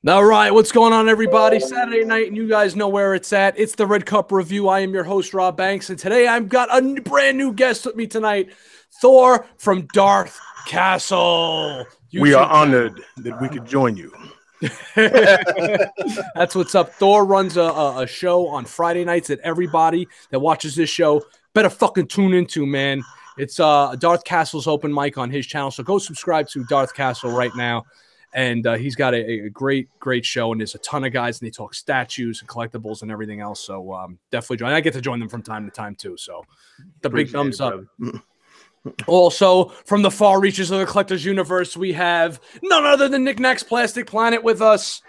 All right, what's going on, everybody? Saturday night, and you guys know where it's at. It's the Red Cup Review. I am your host, Rob Banks, and today I've got a brand new guest with me tonight, Thor from Darth Castle. We are honored that we could join you. That's what's up. Thor runs a show on Friday nights that everybody that watches this show better fucking tune into, man. It's Darth Castle's open mic on his channel, so go subscribe to Darth Castle right now. And he's got a great show, and there's a ton of guys, and they talk statues and collectibles and everything else. So definitely join. I get to join them from time to time too. So the big thumbs up. Also, from the far reaches of the collector's universe, we have none other than Knick-Knack's Plastic Planet with us.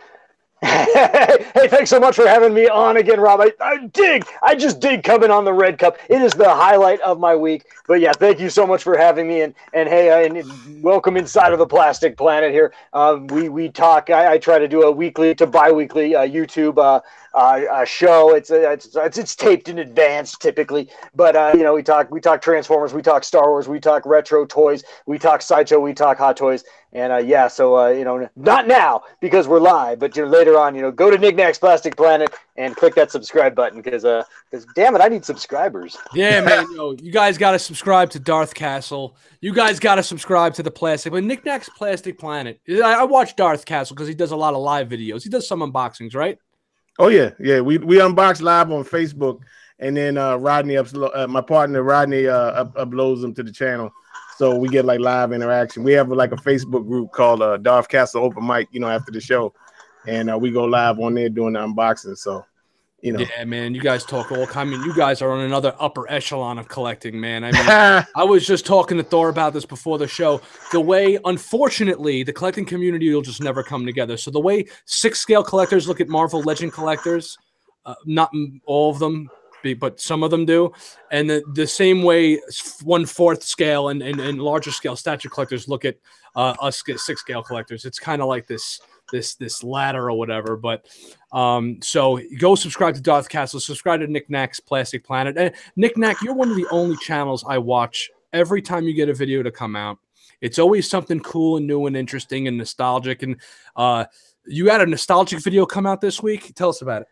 Hey, thanks so much for having me on again, Rob. I just dig coming on the Red Cup. It is the highlight of my week. But yeah, thank you so much for having me, and hey, and welcome inside of the Plastic Planet here. We talk. I try to do a weekly to bi-weekly YouTube show. It's taped in advance typically, but you know, we talk Transformers, we talk Star Wars, we talk retro toys, we talk sideshow, we talk hot toys, and yeah, so you know, not now because we're live, but you know, later on, you know, go to Knick-Knack's Plastic Planet and click that subscribe button because damn it, I need subscribers. Yeah, man, you guys got to subscribe to Darth Castle. You guys got to subscribe to the Plastic. But Knick-Knack's Plastic Planet. I watch Darth Castle because he does a lot of live videos. He does some unboxings, right? Oh yeah. We unbox live on Facebook, and then Rodney my partner Rodney uploads them to the channel, so we get like live interaction. We have like a Facebook group called Darth Castle Open Mic, you know, after the show, and we go live on there doing the unboxing. So, you know, yeah, man, you guys talk all. I mean, you guys are on another upper echelon of collecting, man. I mean, I was just talking to Thor about this before the show. The way, unfortunately, the collecting community will just never come together. So the way 6-scale collectors look at Marvel Legend collectors, not all of them, but some of them do, and the same way 1/4 scale and larger scale statue collectors look at us 6-scale collectors. It's kind of like this ladder or whatever. But so go subscribe to Darth Castle, subscribe to Knick-Knack's Plastic Planet. And Knick-Knack, you're one of the only channels I watch every time you get a video to come out. It's always something cool and new and interesting and nostalgic. And you had a nostalgic video come out this week. Tell us about it.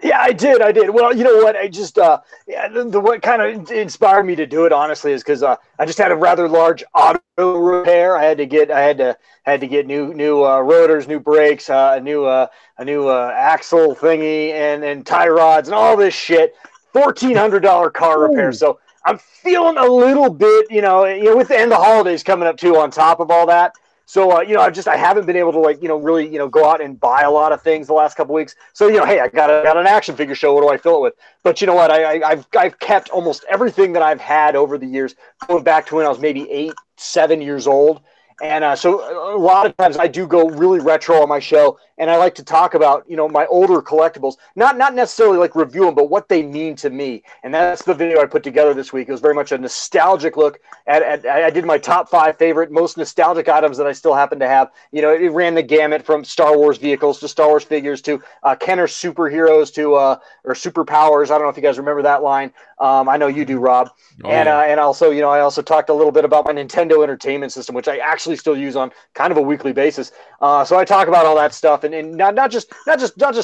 Yeah, I did. Well, you know what? I just yeah, what kind of inspired me to do it, honestly, is because I just had a rather large auto repair. I had to get new rotors, new brakes, a new axle thingy, and tie rods and all this shit. $1,400 car repair. So I'm feeling a little bit, you know, with the end of the holidays coming up too, on top of all that. So, you know, I haven't been able to, like, you know, really, you know, go out and buy a lot of things the last couple weeks. So, you know, hey, I got an action figure show. What do I fill it with? But you know what? I've kept almost everything that I've had over the years, going back to when I was maybe 8, 7 years old. And so a lot of times I do go really retro on my show, and I like to talk about, you know, my older collectibles, not necessarily like review them, but what they mean to me. And that's the video I put together this week. It was very much a nostalgic look at I did my top 5 favorite, most nostalgic items that I still happen to have. You know, it ran the gamut from Star Wars vehicles to Star Wars figures to Kenner superheroes to or superpowers. I don't know if you guys remember that line. I know you do, Rob. Oh, and also, you know, I also talked a little bit about my Nintendo Entertainment System, which I actually still use on kind of a weekly basis. So I talk about all that stuff, and not just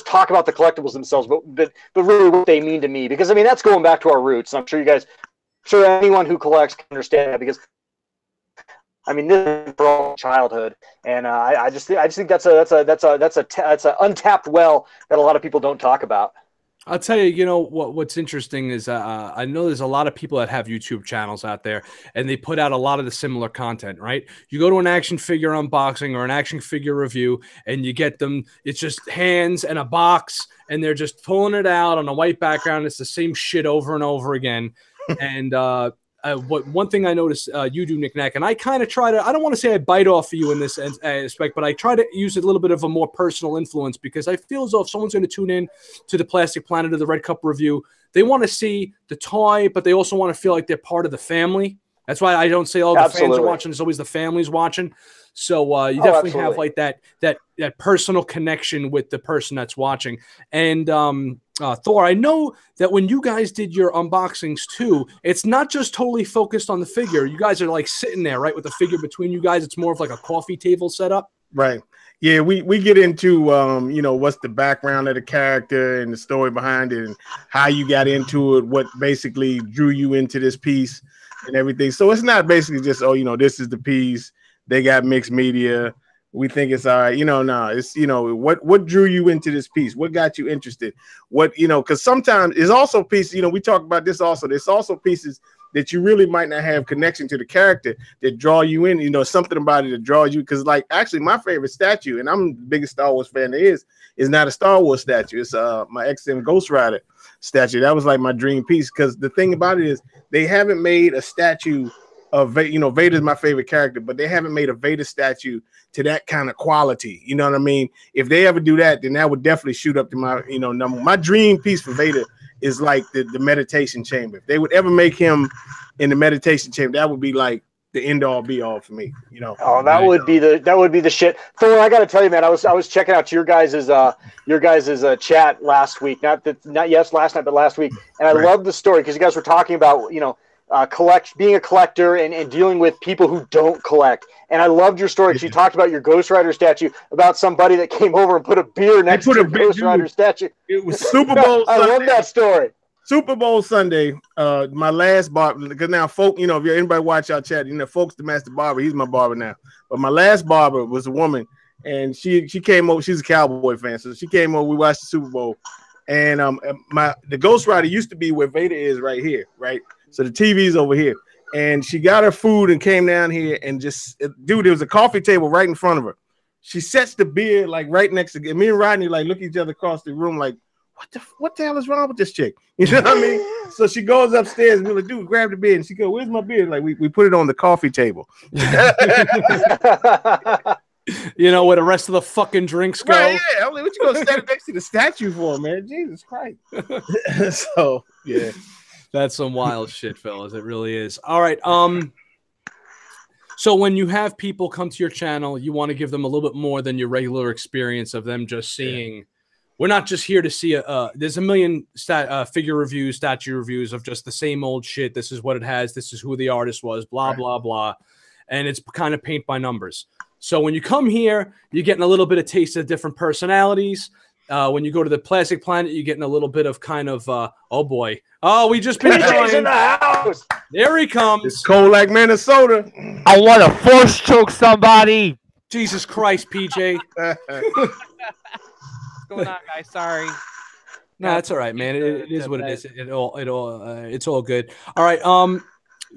talk about the collectibles themselves, but really what they mean to me. Because I mean, that's going back to our roots. I'm sure anyone who collects can understand that, because I mean, this is for all childhood, and I just think that's an untapped well that a lot of people don't talk about. I'll tell you, you know, what's interesting is I know there's a lot of people that have YouTube channels out there, and they put out a lot of the similar content, right? You go to an action figure unboxing or an action figure review, and you get them, it's just hands and a box, and they're just pulling it out on a white background. It's the same shit over and over again. And one thing I noticed you do, Knick-Knack, and I kind of try to, I don't want to say I bite off of you in this aspect, but I try to use a little bit of a more personal influence, because I feel as though if someone's going to tune in to the Plastic Planet or the Red Cup Review, they want to see the toy, but they also want to feel like they're part of the family. That's why I don't say, oh, the fans are watching. There's always the families watching. So you definitely have like that personal connection with the person that's watching. And Thor, I know that when you guys did your unboxings too, it's not just totally focused on the figure. You guys are like sitting there, right, with the figure between you guys. It's more of like a coffee table setup. Right. Yeah, we get into you know, what's the background of the character and the story behind it and how you got into it, what basically drew you into this piece and everything. So it's not basically just, oh, you know, this is the piece, they got mixed media, we think it's all right. You know, no, it's, you know, what drew you into this piece? What got you interested? What, you know, because sometimes it's also pieces, you know, we talk about this also. There's also pieces that you really might not have connection to the character that draw you in, you know, something about it that draws you. Because, like, actually, my favorite statue, and I'm the biggest Star Wars fan there is not a Star Wars statue. It's my XM Ghost Rider statue. That was like my dream piece. Because the thing about it is they haven't made a statue of, you know, Vader's my favorite character, but they haven't made a Vader statue to that kind of quality. You know what I mean? If they ever do that, then that would definitely shoot up to my, you know, number. My dream piece for Vader is like the meditation chamber. If they would ever make him in the meditation chamber, that would be like the end all be all for me, you know. Oh, that would be the shit. Thor, I got to tell you, man, I was checking out your guys's chat last week, not last night, but last week, and I love the story because you guys were talking about, you know, being a collector and dealing with people who don't collect. And I loved your story because you talked about your Ghost Rider statue, about somebody that came over and put a beer next to your Ghost Rider statue. It was Super Bowl I love that story. Super Bowl Sunday, my last barber, because now folk, you know, if anybody watch our chat, you know, folks, the master barber, he's my barber now. But my last barber was a woman, and she came over. She's a Cowboy fan, so she came over. We watched the Super Bowl, and the Ghost Rider used to be where Vader is right here, right? So the TV's over here, and she got her food and came down here and just, dude, there was a coffee table right in front of her. She sets the beer like right next to me and Rodney, like look at each other across the room, like, what the hell is wrong with this chick? You know what I mean? So she goes upstairs and we're like, dude, grab the beer. And she goes, where's my beer? Like we put it on the coffee table. You know where the rest of the fucking drinks go. Right, yeah. I'm like, what you gonna stand next to the statue for, man? Jesus Christ. So yeah. That's some wild shit, fellas. It really is. All right. So when you have people come to your channel, you want to give them a little bit more than your regular experience of them just seeing. Yeah. We're not just here to see there's a million figure reviews, statue reviews of just the same old shit. This is what it has. This is who the artist was, blah, blah, blah. And it's kind of paint by numbers. So when you come here, you're getting a little bit of taste of different personalities. When you go to the Plastic Planet, you're getting a little bit of kind of, oh boy. Oh, we just been in the house. There he comes. It's cold like Minnesota. I want to force choke somebody. Jesus Christ, PJ. What's going on, guys? Sorry. No, that's all right, man. It is what it is. It's all good. All right.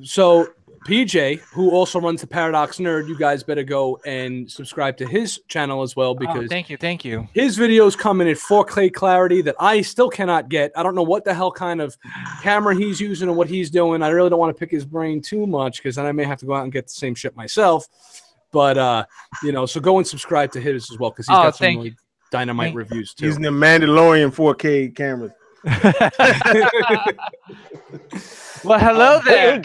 So PJ, who also runs the Paradox Nerd, you guys better go and subscribe to his channel as well, because thank you. His videos come in 4K clarity that I still cannot get. I don't know what the hell kind of camera he's using and what he's doing. I really don't want to pick his brain too much because then I may have to go out and get the same shit myself. But you know, so go and subscribe to his as well because he's got some really dynamite reviews too. Using the Mandalorian 4K cameras. Well, hello there.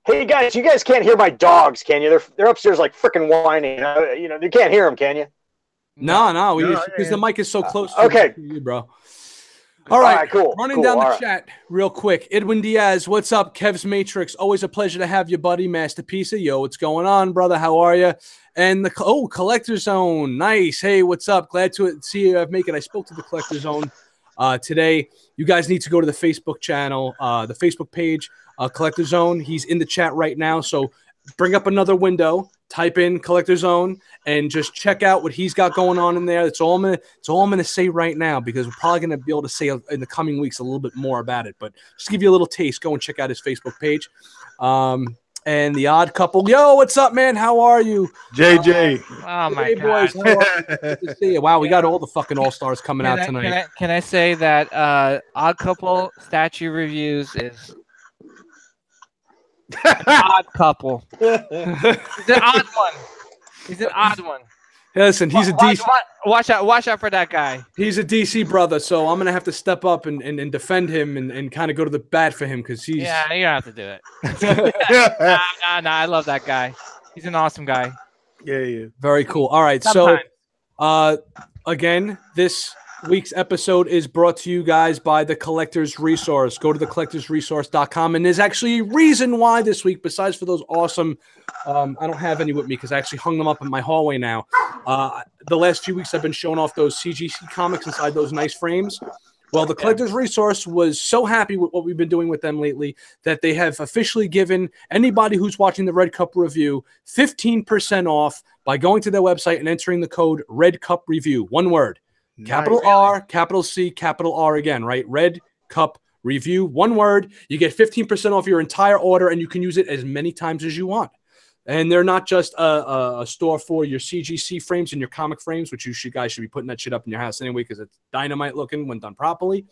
Hey guys, you guys can't hear my dogs, can you? They're upstairs like freaking whining. You know, you can't hear them, can you? No, because the mic is so close to you, bro. All right, cool. Running down the chat real quick. Edwin Diaz, what's up? Kev's Matrix, always a pleasure to have you, buddy. Masterpiece of yo, what's going on, brother? How are you? And the Collector Zone, nice. Hey, what's up? Glad to see you make it. I spoke to the Collector Zone today. You guys need to go to the Facebook channel, the Facebook page, Collector Zone. He's in the chat right now, so bring up another window, type in Collector Zone, and just check out what he's got going on in there. That's all I'm gonna say right now, because we're probably gonna be able to say in the coming weeks a little bit more about it. But just to give you a little taste, go and check out his Facebook page. And the Odd Couple, yo, what's up, man? How are you, JJ? Oh my hey, God, boys. Good to see you. Wow, we got all the fucking all stars coming out tonight. Can I say that Odd Couple statue reviews is Odd Couple. He's an odd one. He's an odd one. Hey, listen, he's a DC. Watch out for that guy. He's a DC brother, so I'm gonna have to step up and defend him and kind of go to the bat for him because he's. Yeah, you don't have to do it. Nah, I love that guy. He's an awesome guy. Yeah. Very cool. All right, Sometimes. so again, this week's episode is brought to you guys by The Collector's Resource. Go to thecollectorsresource.com. And there's actually a reason why this week, besides for those awesome, I don't have any with me because I actually hung them up in my hallway now. The last few weeks I've been showing off those CGC comics inside those nice frames. Well, the Collector's Resource was so happy with what we've been doing with them lately that they have officially given anybody who's watching the Red Cup review 15% off by going to their website and entering the code Red Cup Review. One word. Nice. Capital R, capital C, capital R again, right? Red Cup Review. One word. You get 15% off your entire order, and you can use it as many times as you want. And they're not just a store for your CGC frames and your comic frames, which you guys should be putting that shit up in your house anyway because it's dynamite looking when done properly.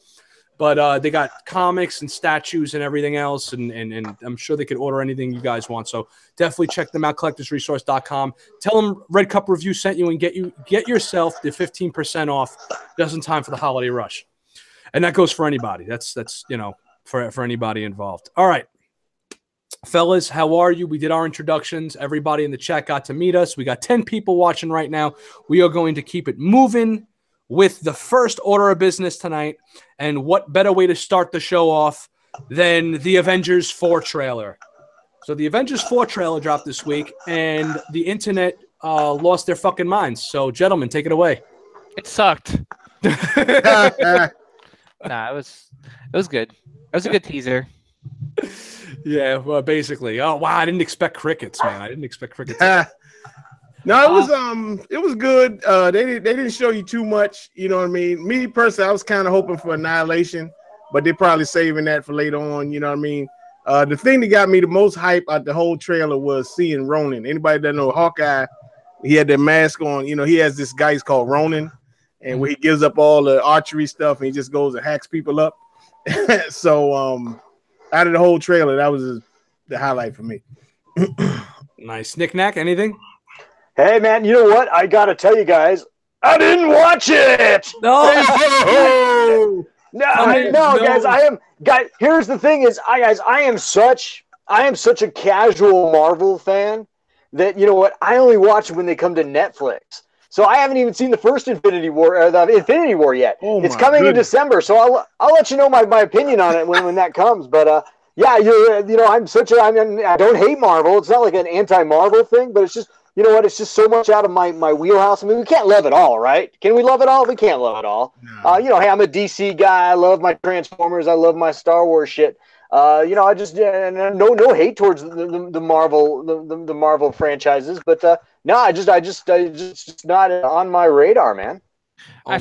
But they got comics and statues and everything else, and I'm sure they could order anything you guys want. So definitely check them out, collectorsresource.com. Tell them Red Cup Review sent you and get yourself the 15% off just in time for the holiday rush. And that goes for anybody. That's for anybody involved. All right. Fellas, how are you? We did our introductions. Everybody in the chat got to meet us. We got 10 people watching right now. We are going to keep it moving with the first order of business tonight. And what better way to start the show off than the Avengers 4 trailer? So the Avengers 4 trailer dropped this week, and the internet lost their fucking minds. So, gentlemen, take it away. It sucked. Nah, it was good. It was a good teaser. Yeah, well, basically. Oh wow, I didn't expect crickets, man. I didn't expect crickets. No, it was good. They didn't show you too much, you know what I mean? Me personally, I was kind of hoping for Annihilation, but they're probably saving that for later on, you know what I mean? The thing that got me the most hype out the whole trailer was seeing Ronin. Anybody that know Hawkeye, he had that mask on, you know, he has this guy, he's called Ronin, and where he gives up all the archery stuff and he just goes and hacks people up. So out of the whole trailer, that was the highlight for me. Nice. Knick-Knack, anything? Hey, man, you know what? I got to tell you guys, I didn't watch it. No. No, guys, here's the thing is, I am such a casual Marvel fan that, you know what, I only watch when they come to Netflix. So I haven't even seen the first Infinity War yet. It's coming in December, so I'll let you know my opinion on it when that comes. But yeah, I don't hate Marvel. It's not like an anti-Marvel thing, but it's just, you know what? It's just so much out of my wheelhouse. I mean, we can't love it all, right? Can we love it all? We can't love it all. No. Hey, I'm a DC guy. I love my Transformers. I love my Star Wars shit. I just no hate towards the Marvel franchises, but no, I just not on my radar, man. I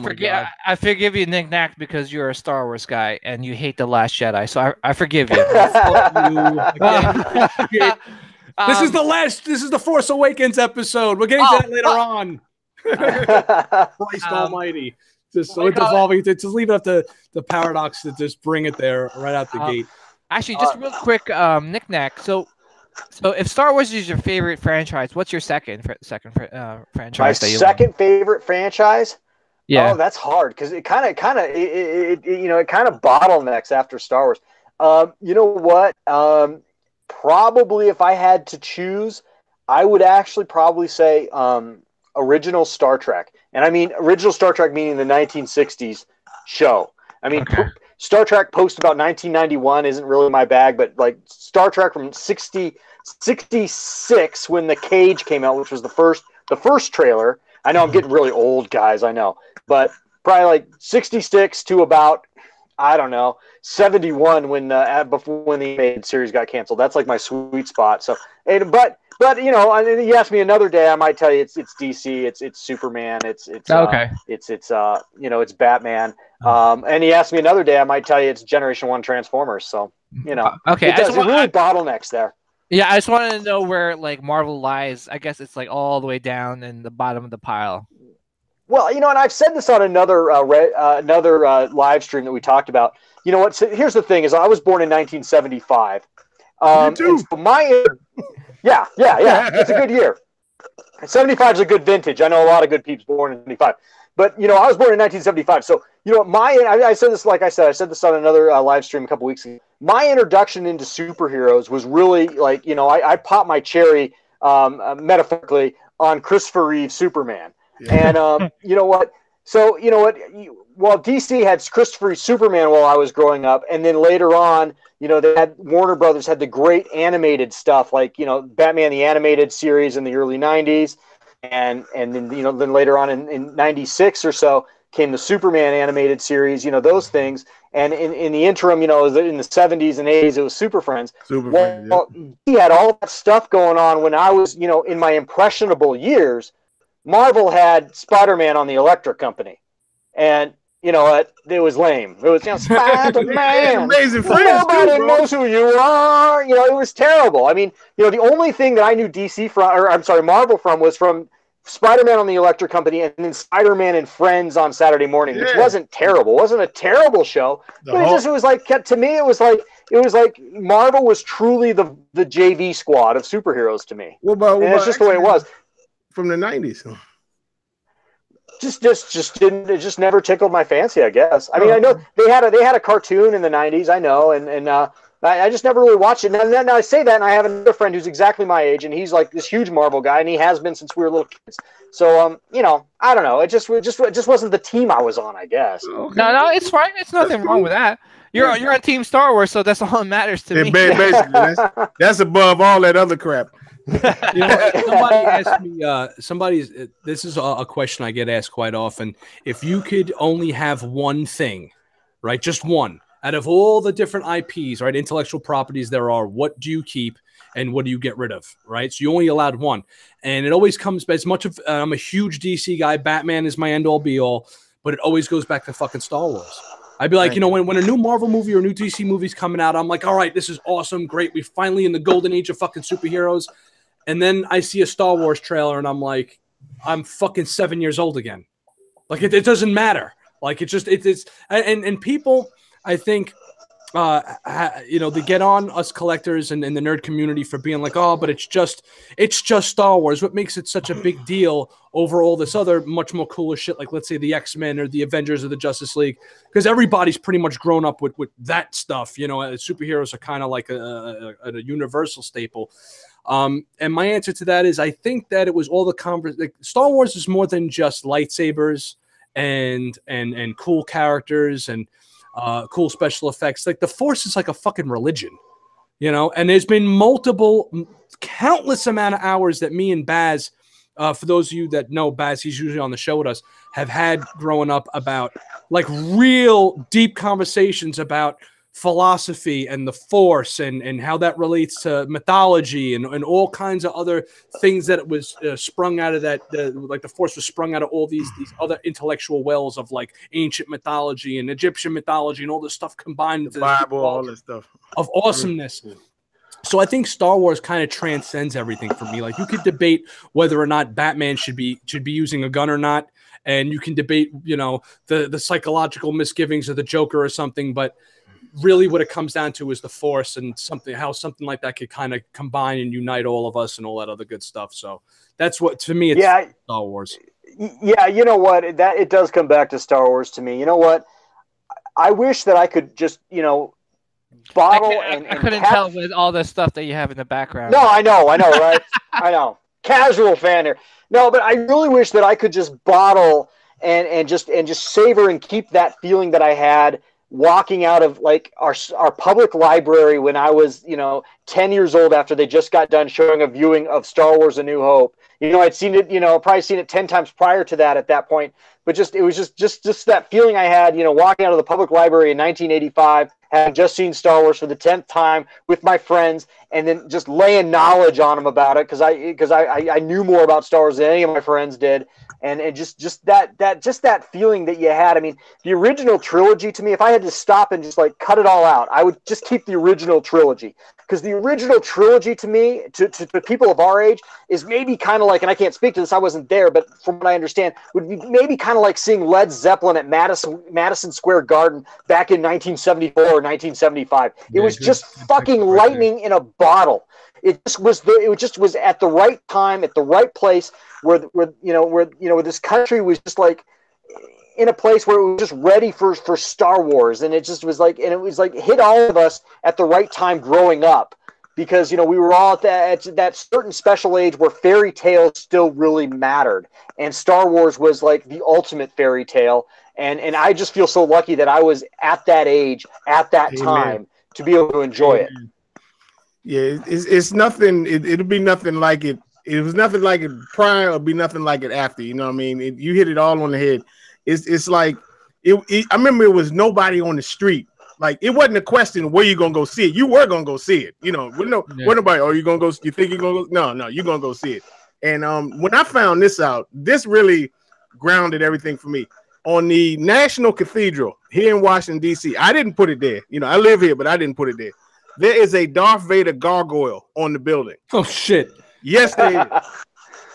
forgive you, Knick-Knack, because you're a Star Wars guy and you hate The Last Jedi, so I forgive you. This is the Force Awakens episode. We're getting to that later on. Christ almighty. Just so it's evolving. Just leave it up to the paradox to just bring it there right out the gate. Actually, just real quick, Knick-Knack. So if Star Wars is your favorite franchise, what's your second franchise? My second favorite franchise? Yeah. Oh, that's hard because it kind of bottlenecks after Star Wars. You know what? Probably if I had to choose, I would actually probably say original Star Trek. And I mean original Star Trek meaning the 1960s show. I mean, Star Trek post about 1991 isn't really my bag, but like Star Trek from 66 when The Cage came out, which was the first trailer. I know I'm getting really old, guys, I know. But probably like 66 to about, I don't know, 71 when the animated series got canceled. That's like my sweet spot. So, but you know, you ask me another day, I might tell you it's DC, it's Superman, it's Batman. And you ask me another day, I might tell you it's Generation 1 Transformers. So, you know, it really bottlenecks there. Yeah, I just wanted to know where like Marvel lies. I guess it's like all the way down in the bottom of the pile. Well, you know, and I've said this on another live stream that we talked about. You know what? So here's the thing: is I was born in 1975. You too. So yeah, it's a good year. 75 is a good vintage. I know a lot of good people born in 75. But, you know, I was born in 1975. So, you know, I said this, like I said this on another live stream a couple weeks ago. My introduction into superheroes was really like, you know, I popped my cherry metaphorically on Christopher Reeve Superman. Yeah. And, you know what? So you know what? While DC had Christopher Superman while I was growing up, and then later on, you know, they had Warner Brothers had the great animated stuff like, you know, Batman the animated series in the early '90s, and then, you know, then later on in '96 or so came the Superman animated series. You know, those things. And in the interim, you know, in the '70s and '80s, it was Super Friends. He had all that stuff going on when I was, you know, in my impressionable years. Marvel had Spider-Man on the Electric Company, and you know what? It was lame. It was, you know, Spider-Man. Amazing Friends. Nobody knows who you are. You know, it was terrible. I mean, you know, the only thing that I knew DC from, or I'm sorry, Marvel from, was from Spider-Man on the Electric Company, and then Spider-Man and Friends on Saturday morning, which wasn't terrible. It wasn't a terrible show, but it was like, to me, it was like Marvel was truly the JV squad of superheroes to me. And it's just the way it was. From the '90s. It just never tickled my fancy, I guess. I mean, I know they had a cartoon in the '90s, I know, and I just never really watched it. Now I say that, and I have another friend who's exactly my age, and he's like this huge Marvel guy, and he has been since we were little kids. So, you know, I don't know. It just wasn't the team I was on, I guess. Okay. No, it's fine. It's nothing wrong with that. You're on Team Star Wars, so that's all that matters to me. Basically, that's above all that other crap. You know, somebody asked me, this is a question I get asked quite often. If you could only have one thing, right, just one, out of all the different IPs, right, intellectual properties there are, what do you keep and what do you get rid of, right? So you only allowed one. And it always comes, as much of, I'm a huge DC guy, Batman is my end-all be-all, but it always goes back to fucking Star Wars. I'd be like, you know, when a new Marvel movie or a new DC movie's coming out, I'm like, all right, this is awesome, great. We're finally in the golden age of fucking superheroes. And then I see a Star Wars trailer, and I'm like, I'm fucking 7 years old again. Like, it doesn't matter. Like, it's and people, I think, you know, they get on us collectors and the nerd community for being like, oh, but it's just Star Wars. What makes it such a big deal over all this other much more cooler shit, like, let's say, the X-Men or the Avengers or the Justice League? Because everybody's pretty much grown up with that stuff. You know, superheroes are kind of like a universal staple. And my answer to that is, I think that it was all the like, Star Wars is more than just lightsabers and cool characters and cool special effects. Like, the Force is like a fucking religion, you know. And there's been countless amount of hours that me and Baz, for those of you that know Baz, he's usually on the show with us, have had growing up about, like, real deep conversations about philosophy and the Force and how that relates to mythology and all kinds of other things that was sprung out of that, like the Force was sprung out of all these other intellectual wells of, like, ancient mythology and Egyptian mythology and all this stuff combined into the Bible, all this stuff of awesomeness. So I think Star Wars kind of transcends everything for me. Like, you could debate whether or not Batman should be using a gun or not, and you can debate, you know, the psychological misgivings of the Joker or something, but really what it comes down to is the Force and how something like that could kind of combine and unite all of us and all that other good stuff. So that's what, to me, it's Star Wars. Yeah, you know what? That it does come back to Star Wars to me. You know what? I wish that I could just, you know, bottle I couldn't tell with all the stuff that you have in the background. No, I know, right? I know. Casual fan here. No, but I really wish that I could just bottle and just savor and keep that feeling that I had walking out of, like, our public library when I was, you know, 10 years old, after they just got done showing a viewing of Star Wars: A New Hope. You know, I'd seen it, you know, probably seen it 10 times prior to that at that point, but it was just that feeling I had, you know, walking out of the public library in 1985, having just seen Star Wars for the 10th time with my friends, and then just laying knowledge on them about it because I knew more about Star Wars than any of my friends did. And just that feeling that you had. I mean, the original trilogy, to me, if I had to stop and just, like, cut it all out, I would just keep the original trilogy, because the original trilogy to me, to people of our age, is maybe kind of like, and I can't speak to this, I wasn't there, but from what I understand, would be maybe kind of like seeing Led Zeppelin at Madison Square Garden back in 1974 or 1975. It was just fucking lightning in a bottle. It just was at the right time, at the right place, where this country was just, like, in a place where it was just ready for Star Wars, and it just was like, and it was like hit all of us at the right time growing up, because, you know, we were all at that certain special age where fairy tales still really mattered. And Star Wars was like the ultimate fairy tale. And I just feel so lucky that I was at that age, at that time, to be able to enjoy it. Yeah, it's nothing. It'll be nothing like it. It was nothing like it prior. It'll be nothing like it after. You know what I mean? You hit it all on the head. It's like I remember it was nobody on the street. Like, it wasn't a question where you gonna go see it. You were gonna go see it. You know, where nobody. Oh, you gonna go? You think you're gonna go? No, you're gonna go see it. And when I found this out, this really grounded everything for me. On the National Cathedral here in Washington, D.C., I didn't put it there. You know, I live here, but I didn't put it there. There is a Darth Vader gargoyle on the building. Oh, shit. Yes, they is.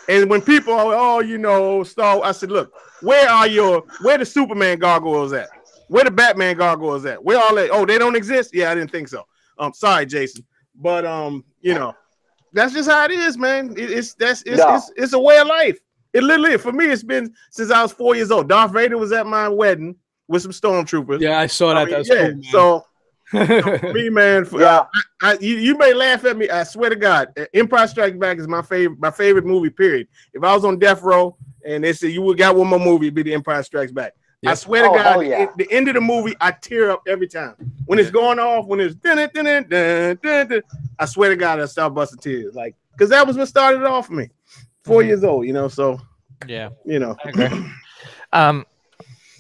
And when people are, you know, Star, I said, look, where the Superman gargoyles at? Where the Batman gargoyles at? Where all that? Oh, they don't exist? Yeah, I didn't think so. Sorry, Jason. But, you know, that's just how it is, man. It's a way of life. It literally, for me, it's been since I was 4 years old. Darth Vader was at my wedding with some stormtroopers. Yeah, I saw that. That was cool, man. So me, man. You may laugh at me. I swear to God, Empire Strikes Back is my favorite movie. Period. If I was on death row and they said you got one more movie, it'd be The Empire Strikes Back. Yep. I swear to God, the end of the movie, I tear up every time when it's going off. When it's I swear to God, I start busting tears, like, because that was what started it off for me. 4 years old, you know, so yeah, you know. I agree. All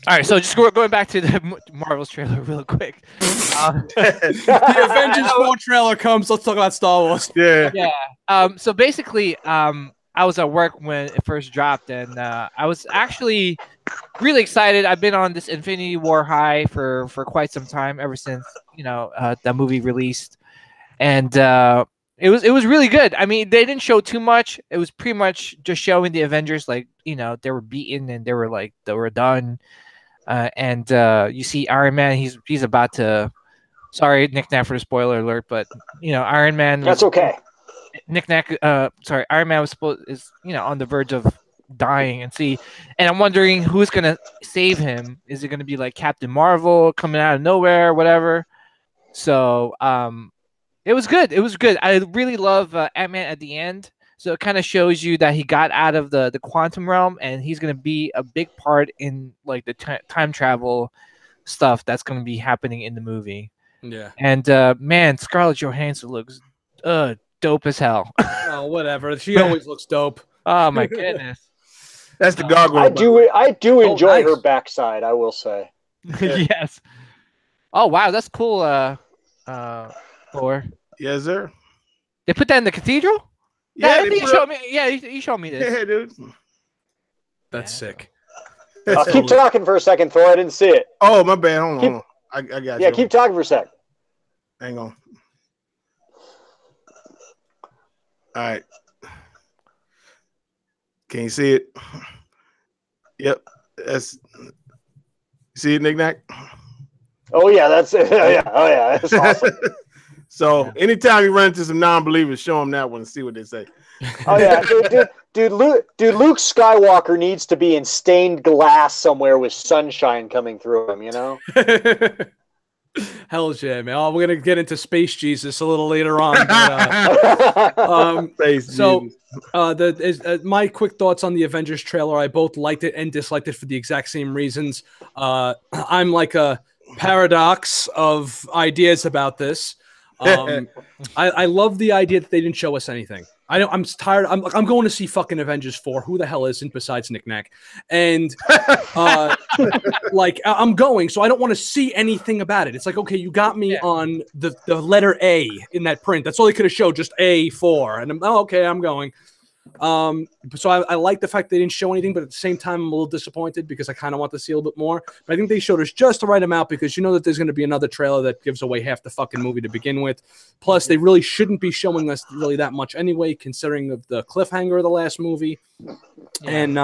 right, so just going back to the Marvel's trailer real quick. The Avengers 4 trailer comes. Let's talk about Star Wars. Yeah. So basically, I was at work when it first dropped, and I was actually really excited. I've been on this Infinity War high for quite some time, ever since, you know, that movie released, and it was really good. I mean, they didn't show too much. It was pretty much just showing the Avengers, like, you know, they were beaten and they were done. And you see Iron Man. He's about to. Sorry, Knick-Knack, for the spoiler alert, but you know, Iron Man. That's okay. Knick-Knack. Sorry, Iron Man is you know, on the verge of dying, and I'm wondering who's gonna save him. Is it gonna be like Captain Marvel coming out of nowhere, or whatever? So it was good. It was good. I really love Ant-Man at the end. So it kind of shows you that he got out of the quantum realm, and he's going to be a big part in like the time travel stuff that's going to be happening in the movie. Yeah. And man, Scarlett Johansson looks dope as hell. Oh, whatever. She always looks dope. Oh my goodness. That's the gargoyle. I do enjoy her backside, I will say. Yes. Oh wow, that's cool. Thor. Yes, sir. They put that in the cathedral? Yeah, I think you showed me. Yeah, you showed me this. Yeah, dude. That's sick. Keep talking for a second, Thor. I didn't see it. Oh, my bad. Hold on. I got you. Yeah, keep talking for a sec. Hang on. All right. Can you see it? Yep. That's. You see it, Knick-Knack? Oh yeah, that's it. Yeah. Oh yeah, that's awesome. So anytime you run into some non-believers, show them that one and see what they say. Oh yeah, dude, Luke Skywalker needs to be in stained glass somewhere with sunshine coming through him. You know. Hell yeah, man. Oh, we're gonna get into Space Jesus a little later on. But, my quick thoughts on the Avengers trailer. I both liked it and disliked it for the exact same reasons. I'm like a paradox of ideas about this. I love the idea that they didn't show us anything. I'm tired. I'm going to see fucking Avengers 4. Who the hell isn't besides Knick-Knack? And like I'm going, so I don't want to see anything about it. It's like, okay, you got me on the letter A in that print. That's all they could have showed, just A4. And okay, I'm going. So I like the fact they didn't show anything, but at the same time, I'm a little disappointed because I kind of want to see a little bit more. But I think they showed us just the right amount because you know that there's going to be another trailer that gives away half the fucking movie to begin with. Plus, they really shouldn't be showing us really that much anyway, considering of the cliffhanger of the last movie. Yeah. And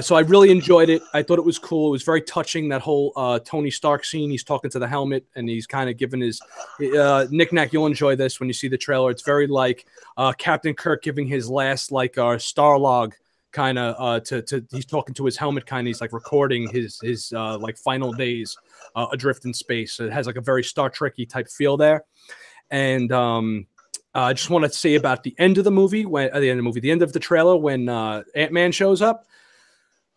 so I really enjoyed it. I thought it was cool. It was very touching, that whole Tony Stark scene. He's talking to the helmet, and he's kind of giving his Knick-Knack. You'll enjoy this when you see the trailer. It's very like Captain Kirk giving his last like Starlog kind of he's talking to his helmet, kind of. He's like recording his like final days adrift in space. So it has like a very Star Trek-y type feel there. And I just want to say about the end of the movie, the end of the trailer when Ant-Man shows up.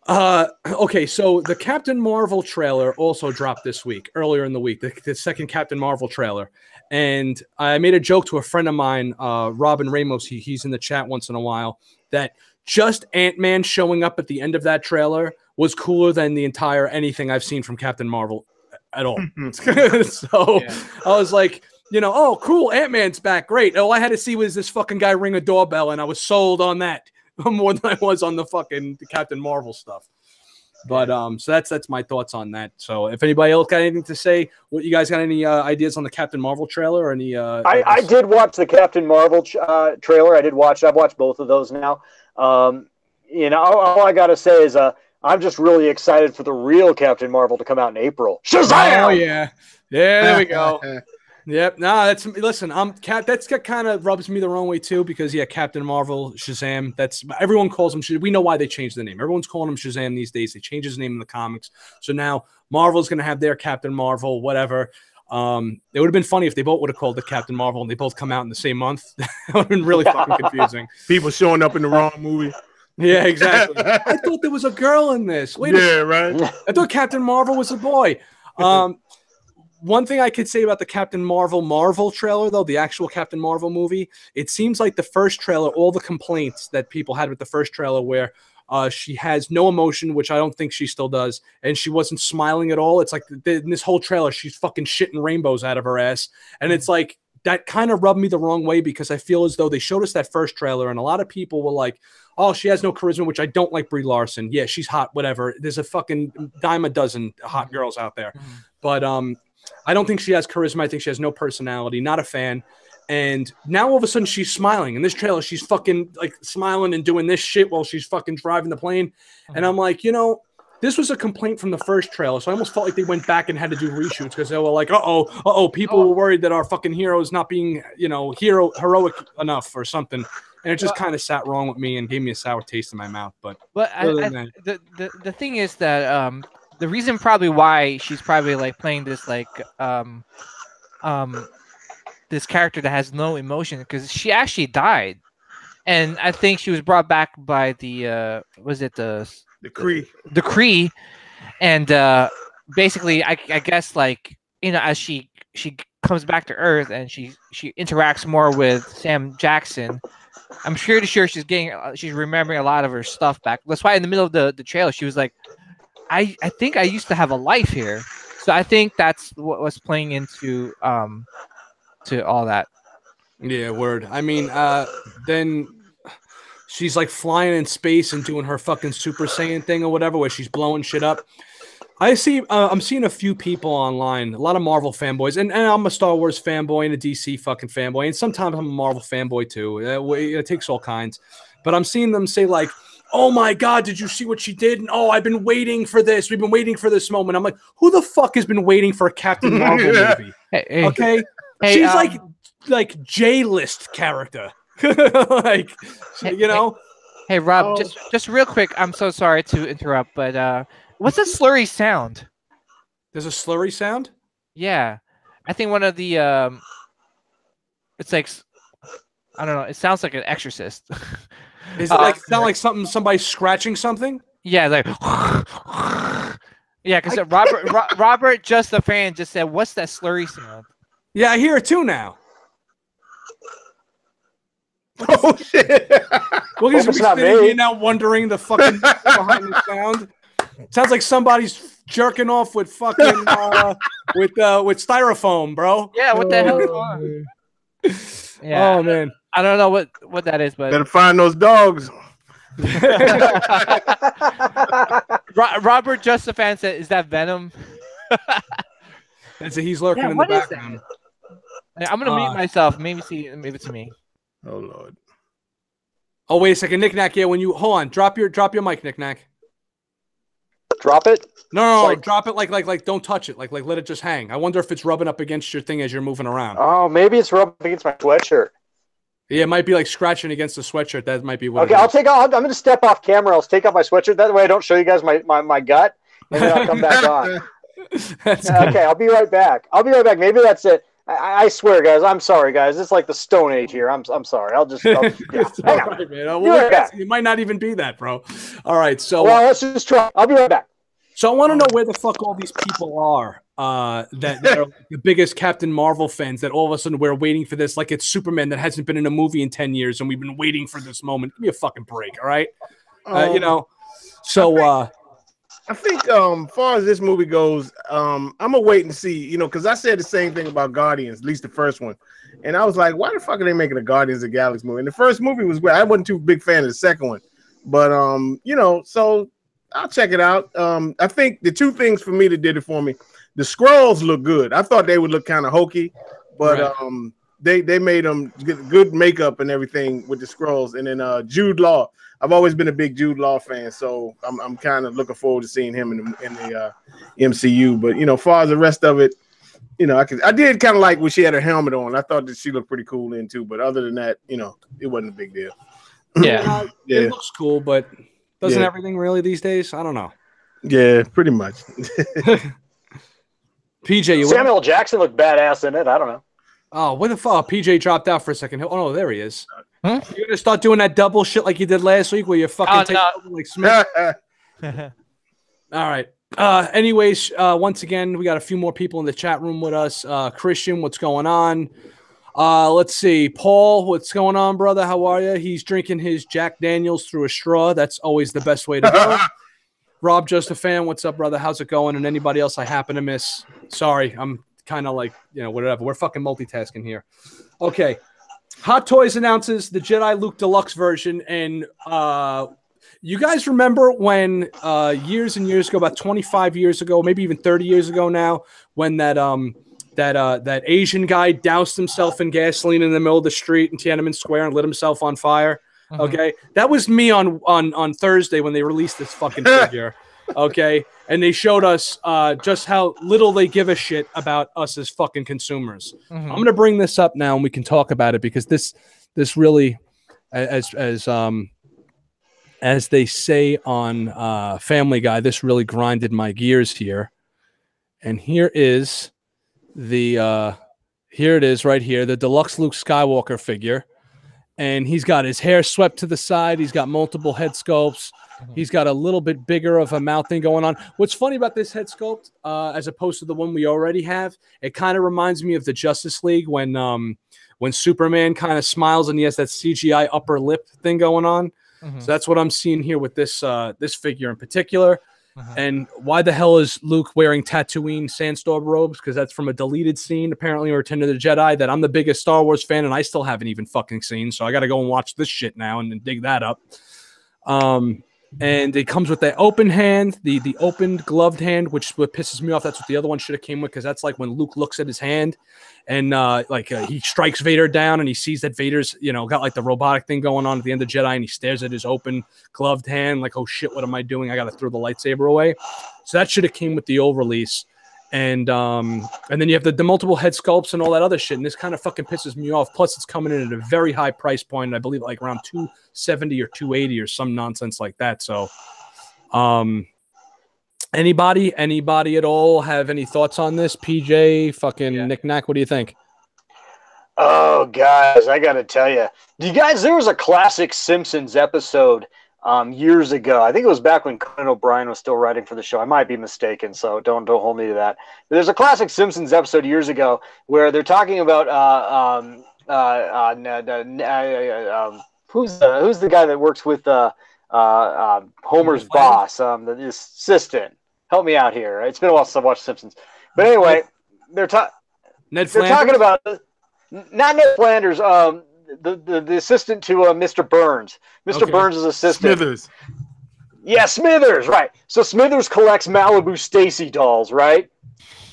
Okay, so the Captain Marvel trailer also dropped this week, earlier in the week, the second Captain Marvel trailer. And I made a joke to a friend of mine, Robin Ramos, he's in the chat once in a while, that just Ant-Man showing up at the end of that trailer was cooler than the entire anything I've seen from Captain Marvel at all. So yeah. I was like, oh, cool, Ant-Man's back, great. All I had to see was this fucking guy ring a doorbell, and I was sold on that. More than I was on the Captain Marvel stuff. But so that's my thoughts on that. So if anybody else got anything to say, what you guys got any ideas on the Captain Marvel trailer or any I did watch the Captain Marvel trailer. I've watched both of those now. All I gotta say is I'm just really excited for the real Captain Marvel to come out in April. Shazam! Oh yeah. There we go. Yep. No, listen, that's kind of rubs me the wrong way too, because Captain Marvel, Shazam, everyone calls him Shazam. We know why they changed the name. Everyone's calling him Shazam these days. They changed his name in the comics. So now Marvel's gonna have their Captain Marvel, whatever. It would have been funny if they both would have called it Captain Marvel and they both come out in the same month. That would have been really fucking confusing. People showing up in the wrong movie. Yeah, exactly. I thought there was a girl in this. Right. I thought Captain Marvel was a boy. One thing I could say about the Captain Marvel trailer, though, the actual Captain Marvel movie, it seems like the first trailer, all the complaints that people had with the first trailer where she has no emotion, which I don't think she still does, and she wasn't smiling at all. It's like in this whole trailer, she's fucking shitting rainbows out of her ass. And it's like, that kind of rubbed me the wrong way, because I feel as though they showed us that first trailer and a lot of people were like, oh, she has no charisma, which I don't like Brie Larson. Yeah, she's hot, whatever. There's a fucking dime a dozen hot girls out there. But I don't think she has charisma. I think she has no personality. Not a fan. And now all of a sudden she's smiling. In this trailer, she's fucking like smiling and doing this shit while she's fucking driving the plane. And I'm like, this was a complaint from the first trailer. So I almost felt like they went back and had to do reshoots because they were like, people were worried that our fucking hero is not being, heroic enough or something. And it just kind of sat wrong with me and gave me a sour taste in my mouth. But the thing is that the reason probably why she's probably like playing this like this character that has no emotion, because she actually died, and I think she was brought back by the Kree, and basically I guess like as she comes back to Earth and she interacts more with Sam Jackson, I'm pretty sure she's remembering a lot of her stuff back. That's why in the middle of the trailer she was like, I think I used to have a life here. So I think that's what was playing into to all that. Yeah, word. I mean, then she's like flying in space and doing her fucking Super Saiyan thing or whatever, where she's blowing shit up. I'm seeing a few people online, a lot of Marvel fanboys, and I'm a Star Wars fanboy and a DC fucking fanboy, and sometimes I'm a Marvel fanboy too. It takes all kinds. But I'm seeing them say like, oh my God, did you see what she did? And I've been waiting for this. We've been waiting for this moment. I'm like, who the fuck has been waiting for a Captain Marvel movie? Okay. She's like J-list character. Hey Rob, just real quick, I'm so sorry to interrupt, but what's a slurry sound? There's a slurry sound? Yeah. I think one of the it's like, I don't know, it sounds like an exorcist. Is it like sound like somebody's scratching something? Yeah, like yeah, because Robert just a fan just said, "What's that slurry sound?" Yeah, I hear it too now. Oh shit! Well, he's sitting here now wondering the fucking behind the sound. Sounds like somebody's jerking off with fucking with styrofoam, bro. Yeah, what the hell? Yeah. Oh man, I don't know what that is, but better find those dogs. Robert Justafan said, "Is that Venom?" That's he's lurking in the background. I'm gonna mute myself. Maybe it's me. Oh Lord. Oh wait a second, Knick-Knack. Yeah, when you hold on, drop your mic, Knick-Knack. Drop it? No, drop it like don't touch it. Like let it just hang. I wonder if it's rubbing up against your thing as you're moving around. Oh, maybe it's rubbing up against my sweatshirt. Yeah, it might be like scratching against the sweatshirt. That might be what. Okay, I'm going to step off camera. I'll take off my sweatshirt. That way I don't show you guys my gut, and then I'll come back on. That's okay, I'll be right back. Maybe that's it. I swear, guys. I'm sorry, guys. It's like the Stone Age here. I'm sorry. I'll just yeah. Hang on. Right, man. Well, it might not even be that, bro. All right, so let's just try. I'll be right back. So I want to know where the fuck all these people are that are the biggest Captain Marvel fans that all of a sudden we're waiting for this like it's Superman that hasn't been in a movie in 10 years and we've been waiting for this moment. Give me a fucking break, all right? You know, so I think far as this movie goes, I'm gonna wait and see, you know, because I said the same thing about Guardians, at least the first one. And I was like, why the fuck are they making a Guardians of the Galaxy movie? And the first movie was great. I wasn't too big fan of the second one. But you know, so I'll check it out. I think the two things for me that did it for me, the Skrulls look good. I thought they would look kind of hokey, but they made them good makeup and everything with the Skrulls. And then Jude Law. I've always been a big Jude Law fan, so I'm kind of looking forward to seeing him in the MCU. But you know, as far as the rest of it, you know, I did kind of like when she had her helmet on. I thought that she looked pretty cool in too. But other than that, you know, it wasn't a big deal. Yeah, it looks cool, but doesn't everything really these days? I don't know. Yeah, pretty much. PJ, Samuel Jackson looked badass in it. I don't know. Oh, what the fuck? PJ dropped out for a second. Oh no, there he is. Huh? You're gonna start doing that double shit like you did last week, where you fucking like Smith. All right. Anyways, once again, we got a few more people in the chat room with us. Christian, what's going on? Let's see. Paul, what's going on, brother? How are you? He's drinking his Jack Daniels through a straw. That's always the best way to go. Rob, just a fan. What's up, brother? How's it going? And anybody else I happen to miss? Sorry, I'm kind of like, you know, whatever. We're fucking multitasking here. Okay. Hot Toys announces the Jedi Luke Deluxe version, and you guys remember when years and years ago, about 25 years ago, maybe even 30 years ago now, when that Asian guy doused himself in gasoline in the middle of the street in Tiananmen Square and lit himself on fire? Okay, that was me on Thursday when they released this fucking figure. Okay, and they showed us just how little they give a shit about us as fucking consumers. I'm gonna bring this up now and we can talk about it, because this really, as they say on Family Guy, this really grinded my gears here. And here it is right here, the deluxe Luke Skywalker figure. And he's got his hair swept to the side. He's got multiple head sculpts. He's got a little bit bigger of a mouth thing going on. What's funny about this head sculpt, as opposed to the one we already have, it kind of reminds me of the Justice League when Superman kind of smiles and he has that CGI upper lip thing going on. So that's what I'm seeing here with this figure in particular. And why the hell is Luke wearing Tatooine sandstorm robes? Because that's from a deleted scene, apparently, or Return of the Jedi, that I'm the biggest Star Wars fan and I still haven't even fucking seen. So I got to go and watch this shit now and then dig that up. And it comes with the open hand, the opened gloved hand, which is what pisses me off. That's what the other one should have came with, because that's like when Luke looks at his hand and he strikes Vader down and he sees that Vader's, you know, got like the robotic thing going on at the end of Jedi, and he stares at his open gloved hand like, oh shit, what am I doing? I got to throw the lightsaber away. So that should have came with the old release. And then you have the multiple head sculpts and all that other shit. And this kind of fucking pisses me off. Plus, it's coming in at a very high price point. I believe like around $270 or $280 or some nonsense like that. So, anybody at all have any thoughts on this? PJ, fucking Knick-Knack, what do you think? Oh, guys, I got to tell you. There was a classic Simpsons episode years ago. I think it was back when Conan O'Brien was still writing for the show. I might be mistaken, so don't hold me to that. But there's a classic Simpsons episode years ago where they're talking about who's the guy that works with Homer's boss, the assistant. Help me out here. It's been a while since I've watched Simpsons. But anyway, they're talking about not Ned Flanders. The assistant to Mr. Burns. Mr. Burns' assistant. Smithers. Yeah, Smithers, right. So Smithers collects Malibu Stacy dolls, right?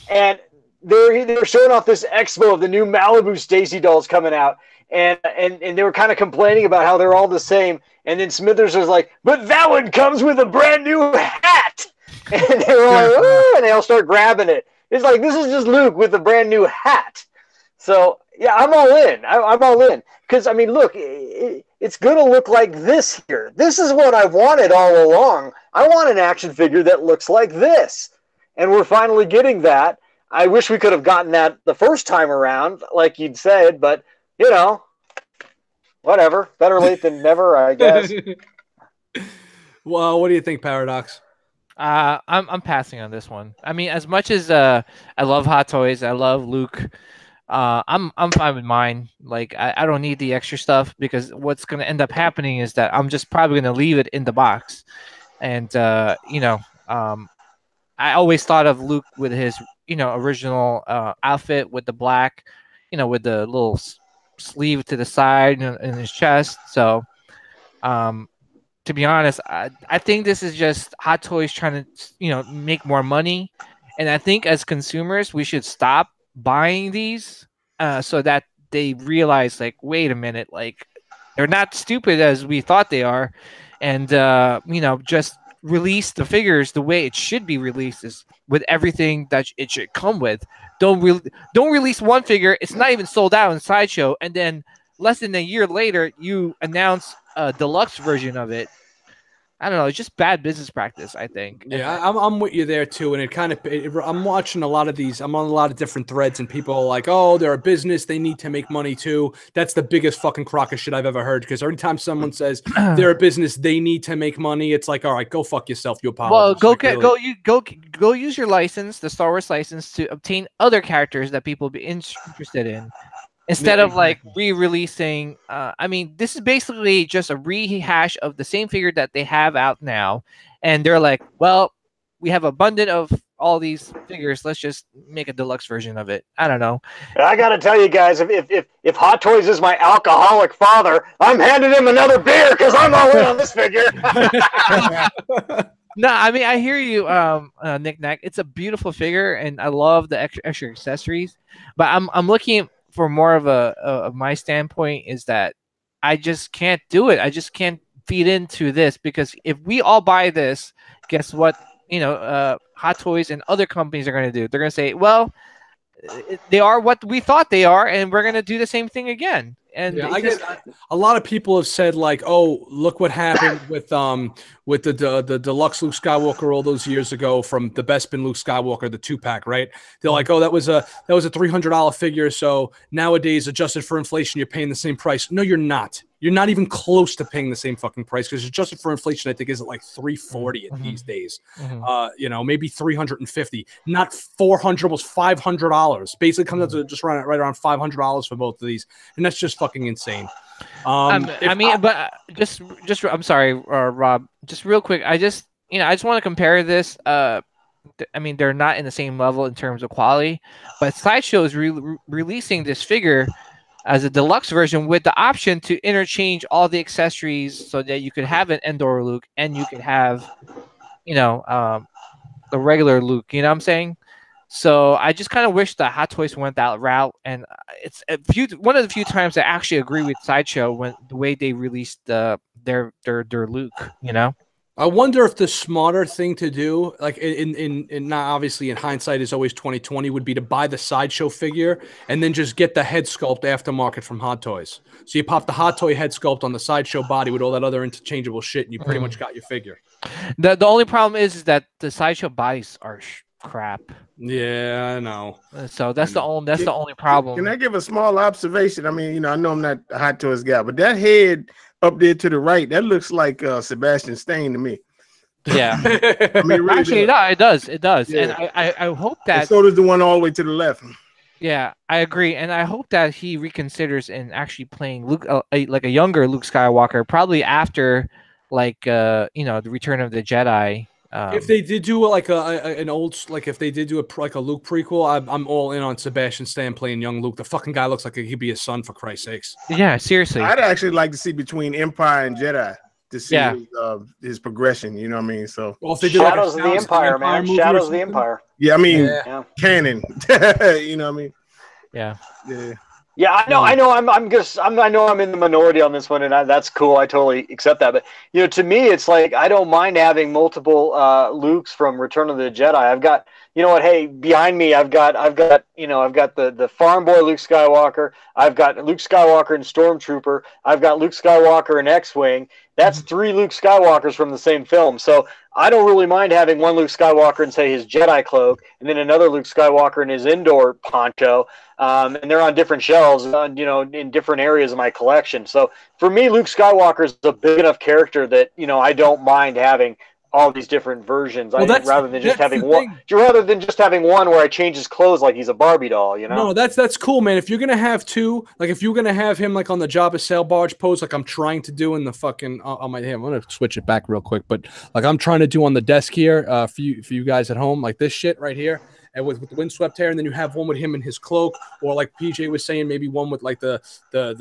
And they're showing off this expo of the new Malibu Stacy dolls coming out. And they were kind of complaining about how they're all the same. And then Smithers was like, but that one comes with a brand new hat. And they were like, oh, and they all start grabbing it. It's like, this is just Luke with a brand new hat. So, yeah, I'm all in. I'm all in. Because, I mean, look, it's going to look like this here. This is what I've wanted all along. I want an action figure that looks like this. And we're finally getting that. I wish we could have gotten that the first time around, like you'd said, but you know, whatever. Better late than never, I guess. Well, what do you think, Paradox? I'm passing on this one. I mean, as much as I love Hot Toys, I love Luke. I'm fine with mine. Like I don't need the extra stuff because what's gonna end up happening is that I'm just probably gonna leave it in the box. And I always thought of Luke with his original outfit with the black, with the little sleeve to the side and his chest. So to be honest, I think this is just Hot Toys trying to make more money, and I think as consumers we should stop buying these so that they realize, like, wait a minute, like they're not stupid as we thought they are, and just release the figures the way it should be released, is with everything that it should come with. Don't release one figure, it's not even sold out in Sideshow, and then less than a year later you announce a deluxe version of it. I don't know. It's just bad business practice, I think. Yeah, I'm with you there too. And I'm watching a lot of these. I'm on a lot of different threads, and people are like, "Oh, they're a business. They need to make money too." That's the biggest fucking crock of shit I've ever heard. Because every time someone says they're a business, they need to make money. It's like, all right, go fuck yourself, you apologize. Well, go use your license, the Star Wars license, to obtain other characters that people be interested in. Instead of like re-releasing, I mean, this is basically just a rehash of the same figure that they have out now, and they're like, well, we have abundant of all these figures. Let's just make a deluxe version of it. I don't know. I gotta tell you guys, if Hot Toys is my alcoholic father, I'm handing him another beer because I'm all in on this figure. No, I mean, I hear you, Knick-Knack. It's a beautiful figure, and I love the extra accessories, but I'm looking for more of my standpoint is that I just can't do it. I just can't feed into this, because if we all buy this, guess what? Hot Toys and other companies are going to do. They're going to say, well, they are what we thought they are, and we're going to do the same thing again. And yeah, I guess a lot of people have said, like, oh, look what happened with the deluxe Luke Skywalker all those years ago from the Bespin Luke Skywalker, the 2-pack, right? They're like, oh, that was a $300 figure, so nowadays, adjusted for inflation, you're paying the same price. No, you're not. You're not even close to paying the same fucking price, because adjusted for inflation, I think is at like $340 these days. Maybe $350, not $400, almost $500. Basically, comes out to just right around $500 for both of these, and that's just fucking insane. I'm sorry, Rob. Just real quick, I just want to compare this. I mean, they're not in the same level in terms of quality, but Sideshow is releasing this figure as a deluxe version with the option to interchange all the accessories, so that you could have an Endor Luke and you could have, the regular Luke. You know what I'm saying? So I just kind of wish that Hot Toys went that route, and it's one of the few times I actually agree with Sideshow when the way they released their Luke. I wonder if the smarter thing to do, like in not obviously in hindsight is always 2020, would be to buy the Sideshow figure and then just get the head sculpt aftermarket from Hot Toys. So you pop the Hot Toy head sculpt on the Sideshow body with all that other interchangeable shit, and you pretty much got your figure. The only problem is that the Sideshow bodies are crap. Yeah, I know. So that's the only problem. Can I give a small observation? I mean, I know I'm not a Hot Toys guy, but that head up there to the right, that looks like Sebastian Stain to me. Yeah. I mean, really actually, it does. Yeah. And I hope that. And so does the one all the way to the left. Yeah, I agree, and I hope that he reconsiders in actually playing Luke, like a younger Luke Skywalker, probably after, the Return of the Jedi. If they did do if they did do a Luke prequel, I'm all in on Sebastian Stan playing young Luke. The fucking guy looks like he'd be his son, for Christ's sakes. Yeah, seriously. I'd actually like to see between Empire and Jedi to see his progression. You know what I I mean? So, well, if they do Shadows of the Empire, man, Shadows of the Empire. Yeah, I mean, canon. You know what I mean? Yeah. Yeah. Yeah, I know. I know I'm in the minority on this one, and that's cool. I totally accept that. But to me, it's like I don't mind having multiple Lukes from Return of the Jedi. I've got, hey, behind me, I've got the farm boy Luke Skywalker. I've got Luke Skywalker and Stormtrooper. I've got Luke Skywalker and X-wing. That's 3 Luke Skywalkers from the same film. So I don't really mind having one Luke Skywalker in, say, his Jedi cloak, and then another Luke Skywalker in his indoor poncho, and they're on different shelves, in different areas of my collection. So for me, Luke Skywalker is a big enough character that I don't mind having all these different versions. Rather than just having one where I change his clothes like he's a Barbie doll. No, that's cool, man. If you're gonna have 2, like if you're gonna have him like on the Jabba sail barge pose, like I'm trying to do in the fucking, I'm gonna switch it back real quick, but like I'm trying to do on the desk here, for you guys at home, like this shit right here, and with the windswept hair, and then you have one with him in his cloak, or like PJ was saying, maybe one with like the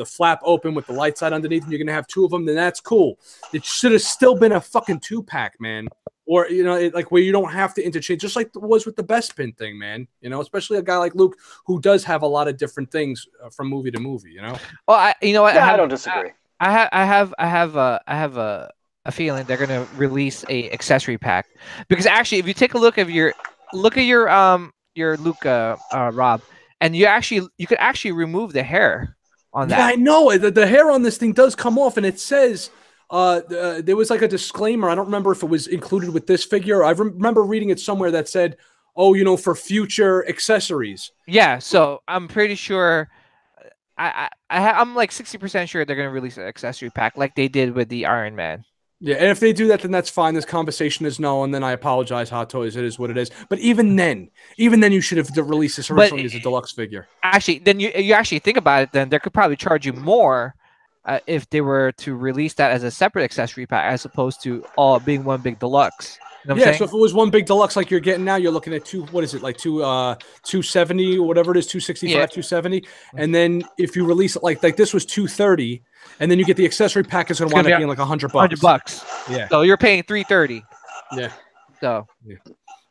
flap open with the light side underneath, and you're gonna have 2 of them. Then that's cool. It should have still been a fucking 2-pack, man. Or, like where you don't have to interchange, just like it was with the Bespin thing, man. Especially a guy like Luke who does have a lot of different things from movie to movie. Well, I don't disagree. I have a feeling they're gonna release a accessory pack, because actually, if you take a look at your Luke, Rob, and you could actually remove the hair on that. Yeah, I know the hair on this thing does come off, and it says. There was like a disclaimer. I don't remember if it was included with this figure. I remember reading it somewhere that said, "Oh, for future accessories." Yeah, so I'm pretty sure. I'm like 60% sure they're gonna release an accessory pack like they did with the Iron Man. Yeah, and if they do that, then that's fine. This conversation is no, and then I apologize, Hot Toys. It is what it is. But even then, you should have released this originally as a deluxe figure. Actually, then you actually think about it. Then they could probably charge you more. If they were to release that as a separate accessory pack, as opposed to all being one big deluxe. You know what I'm saying? So if it was one big deluxe like you're getting now, you're looking at 270 or whatever it is, 265, 270. And then if you release it like this was 230, and then you get the accessory pack, it's gonna wind up being like $100. $100. Yeah. So you're paying $330. Yeah. So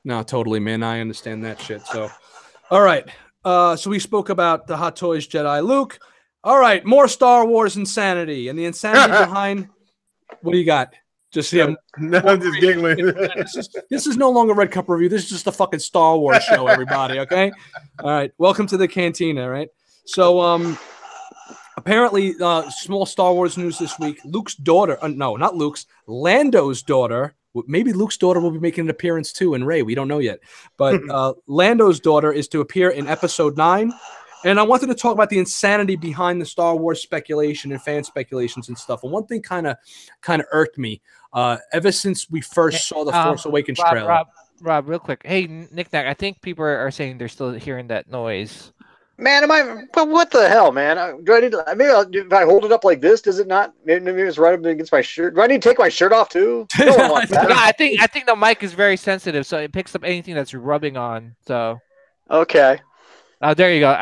no, totally, man. I understand that shit. So all right. So we spoke about the Hot Toys Jedi Luke. All right, more Star Wars insanity, and the insanity behind. What do you got? Just No, I'm just giggling. This is no longer Red Cup review. This is just a fucking Star Wars show, everybody. Okay. All right. Welcome to the cantina. Right. So, apparently, small Star Wars news this week. Luke's daughter. No, not Luke's. Lando's daughter. Maybe Luke's daughter will be making an appearance too in Rey. We don't know yet. But Lando's daughter is to appear in Episode 9. And I wanted to talk about the insanity behind the Star Wars speculation and fan speculations and stuff. And one thing kind of irked me ever since we first saw the Force Awakens trailer. Rob, real quick. Hey, Knick-Knack, I think people are saying they're still hearing that noise. Man, but what the hell, man? Do I need if I hold it up like this, does it not? Maybe it's right up against my shirt. Do I need to take my shirt off too? No one wants that. No, I think the mic is very sensitive, so it picks up anything that's rubbing on. So. Okay. Oh, there you go.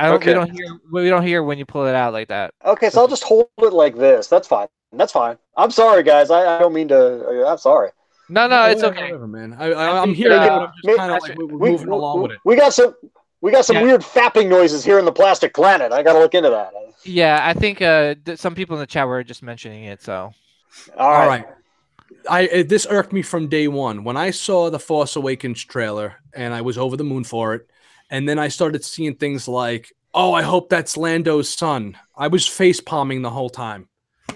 We don't hear when you pull it out like that. Okay, so I'll just hold it like this. That's fine. I'm sorry, guys. I don't mean to. I'm sorry. No, it's okay. Whatever, man. I'm here. I'm just kind of like we're moving along with it. We got some weird fapping noises here in the Plastic Planet. I got to look into that. Yeah, I think some people in the chat were just mentioning it. So. All right. This irked me from day one when I saw the Force Awakens trailer, and I was over the moon for it. And then I started seeing things like, oh, I hope that's Lando's son. I was face palming the whole time.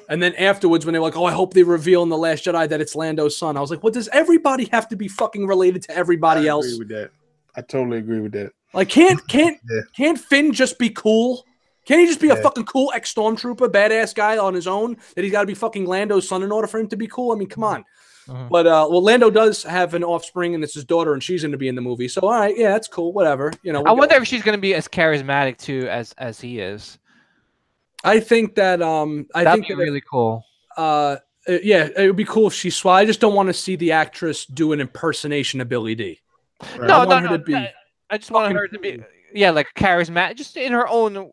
And then afterwards, when they were like, oh, I hope they reveal in The Last Jedi that it's Lando's son. I was like, what, does everybody have to be fucking related to everybody else? I agree with that. I totally agree with that. Like, can't Finn just be cool? Can't he just be a fucking cool ex-stormtrooper, badass guy on his own? That he's got to be fucking Lando's son in order for him to be cool? I mean, come on. But Lando does have an offspring, and it's his daughter, and she's going to be in the movie. So, all right, yeah, that's cool. Whatever, I wonder if she's going to be as charismatic too as he is. I think that that'd be really cool. Yeah, it would be cool if she swore. I just don't want to see the actress do an impersonation of Billy D. Right. No. I just want her to be like charismatic, just in her own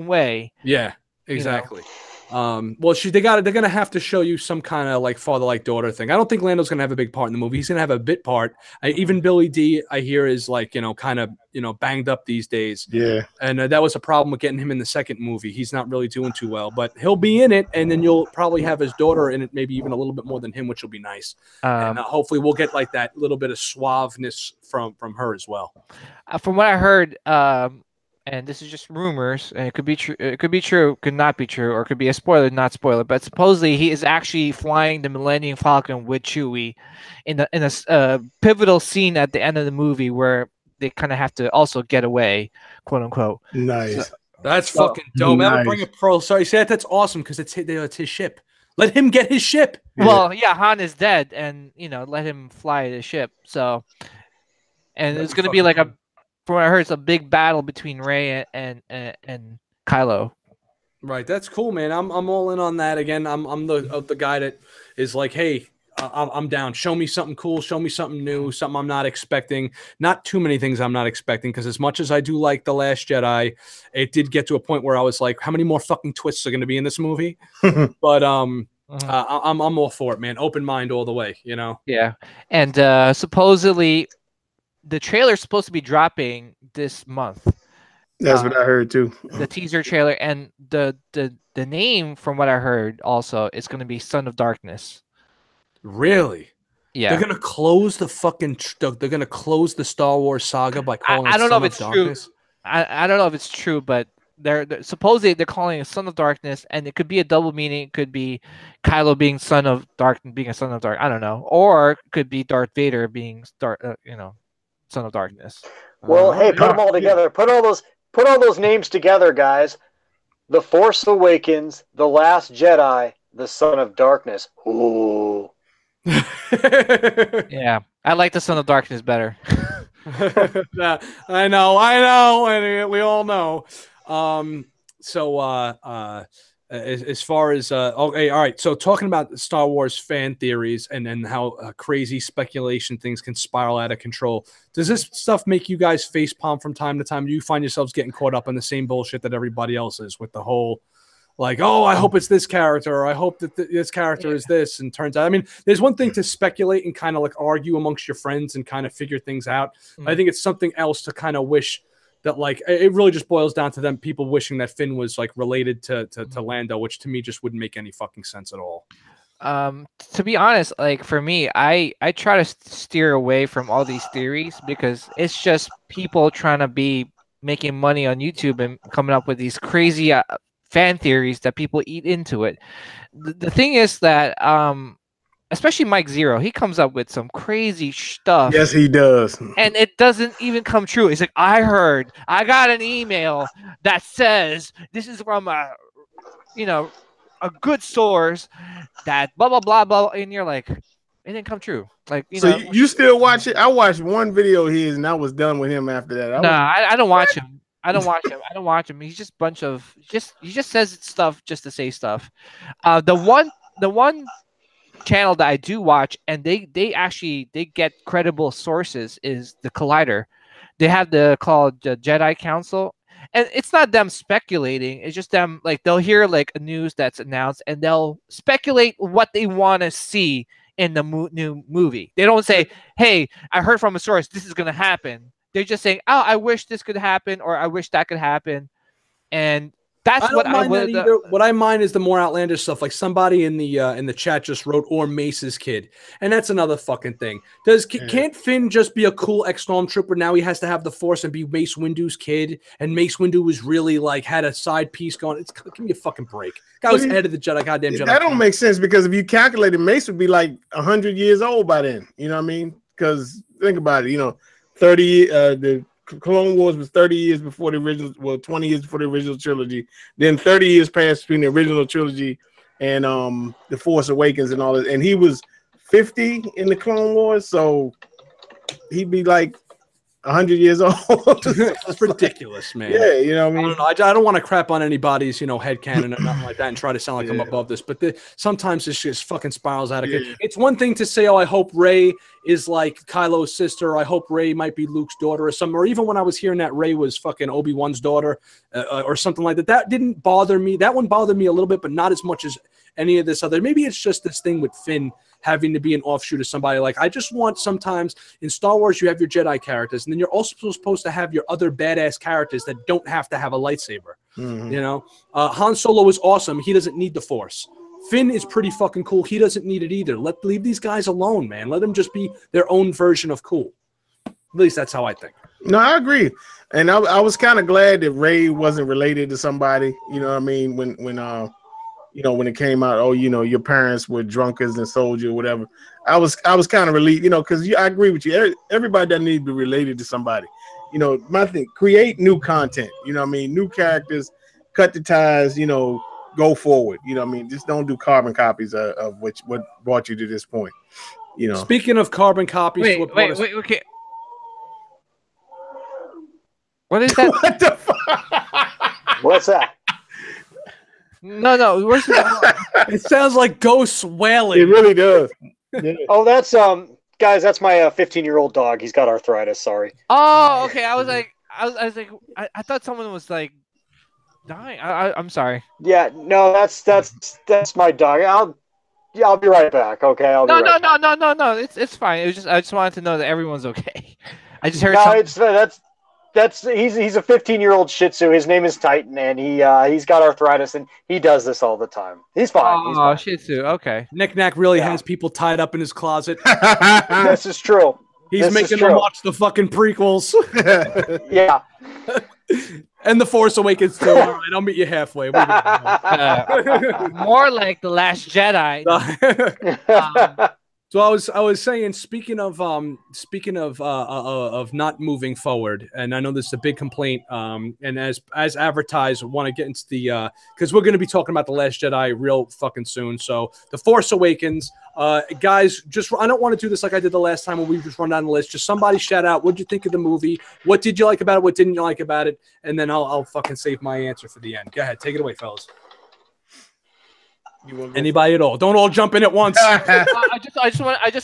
way. Yeah, exactly. Well, they're gonna have to show you some kind of like father-like daughter thing. I don't think Lando's gonna have a big part in the movie. He's gonna have a bit part. Even Billy D, I hear, is like kind of banged up these days. Yeah, and that was a problem with getting him in the second movie. He's not really doing too well, but he'll be in it, and then you'll probably have his daughter in it, maybe even a little bit more than him, which will be nice. And hopefully, we'll get like that little bit of suaveness from her as well. From what I heard, and this is just rumors, and it could be true, it could be true, could not be true, or it could be a spoiler, not spoiler. But supposedly he is actually flying the Millennium Falcon with Chewie in a pivotal scene at the end of the movie where they kind of have to also get away, quote unquote. Nice. So, That's fucking dope. That would bring a pro. Sorry, say that's awesome because it's his ship. Let him get his ship. well, yeah, Han is dead, and let him fly the ship. So, and it's gonna be like from what I heard, it's a big battle between Rey and Kylo. Right, that's cool, man. I'm all in on that. Again, I'm the guy that is like, hey, I'm down. Show me something cool. Show me something new. Something I'm not expecting. Not too many things I'm not expecting, because as much as I do like The Last Jedi, it did get to a point where I was like, how many more fucking twists are going to be in this movie? But I'm all for it, man. Open mind all the way. Yeah, and supposedly the trailer's supposed to be dropping this month. That's what I heard too. The teaser trailer, and the name, from what I heard, also is going to be Son of Darkness. Really? Yeah. They're gonna close the fucking. They're gonna close the Star Wars saga by calling it I don't know Son if of it's Darkness? true. I don't know if it's true, but they're supposedly they're calling it Son of Darkness, and it could be a double meaning. It could be Kylo being son of dark, being a son of dark. I don't know, or it could be Darth Vader being Son of Darkness. Well, hey, put them all together. Put all those names together, guys. The Force Awakens, The Last Jedi, The Son of Darkness. Ooh. Yeah, I like the Son of Darkness better. I know, and we all know. As far as okay, all right. So talking about Star Wars fan theories and how crazy speculation things can spiral out of control. Does this stuff make you guys facepalm from time to time? Do you find yourselves getting caught up in the same bullshit that everybody else is with the whole, like, oh, I hope it's this character, or I hope that this character is this, and turns out, I mean, there's one thing to speculate and kind of like argue amongst your friends and kind of figure things out. I think it's something else to kind of wish that, like, it really just boils down to them people wishing that Finn was like related to Lando, which to me just wouldn't make any fucking sense at all. To be honest, like for me, I try to steer away from all these theories because it's just people trying to be making money on YouTube and coming up with these crazy fan theories that people eat into it. The thing is that especially Mike Zero, he comes up with some crazy stuff. Yes, he does. And it doesn't even come true. He's like, I got an email that says this is from a good source that blah, blah, blah, blah. And you're like, it didn't come true. Like, you still watch it? I watched one video of his and I was done with him after that. I don't watch him. I don't watch him. He's just he just says stuff just to say stuff. The one channel that I do watch, and they get credible sources, is the Collider. They have called the Jedi Council, and it's not them speculating. It's just them, like, they'll hear like a news that's announced and they'll speculate what they want to see in the new movie. They don't say, "Hey, I heard from a source this is going to happen." They're just saying, "Oh, I wish this could happen," or "I wish that could happen," and that's what I would. What I mind is the more outlandish stuff. Like somebody in the chat just wrote, "or Mace's kid," and that's another fucking thing. Can't Finn just be a cool ex-stormtrooper? Now he has to have the Force and be Mace Windu's kid, and Mace Windu was really like had a side piece going. Give me a fucking break. Guy was head of the Jedi, goddamn Jedi. That don't make sense, because if you calculated, Mace would be like 100 years old by then. You know what I mean? Because think about it. 30. The Clone Wars was 30 years before the original. Well, 20 years before the original trilogy. Then 30 years passed between the original trilogy and the Force Awakens and all that. And he was 50 in the Clone Wars, so he'd be like 100 years old. That's ridiculous, man. Yeah, you know what I mean? I don't want to crap on anybody's, headcanon or nothing like that and try to sound like I'm above this, but sometimes this just fucking spirals out of control. It's one thing to say, oh, I hope Rey is like Kylo's sister, or I hope Rey might be Luke's daughter or something, or even when I was hearing that Rey was fucking Obi-Wan's daughter or something like that. That didn't bother me. That one bothered me a little bit, but not as much as any of this other. Maybe it's just this thing with Finn having to be an offshoot of somebody. Like, I just want, sometimes in Star Wars you have your Jedi characters, and then you're also supposed to have your other badass characters that don't have to have a lightsaber. Han Solo is awesome. He doesn't need the Force. Finn is pretty fucking cool. He doesn't need it either. Leave these guys alone, man. Let them just be their own version of cool. At least that's how I think. No, I agree, and I was kind of glad that Ray wasn't related to somebody. You know what I mean? When it came out, oh, your parents were drunkards and sold you or whatever. I was kind of relieved, because I agree with you. Everybody doesn't need to be related to somebody. My thing, create new content. You know what I mean? New characters, cut the ties. Go forward. You know what I mean? Just don't do carbon copies of what brought you to this point. Speaking of carbon copies, wait, okay. What is that? What the fuck? What's that? No. Where's it sounds like ghosts wailing. It really does. Yeah. Oh, that's guys. That's my 15-year-old dog. He's got arthritis. Sorry. Oh, okay. I was like, I thought someone was like dying. I'm sorry. Yeah, no, that's my dog. I'll be right back. Okay, I'll be right back. No. It's fine. It was I just wanted to know that everyone's okay. I just heard. No, he's a 15-year-old Shih Tzu. His name is Titan, and he's got arthritis, and he does this all the time. He's fine. He's fine. Shih Tzu. Okay. Knick-Knack really has people tied up in his closet. This is true. He's making them watch the fucking prequels. Yeah. And The Force Awakens too. All right, I'll meet you halfway. More like The Last Jedi. So I was saying, speaking of not moving forward, and I know this is a big complaint. And as advertised, want to get into the because we're going to be talking about The Last Jedi real fucking soon. So The Force Awakens, guys, I don't want to do this like I did the last time when we just run down the list. Just somebody shout out, what did you think of the movie? What did you like about it? What didn't you like about it? And then I'll fucking save my answer for the end. Go ahead, take it away, fellas. Anybody at all? Don't all jump in at once. I just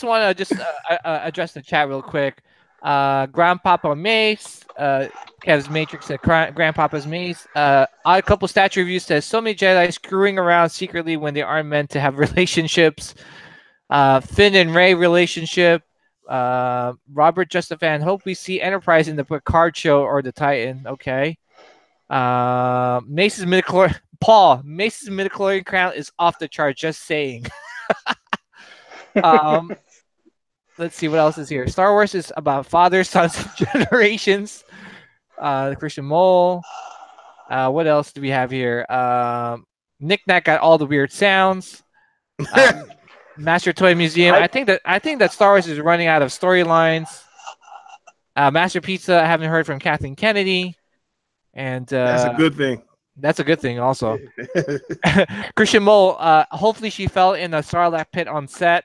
want to address the chat real quick. Grandpapa Mace, Kev's Matrix said Grandpapa's Mace. A couple statue reviews says so many Jedi screwing around secretly when they aren't meant to have relationships. Finn and Rey relationship. Robert just a fan. Hope we see Enterprise in the Picard show or the Titan. Okay. Mace's midichlorian crown is off the chart. Just saying. Let's see what else is here. Star Wars is about fathers, sons, and generations. The Christian Mole. What else do we have here? Knick-Knack got all the weird sounds. Master Toy Museum. I think that Star Wars is running out of storylines. Master Pizza. I haven't heard from Kathleen Kennedy. And that's a good thing. That's a good thing also. Christian Mole, hopefully she fell in a Sarlacc pit on set.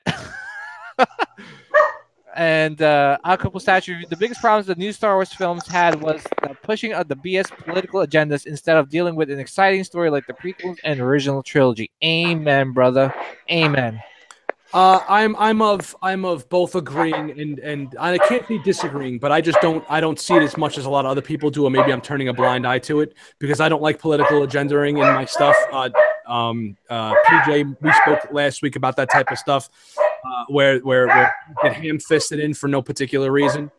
And a couple statues. The biggest problems the new Star Wars films had was the pushing of the BS political agendas instead of dealing with an exciting story like the prequels and original trilogy. Amen, brother. Amen. I'm of both agreeing and I can't be disagreeing, but I don't see it as much as a lot of other people do, or maybe I'm turning a blind eye to it because I don't like political agendaing in my stuff. PJ, we spoke last week about that type of stuff, where get ham-fisted in for no particular reason.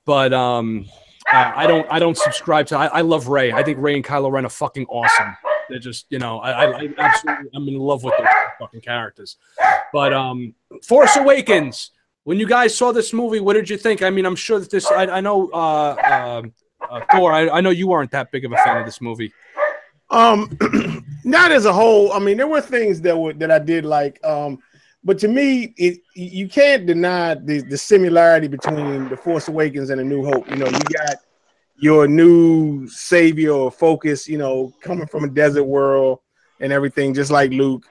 But I don't subscribe to. I love Rey. I think Rey and Kylo Ren are fucking awesome. They're just, I absolutely, I'm in love with those fucking characters. But Force Awakens, when you guys saw this movie, what did you think? I mean, I'm sure that this, I know, Thor, I know you weren't that big of a fan of this movie. Not as a whole. I mean, there were things that I did like, but to me, you can't deny the similarity between The Force Awakens and A New Hope. You got your new savior or focus, coming from a desert world and everything, just like Luke.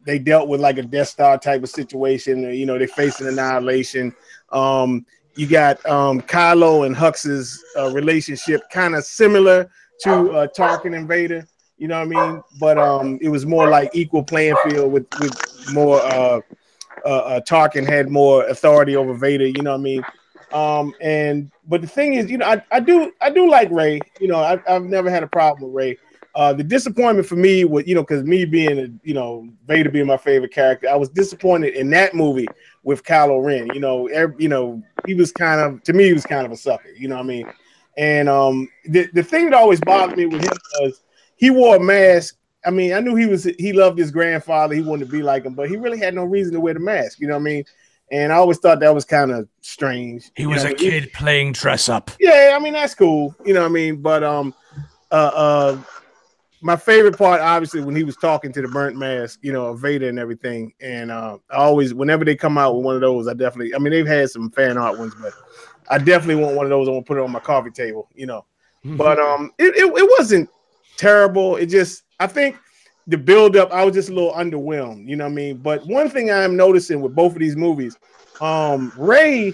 They dealt with like a Death Star type of situation. They're facing annihilation. You got Kylo and Hux's relationship, kind of similar to Tarkin and Vader. You know what I mean? But it was more like equal playing field with more. Tarkin had more authority over Vader. You know what I mean? But the thing is, I do like Rey. I've never had a problem with Rey. The disappointment for me was, because me being, Vader being my favorite character, I was disappointed in that movie with Kylo Ren. He was kind of, to me, he was kind of a sucker. You know what I mean? And the thing that always bothered me with him was he wore a mask. I mean, I knew he loved his grandfather. He wanted to be like him, but he really had no reason to wear the mask. You know what I mean? And I always thought that was kind of strange. He was a kid playing dress up. Yeah, I mean, that's cool. You know what I mean? But my favorite part, obviously, when he was talking to the burnt mask, you know, of Vader and everything. And I always, whenever they come out with one of those, I mean, they've had some fan art ones, but I definitely want one of those. I want to put it on my coffee table, you know. But it wasn't terrible. It just, I think the build-up, I was just a little underwhelmed, you know what I mean? But one thing I'm noticing with both of these movies, Rey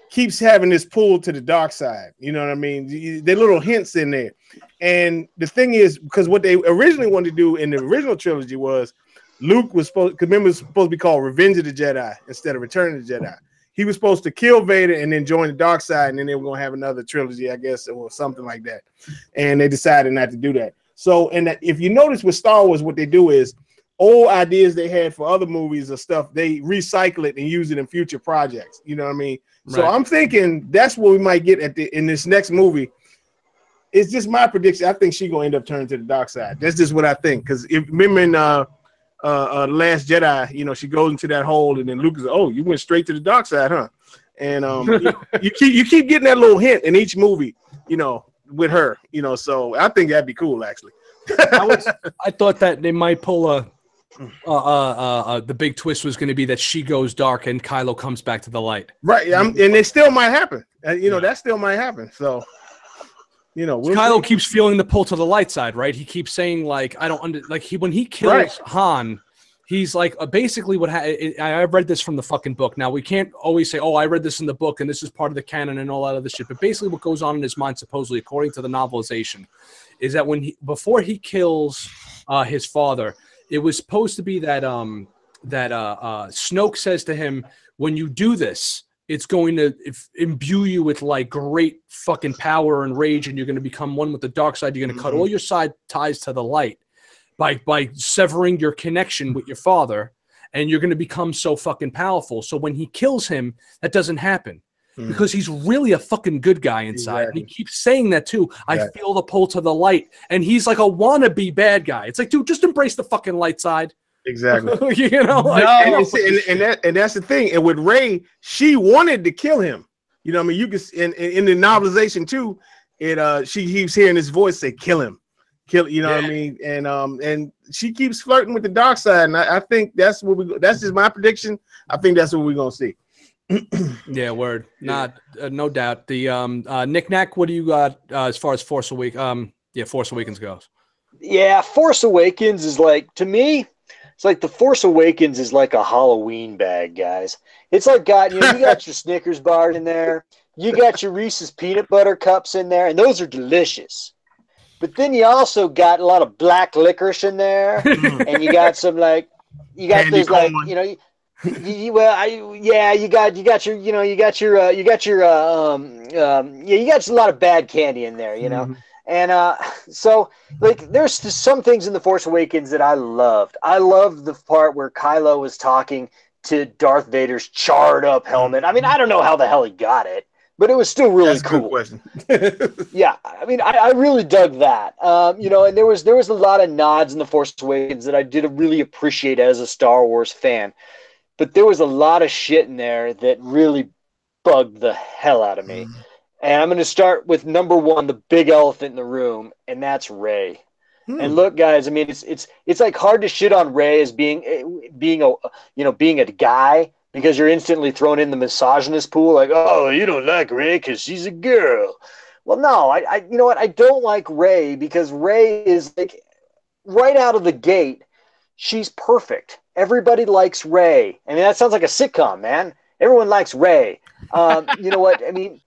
keeps having this pull to the dark side, you know what I mean? There are little hints in there. And the thing is, because what they originally wanted to do in the original trilogy was Luke was supposed, because remember, it was supposed to be called Revenge of the Jedi instead of Return of the Jedi. He was supposed to kill Vader and then join the dark side, and then they were going to have another trilogy, I guess, or something like that. And they decided not to do that. So, and if you notice with Star Wars, what they do is old ideas they had for other movies or stuff, they recycle it and use it in future projects. You know what I mean? Right. So I'm thinking that's what we might get in this next movie. It's just my prediction. I think she's gonna end up turning to the dark side. That's just what I think. Because if remember in Last Jedi, you know, she goes into that hole, and then Luke is, oh, you went straight to the dark side, huh? And you keep getting that little hint in each movie, you know, with her, you know. So I think that'd be cool, actually. I thought that they might pull the big twist was going to be that she goes dark and Kylo comes back to the light. Right, and it still might happen. You know, that still might happen. So. You know, Kylo keeps feeling the pull to the light side, right? He keeps saying like, "I don't when he kills Han, he's like, basically what I read this from the fucking book. Now we can't always say, "Oh, I read this in the book and this is part of the canon and all that other shit." But basically, what goes on in his mind, supposedly, according to the novelization, is that before he kills his father, it was supposed to be that Snoke says to him, "When you do this, it's going to imbue you with like great fucking power and rage, and you're going to become one with the dark side. You're going to cut all your side ties to the light by severing your connection with your father, and you're going to become so fucking powerful." So when he kills him, that doesn't happen because he's really a fucking good guy inside. Exactly. And he keeps saying that too. I feel the pull to the light, and he's like a wannabe bad guy. It's like, dude, just embrace the fucking light side. Exactly. You know, like, and that's the thing. And with Rey, she wanted to kill him. You know what I mean? You can in the novelization too, she keeps hearing his voice say, "Kill him, kill." You know what I mean? And she keeps flirting with the dark side. And I think that's that's just my prediction. I think that's what we're gonna see. Yeah, word. Not no doubt. The Knick-Knack, what do you got as far as Force Awakens? Force Awakens goes. Yeah, Force Awakens is like, to me, it's like the Force Awakens is like a Halloween bag, guys. It's like you got your Snickers bars in there, you got your Reese's peanut butter cups in there, and those are delicious. But then you also got a lot of black licorice in there, and you got some you got candy those corn. Like, you know, you got a lot of bad candy in there, you know. Mm-hmm. And so, like, there's just some things in The Force Awakens that I loved. I loved the part where Kylo was talking to Darth Vader's charred up helmet. I mean, I don't know how the hell he got it, but it was still really cool. That's a good question. Yeah, I mean, I really dug that. You know, and there was a lot of nods in The Force Awakens that I did really appreciate as a Star Wars fan. But there was a lot of shit in there that really bugged the hell out of me. And I'm going to start with number one, the big elephant in the room, and that's Rey. And look, guys, I mean, it's like hard to shit on Rey as being a guy, because you're instantly thrown in the misogynist pool. Like, oh, you don't like Rey because she's a girl. Well, no, I you know what? I don't like Rey because Rey is like right out of the gate, she's perfect. Everybody likes Rey. I mean, that sounds like a sitcom, man. Everyone likes Rey. You know what? I mean.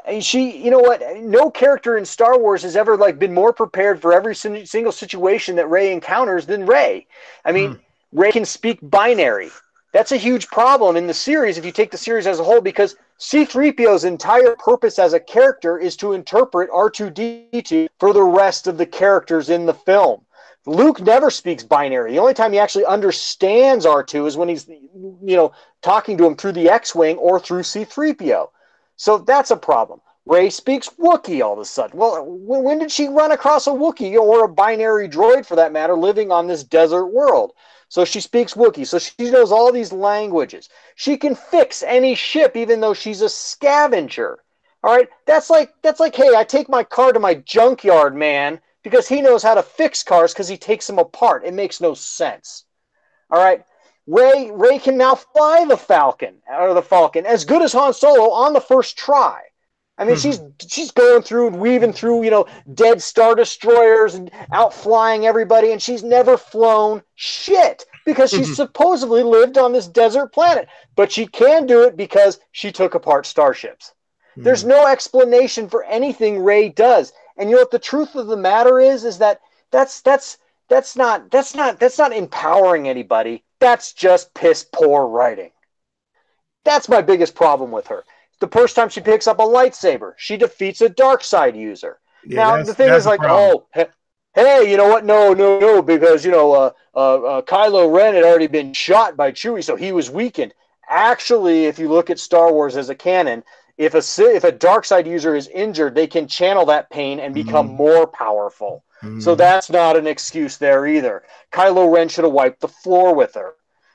And you know what? No character in Star Wars has ever been more prepared for every single situation that Rey encounters than Rey. I mean, Rey can speak binary. That's a huge problem in the series if you take the series as a whole, because C-3PO's entire purpose as a character is to interpret R2-D2 for the rest of the characters in the film. Luke never speaks binary. The only time he actually understands R2 is when he's, talking to him through the X-Wing or through C-3PO. So that's a problem. Rey speaks Wookiee all of a sudden. Well, when did she run across a Wookiee or a binary droid, for that matter, living on this desert world? so she speaks Wookiee, so she knows all these languages. She can fix any ship, even though she's a scavenger. All right, that's like, hey, I take my car to my junkyard man because he knows how to fix cars because he takes them apart. It makes no sense. All right, Rey can now fly the Falcon as good as Han Solo on the first try. I mean, she's going through and weaving through, dead Star Destroyers and outflying everybody, and she's never flown shit because she's supposedly lived on this desert planet. But she can do it because she took apart starships. There's no explanation for anything Rey does. And you know what the truth of the matter is that that's not empowering anybody. That's just piss poor writing. That's my biggest problem with her. The first time she picks up a lightsaber, she defeats a dark side user. Yeah, now the thing is like, oh, hey, you know what? No, because Kylo Ren had already been shot by Chewie, so he was weakened. Actually, if you look at Star Wars as a canon, if a dark side user is injured, they can channel that pain and become more powerful. So that's not an excuse there either. Kylo Ren should have wiped the floor with her.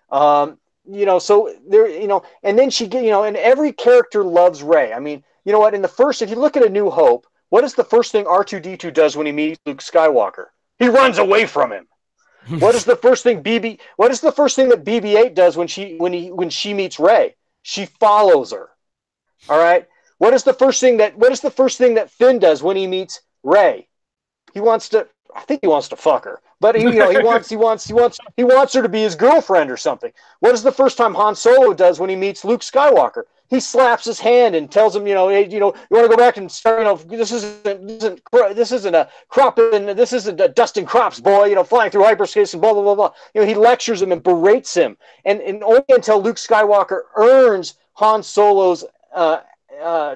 So there, and then and every character loves Rey. I mean, you know what? If you look at A New Hope, what is the first thing R2-D2 does when he meets Luke Skywalker? He runs away from him. What is the first thing that BB-8 does when she meets Rey? She follows her. All right. What is the first thing that Finn does when he meets Rey? I think he wants to fuck her, but he wants her to be his girlfriend or something. What is the first time Han Solo does when he meets Luke Skywalker? He slaps his hand and tells him, hey, you want to go back and start, this isn't a dust and crops, boy, flying through hyperspace and blah, blah, blah, blah. He lectures him and berates him. And only until Luke Skywalker earns Han Solo's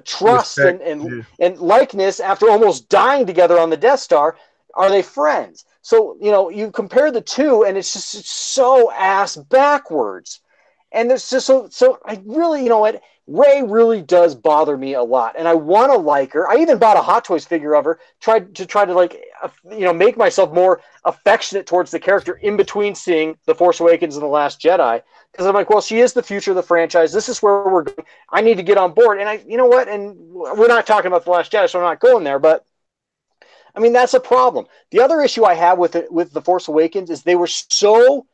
trust and likeness after almost dying together on the Death Star are they friends. So you compare the two and it's so ass backwards, and there's just so I really, Rey really does bother me a lot, and I want to like her. I even bought a Hot Toys figure of her, tried to make myself more affectionate towards the character in between seeing The Force Awakens and The Last Jedi, because I'm like, well, she is the future of the franchise. This is where we're going. I need to get on board. And and we're not talking about The Last Jedi, so I'm not going there, but I mean, that's a problem. The other issue I have with The Force Awakens is they were so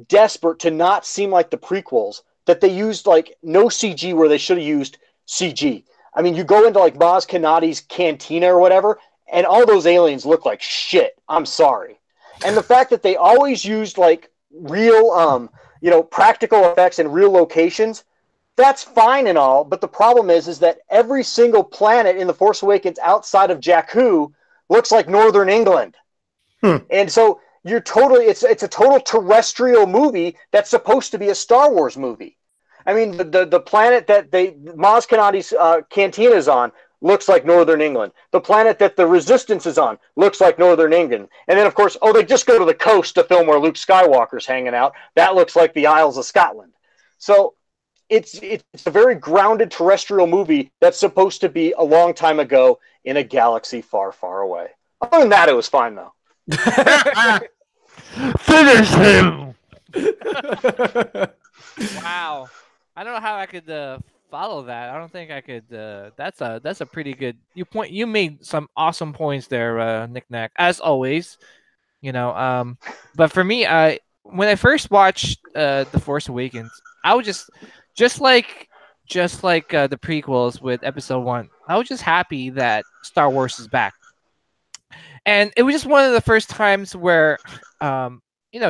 desperate to not seem like the prequels that they used no CG where they should have used CG. I mean, you go into Maz Kanati's cantina or whatever, and all those aliens look like shit. I'm sorry. And the fact that they always used real, practical effects in real locations, that's fine and all. But the problem is that every single planet in The Force Awakens outside of Jakku looks like Northern England. And so it's a total terrestrial movie that's supposed to be a Star Wars movie. I mean, the planet that Maz Kanati's cantina is on looks like Northern England. The planet that the Resistance is on looks like Northern England. And then, of course, they just go to the coast to film where Luke Skywalker's hanging out. That looks like the Isles of Scotland. So it's a very grounded terrestrial movie that's supposed to be a long time ago in a galaxy far, far away. Other than that, it was fine, though. Finish him! Wow. I don't know how I could follow that. I don't think I could. That's a pretty good. You made some awesome points there, Knick-Knack, as always. But for me, when I first watched The Force Awakens, I was just like the prequels with Episode 1. I was just happy that Star Wars is back, and it was just one of the first times where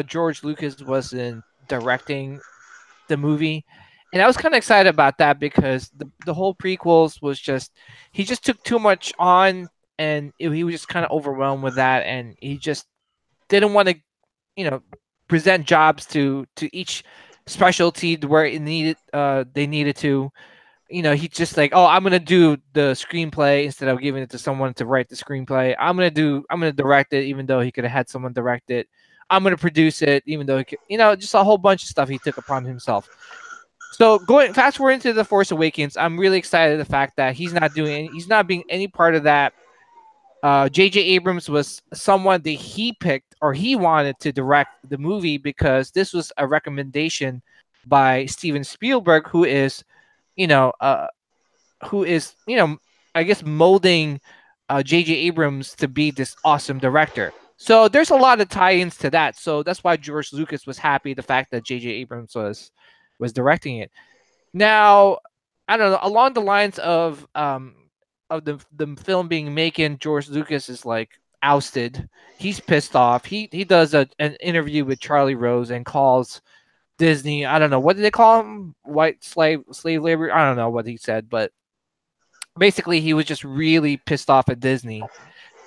George Lucas wasn't directing the movie. And I was kind of excited about that because the whole prequels was he just took too much on, and he was just kind of overwhelmed with that, and he just didn't want to, present jobs to each specialty where it needed they needed to. He's just like, oh, I'm gonna do the screenplay instead of giving it to someone to write the screenplay. I'm gonna direct it, even though he could have had someone direct it. I'm gonna produce it, even though he could, just a whole bunch of stuff he took upon himself. So fast forward into The Force Awakens, I'm really excited the fact that he's not being any part of that. J.J. Abrams was someone that he picked or he wanted to direct the movie because this was a recommendation by Steven Spielberg, who is, I guess molding J.J. Abrams to be this awesome director. So there's a lot of tie-ins to that. So that's why George Lucas was happy the fact that J.J. Abrams was directing it. Now, I don't know, along the lines of the film being making, George Lucas is like ousted. He's pissed off. He does an interview with Charlie Rose and calls Disney, I don't know, what did they call him? White slave labor? I don't know what he said, but basically he was just really pissed off at Disney.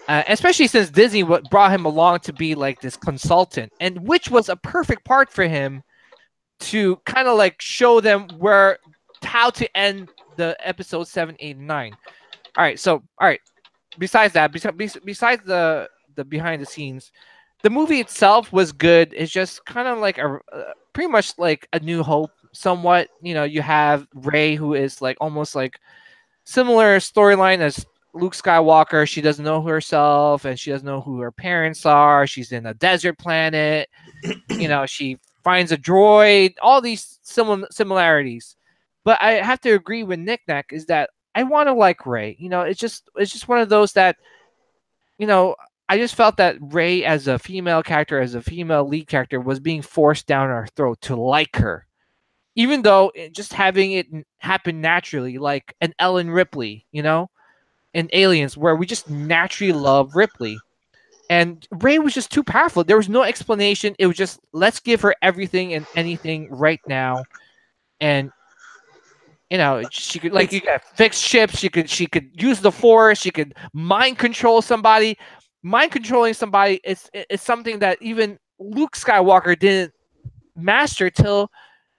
Especially since Disney brought him along to be like this consultant, and which was a perfect part for him to kind of like show them how to end the episode 7, 8, and 9. All right. Besides that, besides the behind the scenes, the movie itself was good. It's just kind of like pretty much like A New Hope, somewhat. You have Rey, who is like almost like similar storyline as Luke Skywalker. She doesn't know herself, and she doesn't know who her parents are. She's in a desert planet. She finds a droid. All these similarities. But I have to agree with Knick-Knack is that I want to like Rey. It's just one of those that, I just felt that Rey as a female character, as a female lead character, was being forced down our throat to like her. Even though just having it happen naturally, like an Ellen Ripley, in Aliens, where we just naturally love Ripley. And Rey was just too powerful. There was no explanation. It was just, let's give her everything and anything right now. And she could you could fix ships. She could use the Force. She could mind control somebody. Mind controlling somebody is something that even Luke Skywalker didn't master till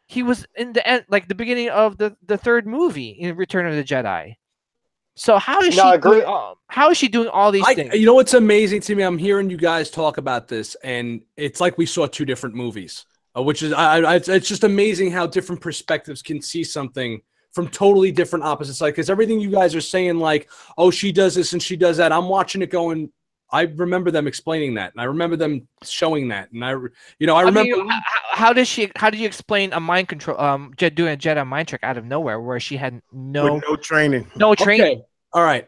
he was in the end, like the beginning of the third movie in Return of the Jedi. So how is she doing all these things? You know what's amazing to me? I'm hearing you guys talk about this, and it's like we saw two different movies, which is it's just amazing how different perspectives can see something from totally different opposite sides. Because everything you guys are saying, like, oh, she does this and she does that, I'm watching it going, I remember them explaining that, and I remember them showing that, and I remember. How did you explain a mind control, doing a Jedi mind trick out of nowhere, where she had no training? No training. Okay. All right.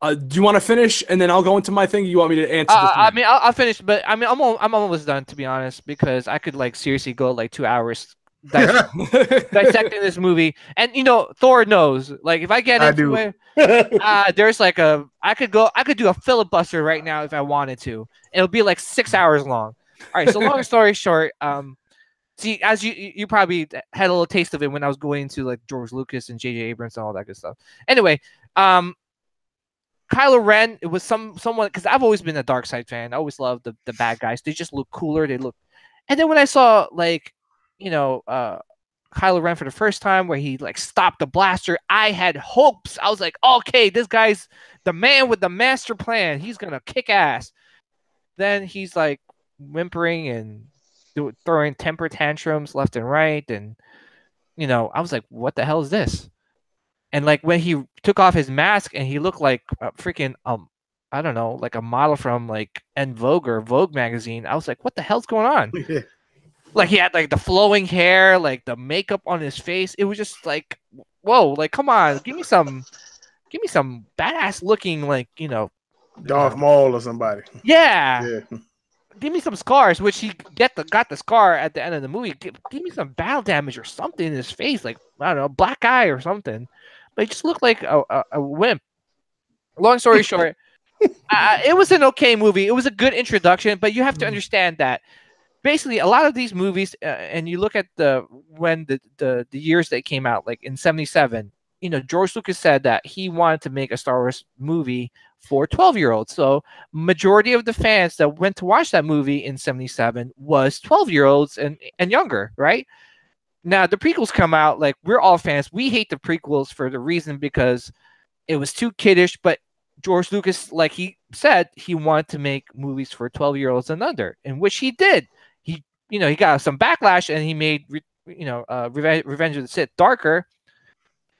Do you want to finish, and then I'll go into my thing? You want me to answer? I'll finish, but I'm almost done, to be honest, because I could like seriously go like 2 hours dissecting this movie. And Thor knows, like, if I get into it, there's like I could do a filibuster right now if I wanted to. It'll be like 6 hours long. All right, so long story short, see, as you probably had a little taste of it when I was going into like George Lucas and J.J. Abrams and all that good stuff. Anyway, Kylo Ren, it was someone, because I've always been a dark side fan. I always loved the bad guys. They just look cooler. And then when I saw like, Kylo Ren for the first time, where he like stopped the blaster, I had hopes. I was like, okay, this guy's the man with the master plan. He's gonna kick ass. Then he's like whimpering and throwing temper tantrums left and right, and I was like, what the hell is this? And like when he took off his mask and he looked like a freaking I don't know, like a model from like En Vogue or Vogue magazine, I was like, what the hell's going on? Like he had like the flowing hair, like the makeup on his face. It was just like, whoa, like come on, give me some badass looking, like Darth Maul or somebody. Yeah. Give me some scars, which he got the scar at the end of the movie. Give me some battle damage or something in his face, like I don't know, black eye or something. But he just looked like a wimp. Long story short, it was an okay movie. It was a good introduction, but you have to understand that basically a lot of these movies, and you look at the years they came out, like in '77. George Lucas said that he wanted to make a Star Wars movie for 12-year-olds. So majority of the fans that went to watch that movie in '77 was 12-year-olds and younger, right? Now the prequels come out, like we're all fans. We hate the prequels for the reason because it was too kiddish, but George Lucas, like he said, he wanted to make movies for 12-year-olds and under, in which he did. He got some backlash, and he made Revenge of the Sith darker.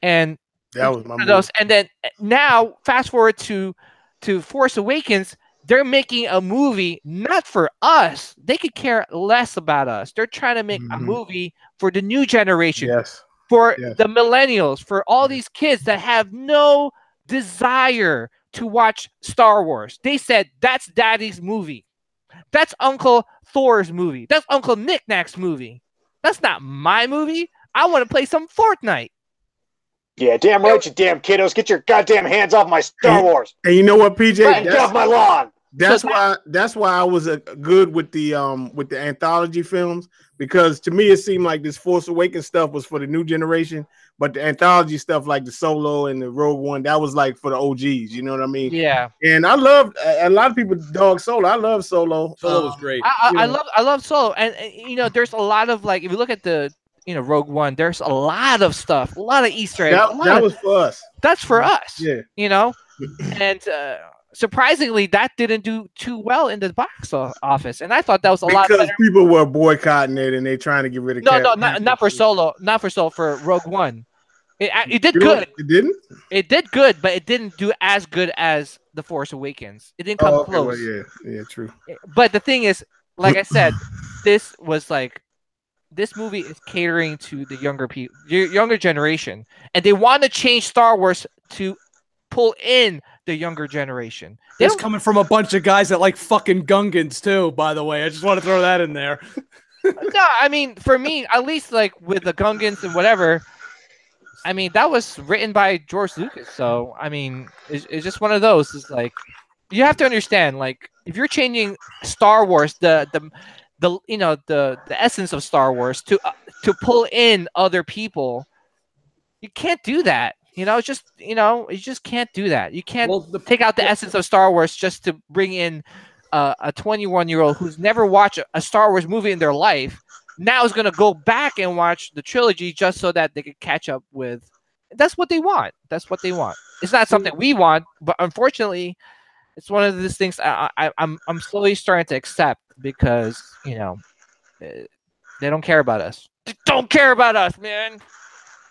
And that was my movie. And then now, fast forward to Force Awakens, they're making a movie not for us. They could care less about us. They're trying to make a movie for the new generation, for the millennials, for all these kids that have no desire to watch Star Wars. They said, that's Daddy's movie. That's Uncle Thor's movie. That's Uncle Knick-Knack's movie. That's not my movie. I want to play some Fortnite. Yeah, damn right, you damn kiddos. Get your goddamn hands off my Star Wars. And you know what, PJ? Get off my lawn. That's why I was good with the anthology films, because to me it seemed like this Force Awakens stuff was for the new generation, but the anthology stuff like the Solo and the Rogue One, that was like for the OGs. You know what I mean? Yeah. And I loved a lot of people dog Solo. I love Solo. Solo was great. I love Solo, and you know, there's a lot of like, if you look at the Rogue One, there's a lot of stuff, a lot of Easter eggs. That was for us. That's for us. Yeah. You know, and surprisingly, that didn't do too well in the box office, and I thought that was a lot better. Because people were boycotting it and they're trying to get rid of. Not for Solo, for Rogue One. It did good. It didn't. It did good, but it didn't do as good as The Force Awakens. It didn't come close. Well, yeah, true. But the thing is, like I said, this movie is catering to the younger generation, and they want to change Star Wars to pull in the younger generation. It's coming from a bunch of guys that like fucking Gungans too, by the way. I just want to throw that in there. No, I mean, for me, at least like with the Gungans and whatever, I mean, that was written by George Lucas. So, I mean, it's just one of those. It's like, you have to understand, like, if you're changing Star Wars, the essence of Star Wars to pull in other people, you can't do that. You just can't do that. You can't take out the essence of Star Wars just to bring in a 21-year-old who's never watched a Star Wars movie in their life. Now is going to go back and watch the trilogy just so that they could catch up with. That's what they want. It's not something we want, but unfortunately, it's one of these things I'm slowly starting to accept, because they don't care about us. They don't care about us, man.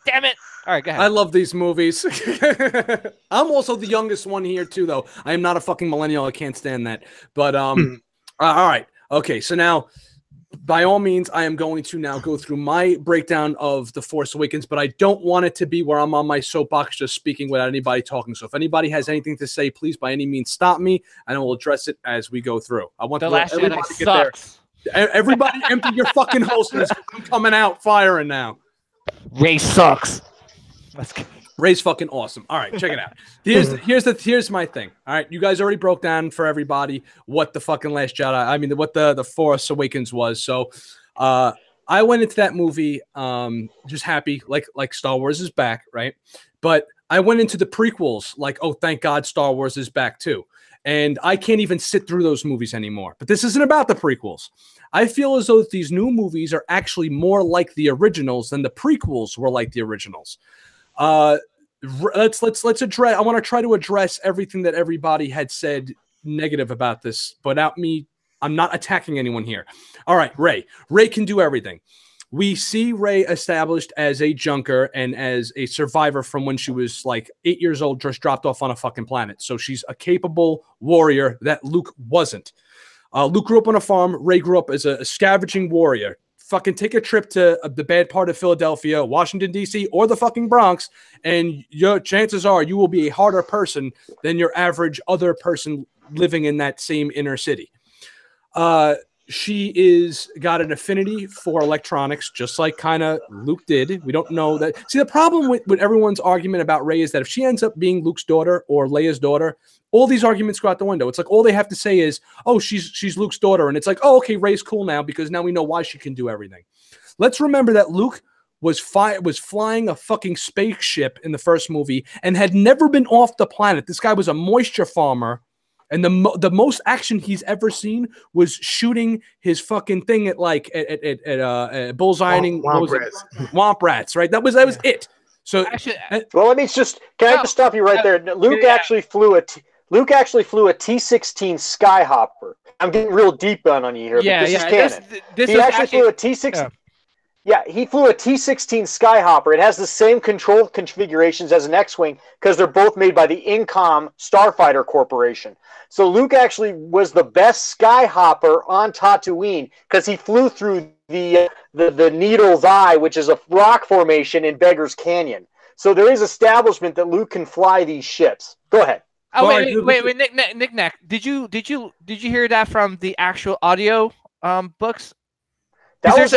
Damn it. All right, go ahead. I love these movies. I'm also the youngest one here too, though. I am not a fucking millennial. I can't stand that. But all right. Okay, so now, by all means, I am going to now go through my breakdown of The Force Awakens, but I don't want it to be where I'm on my soapbox just speaking without anybody talking. So if anybody has anything to say, please, by any means, stop me, and I will address it as we go through. I want The Last Jedi to get sucks. There. Everybody empty your fucking holsters. I'm coming out firing now. Ray sucks. Let's go. Ray's fucking awesome. All right, check it out. Here's my thing. All right, you guys already broke down for everybody what the fucking Last Jedi, I mean, what the Force Awakens was. So I went into that movie just happy, like Star Wars is back, right? But I went into the prequels like, oh, thank God Star Wars is back too. And I can't even sit through those movies anymore. But this isn't about the prequels. I feel as though these new movies are actually more like the originals than the prequels were like the originals. Let's address. I want to try to address everything that everybody had said negative about this, but I'm not attacking anyone here. All right, Rey. Rey can do everything. We see Rey established as a junker and as a survivor from when she was like 8 years old, just dropped off on a fucking planet. So she's a capable warrior that Luke wasn't. Luke grew up on a farm. Rey grew up as a scavenging warrior. Fucking take a trip to the bad part of Philadelphia, Washington, D.C., or the fucking Bronx, and your chances are you will be a harder person than your average other person living in that same inner city. She is got an affinity for electronics, just like kind of Luke did. We don't know that. See, the problem with everyone's argument about Rey is that if she ends up being Luke's daughter or Leia's daughter, all these arguments go out the window. It's like all they have to say is, oh, she's Luke's daughter. And it's like, oh, okay, Rey's cool now because now we know why she can do everything. Let's remember that Luke was flying a fucking spaceship in the first movie and had never been off the planet. This guy was a moisture farmer. And the most action he's ever seen was shooting his fucking thing at bullseyeing womp rats, right? That was it. So actually, well, let me just stop you right there. Luke actually flew a T-16 Skyhopper. I'm getting real deep on you here. Yeah, but this is canon. He actually flew a T-16. Yeah, he flew a T-16 Skyhopper. It has the same control configurations as an X-Wing because they're both made by the Incom Starfighter Corporation. So Luke actually was the best Skyhopper on Tatooine because he flew through the Needle's Eye, which is a rock formation in Beggar's Canyon. So there is establishment that Luke can fly these ships. Go ahead. Oh, wait, Knick-Knack. Did you hear that from the actual audio books? That was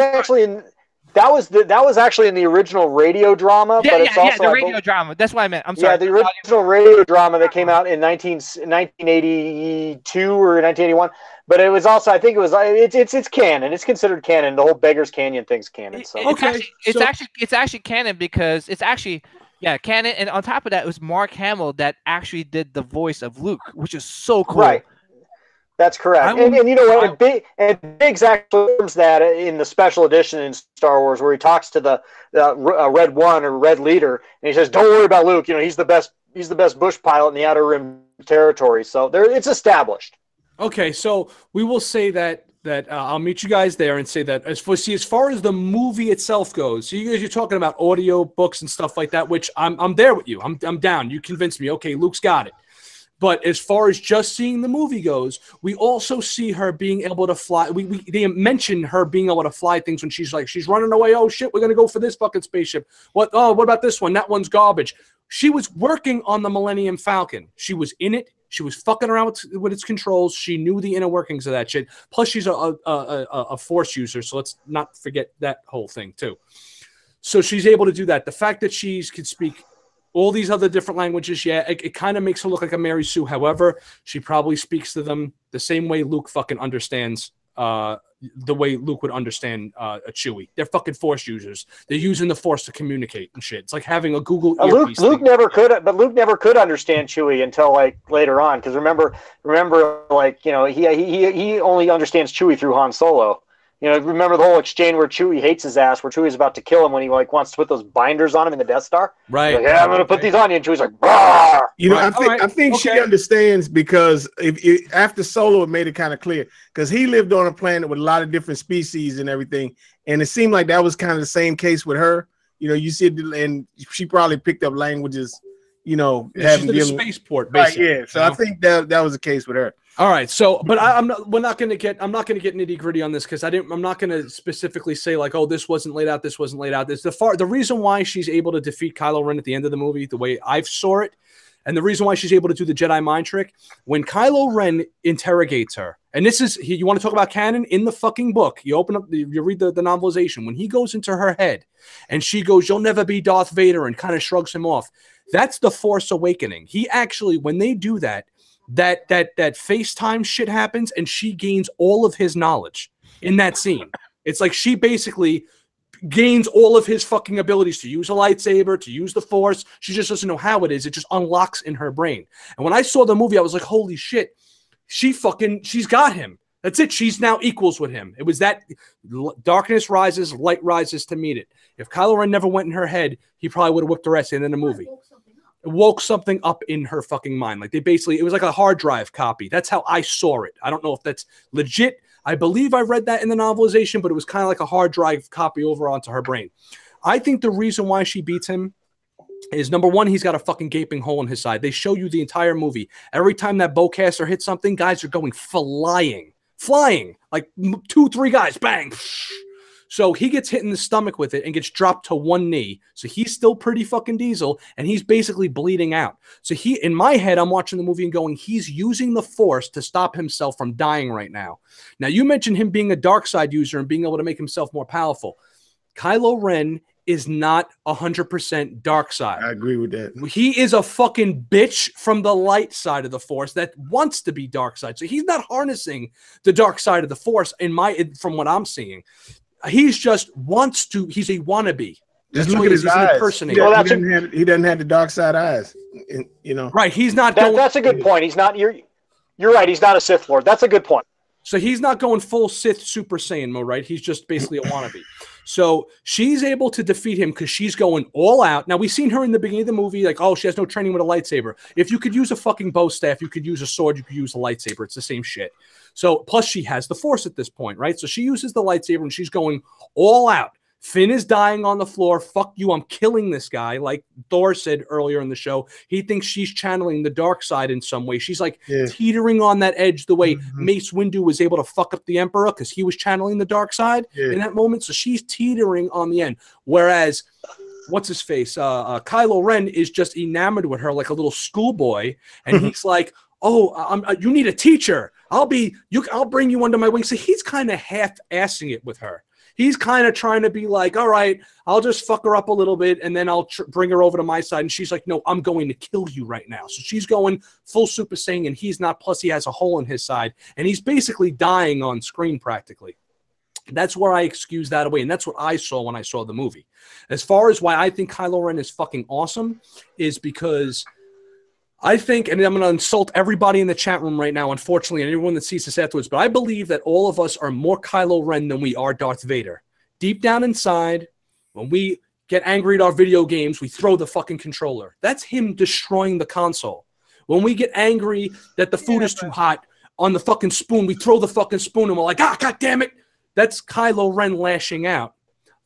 actually in the original radio drama. Yeah, but it's also the radio drama. That's what I meant. I'm sorry. Yeah, the original radio drama that came out in 1982 or 1981. But it was also, I think it was, it's canon. It's considered canon. The whole Beggar's Canyon thing's canon. So it's actually canon because it's actually canon. And on top of that, it was Mark Hamill that actually did the voice of Luke, which is so cool. Right. That's correct. And you know what? Biggs actually terms that in the special edition in Star Wars where he talks to the Red One or Red Leader, and he says, "Don't worry about Luke. You know, he's the best bush pilot in the Outer Rim territory." So it's established. Okay, so we will say that I'll meet you guys there and say that as far as the movie itself goes, so you're talking about audio books and stuff like that, which I'm there with you. I'm down. You convinced me. Okay, Luke's got it. But as far as just seeing the movie goes, we also see her being able to fly. They mention her being able to fly things when she's running away. Oh shit, we're gonna go for this fucking spaceship. What about this one? That one's garbage. She was working on the Millennium Falcon. She was in it. She was fucking around with its controls. She knew the inner workings of that shit. Plus, she's a Force user, so let's not forget that whole thing too. So she's able to do that. The fact that she can speak all these other different languages, it kind of makes her look like a Mary Sue. However, she probably speaks to them the same way Luke fucking understands, the way Luke would understand a Chewie. They're fucking Force users. They're using the Force to communicate and shit. It's like having a Google earpiece. Luke never could understand Chewie until like later on. Because remember, like, you know, he only understands Chewie through Han Solo. You know, remember the whole exchange where Chewie hates his ass, where Chewie's about to kill him when he wants to put those binders on him in the Death Star. Right. Like, I'm going to put these on you, and Chewie's like, "Bah!" You know, I think she understands because after Solo, it made it kind of clear because he lived on a planet with a lot of different species and everything, and it seemed like that was kind of the same case with her. You know, you see, and she probably picked up languages. You know, she's at a spaceport, basically. Right, yeah. So I think that was the case with her. All right, so but I'm not going to get nitty gritty on this because I'm not going to specifically say like, oh, this wasn't laid out. It's the reason why she's able to defeat Kylo Ren at the end of the movie, the way I saw it, and the reason why she's able to do the Jedi mind trick when Kylo Ren interrogates her. And this is you want to talk about canon in the fucking book. You open up, you read the novelization when he goes into her head, and she goes, "You'll never be Darth Vader," and kind of shrugs him off. That's the Force awakening. He actually, when they do that FaceTime shit happens, and she gains all of his knowledge in that scene. It's like she basically gains all of his fucking abilities to use a lightsaber, to use the Force. She just doesn't know how it is. It just unlocks in her brain. And when I saw the movie, I was like, holy shit, she's got him. That's it. She's now equals with him. It was that darkness rises, light rises to meet it. If Kylo Ren never went in her head, he probably would have whipped her ass in the movie. It woke something up in her fucking mind. Like it was like a hard drive copy. That's how I saw it. I don't know if that's legit. I believe I read that in the novelization, but it was kind of like a hard drive copy over onto her brain. I think the reason why she beats him is number one, he's got a fucking gaping hole in his side. They show you the entire movie. Every time that bowcaster hits something, guys are going flying, like 2-3 guys, bang. So he gets hit in the stomach with it and gets dropped to one knee. So he's still pretty fucking diesel, and he's basically bleeding out. So in my head, I'm watching the movie and going, he's using the Force to stop himself from dying right now. Now, you mentioned him being a dark side user and being able to make himself more powerful. Kylo Ren is not 100% dark side. I agree with that. He is a fucking bitch from the light side of the Force that wants to be dark side. So he's not harnessing the dark side of the Force from what I'm seeing. He's just he's a wannabe. Just look at his eyes. He doesn't have the dark side eyes. You know. Right. He's not that's a good point. He's not you're right, he's not a Sith Lord. That's a good point. So he's not going full Sith Super Saiyan mode, right? He's just basically a wannabe. So she's able to defeat him because she's going all out. Now, we've seen her in the beginning of the movie, like, oh, she has no training with a lightsaber. If you could use a fucking bow staff, you could use a sword, you could use a lightsaber. It's the same shit. So plus she has the Force at this point, right? So she uses the lightsaber and she's going all out, Finn is dying on the floor. Fuck you, I'm killing this guy. Like Thor said earlier in the show, he thinks she's channeling the dark side in some way. She's like teetering on that edge the way Mace Windu was able to fuck up the Emperor because he was channeling the dark side in that moment. So she's teetering on the end. Whereas, what's his face? Kylo Ren is just enamored with her like a little schoolboy. And he's like, oh, you need a teacher. I'll bring you under my wing. So he's kind of half-assing it with her. He's kind of trying to be like, all right, I'll just fuck her up a little bit, and then I'll bring her over to my side. And she's like, no, I'm going to kill you right now. So she's going full Super Saiyan, and he's not. Plus, he has a hole in his side, and he's basically dying on screen practically. That's where I excuse that away, and that's what I saw when I saw the movie. As far as why I think Kylo Ren is fucking awesome is because I think, and I'm going to insult everybody in the chat room right now, unfortunately, and everyone that sees this afterwards, but I believe that all of us are more Kylo Ren than we are Darth Vader. Deep down inside, when we get angry at our video games, we throw the fucking controller. That's him destroying the console. When we get angry that the food is too hot on the fucking spoon, we throw the fucking spoon and we're like, God damn it. That's Kylo Ren lashing out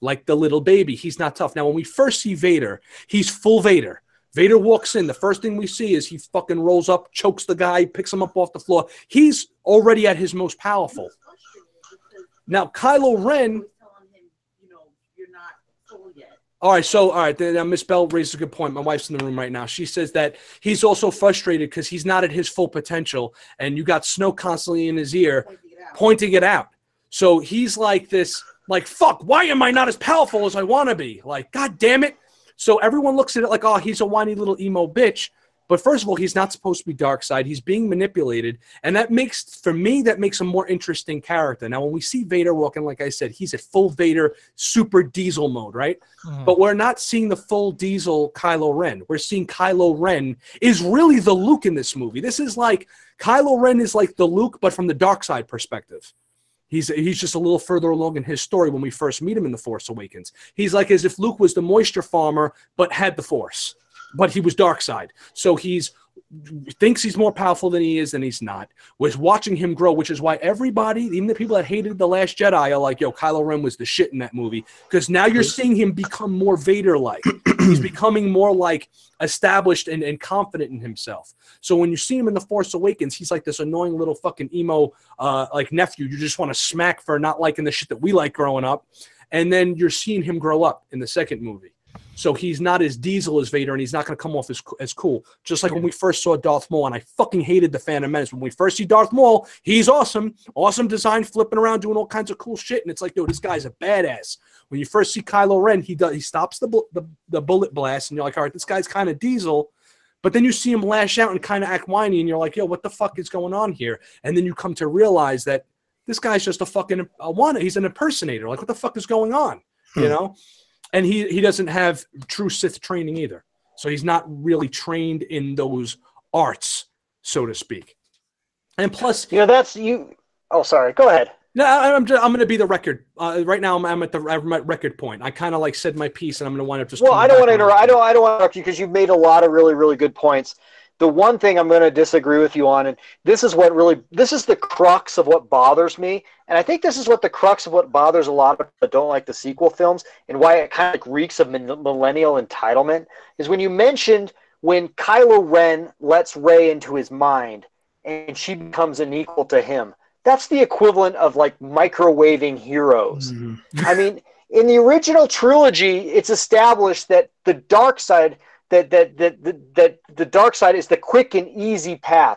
like the little baby. He's not tough. Now, when we first see Vader, he's full Vader. Vader walks in. The first thing we see is he fucking rolls up, chokes the guy, picks him up off the floor. He's already at his most powerful. Now, Kylo Ren. All right, then Miss Bell raises a good point. My wife's in the room right now. She says that he's also frustrated because he's not at his full potential, and you got Snoke constantly in his ear, pointing it out. So he's like this, like, fuck, why am I not as powerful as I want to be? Like, God damn it. So everyone looks at it like, oh, he's a whiny little emo bitch. But first of all, he's not supposed to be dark side. He's being manipulated. And that makes, for me, that makes a more interesting character. Now, when we see Vader walking, like I said, he's at full Vader, super diesel mode, right? But we're not seeing the full diesel Kylo Ren. We're seeing Kylo Ren is really the Luke in this movie. This is like, Kylo Ren is like the Luke, but from the dark side perspective. He's just a little further along in his story when we first meet him in The Force Awakens. He's like as if Luke was the moisture farmer, but had the Force. But he was dark side. So he's thinks he's more powerful than he is, and he's not. We're watching him grow, which is why everybody, even the people that hated The Last Jedi, are like, yo, Kylo Ren was the shit in that movie. Because now you're seeing him become more Vader-like. He's becoming more like established and confident in himself. So when you see him in The Force Awakens, he's like this annoying little fucking emo like nephew you just want to smack for not liking the shit that we like growing up. And then you're seeing him grow up in the second movie. So he's not as diesel as Vader, and he's not going to come off as cool. Just like when we first saw Darth Maul, and I fucking hated The Phantom Menace. When we first see Darth Maul, he's awesome. Awesome design, flipping around, doing all kinds of cool shit. And it's like, yo, this guy's a badass. When you first see Kylo Ren, he stops the bullet blast, and you're like, all right, this guy's kind of diesel. But then you see him lash out and kind of act whiny, and you're like, yo, what the fuck is going on here? And then you come to realize that this guy's just a fucking he's an impersonator. Like, what the fuck is going on? You know? And he doesn't have true Sith training either. So he's not really trained in those arts, so to speak. And plus, you know, that's you. Oh, sorry. Go ahead. No, I'm going to be the record. Right now, I'm at the record point. I kind of like said my piece, and I'm going to wind up just. Well, I don't want to interrupt. I don't want to interrupt you because you've made a lot of really, really good points. The one thing I'm going to disagree with you on, and this is the crux of what bothers me, and I think this is what the crux of what bothers a lot of people that don't like the sequel films, and why it kind of reeks of millennial entitlement, is when you mentioned when Kylo Ren lets Rey into his mind, and she becomes an equal to him. That's the equivalent of like microwaving heroes. I mean, in the original trilogy, it's established that the dark side. That the dark side is the quick and easy path.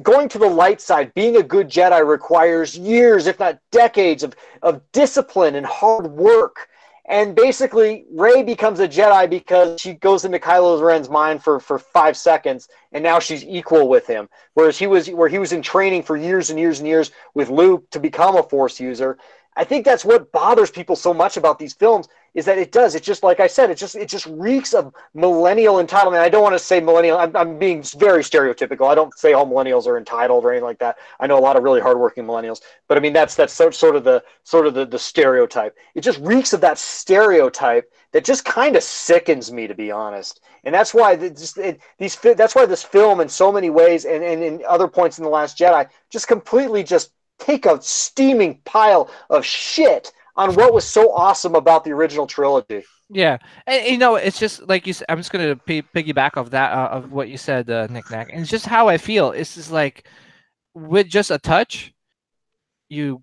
Going to the light side, being a good Jedi requires years, if not decades, of discipline and hard work. And basically, Rey becomes a Jedi because she goes into Kylo Ren's mind for 5 seconds, and now she's equal with him. Whereas he was in training for years and years and years with Luke to become a Force user. I think that's what bothers people so much about these films is that it's just like I said, it just reeks of millennial entitlement. I don't want to say millennial. I'm being very stereotypical. I don't say all millennials are entitled or anything like that. I know a lot of really hardworking millennials, but I mean that's sort of the stereotype. It just reeks of that stereotype that just kind of sickens me, to be honest. And that's why that's why this film, in so many ways, and in other points in The Last Jedi, just completely just take a steaming pile of shit on what was so awesome about the original trilogy. Yeah, and you know, it's just like you said. I'm just gonna piggyback off that of what you said, Knick-Knack, and it's just how I feel. It's just like with just a touch, you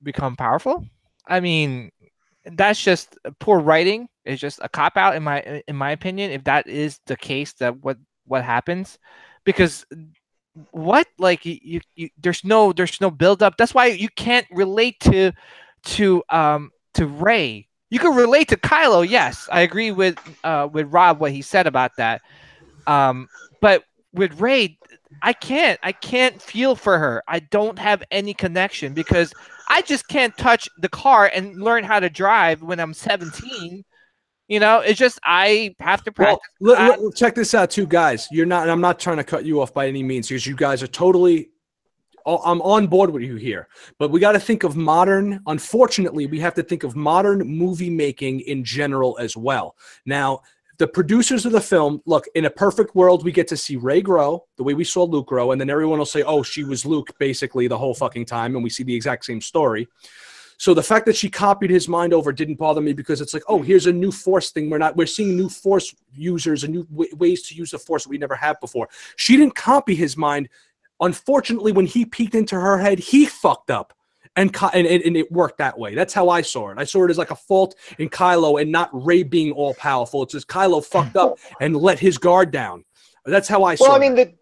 become powerful. I mean, that's just poor writing. It's just a cop out in my opinion. If that is the case, that what happens, because what like there's no build up. That's why you can't relate to Rey. You can relate to Kylo. Yes, I agree with Rob what he said about that. But with Rey, I can't feel for her. I don't have any connection because I just can't touch the car and learn how to drive when I'm 17. You know, it's just I have to practice. Well, check this out, too, guys. You're not. I'm not trying to cut you off by any means because you guys are totally. I'm on board with you here, but we got to think of modern. Unfortunately, we have to think of modern movie making in general as well. Now, the producers of the film, look, in a perfect world, we get to see Rey grow the way we saw Luke grow, and then everyone will say, "Oh, she was Luke basically the whole fucking time," and we see the exact same story. So the fact that she copied his mind over didn't bother me because it's like, oh, here's a new Force thing. We're seeing new Force users and new ways to use the Force that we never had before. She didn't copy his mind. Unfortunately, when he peeked into her head, he fucked up, and it worked that way. That's how I saw it. I saw it as like a fault in Kylo and not Rey being all powerful. It's just Kylo fucked up and let his guard down. That's how I saw it. Well, I mean,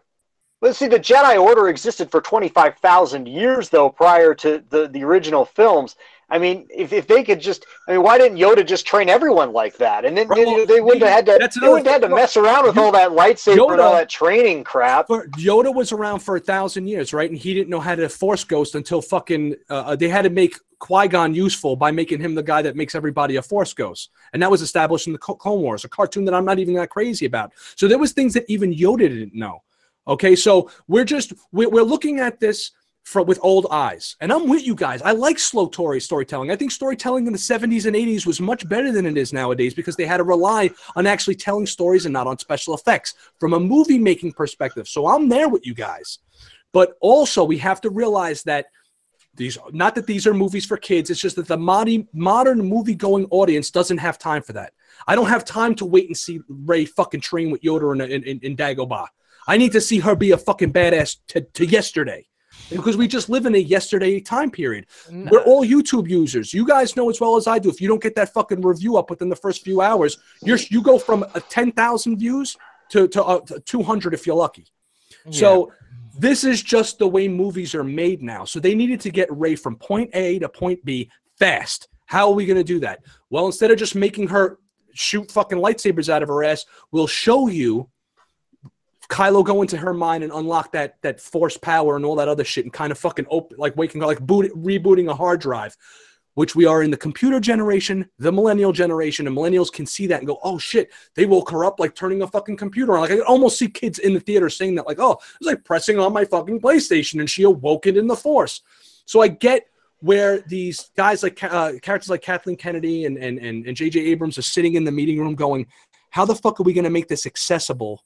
let's see, the Jedi Order existed for 25,000 years, though, prior to the original films. I mean, if they could just, I mean, why didn't Yoda just train everyone like that? And then they wouldn't have had to mess around with all that lightsaber and all that training crap. Yoda was around for 1,000 years, right? And he didn't know how to Force Ghost until fucking they had to make Qui-Gon useful by making him the guy that makes everybody a Force Ghost. And that was established in the Clone Wars, a cartoon that I'm not even that crazy about. So there was things that even Yoda didn't know. Okay, so we're looking at this with old eyes, and I'm with you guys. I like slow storytelling. I think storytelling in the 70s and 80s was much better than it is nowadays because they had to rely on actually telling stories and not on special effects from a movie making perspective. So I'm there with you guys, but also we have to realize that these are movies for kids. It's just that the modern movie going audience doesn't have time for that. I don't have time to wait and see Rey fucking train with Yoda in Dagobah. I need to see her be a fucking badass to yesterday because we just live in a yesterday time period. No. We're all YouTube users. You guys know as well as I do. If you don't get that fucking review up within the first few hours, you go from 10,000 views to 200 if you're lucky. Yeah. So this is just the way movies are made now. So they needed to get Rey from point A to point B fast. How are we going to do that? Well, instead of just making her shoot fucking lightsabers out of her ass, we'll show you Kylo go into her mind and unlock that Force power and all that other shit and kind of fucking rebooting a hard drive, which we are in the computer generation, the millennial generation, and millennials can see that and go, oh shit, they woke her up like turning a fucking computer on. Like I could almost see kids in the theater saying that, like, oh, it's like pressing on my fucking PlayStation and she awoke it in the Force. So I get where these guys like characters like Kathleen Kennedy and J.J. Abrams are sitting in the meeting room going, how the fuck are we going to make this accessible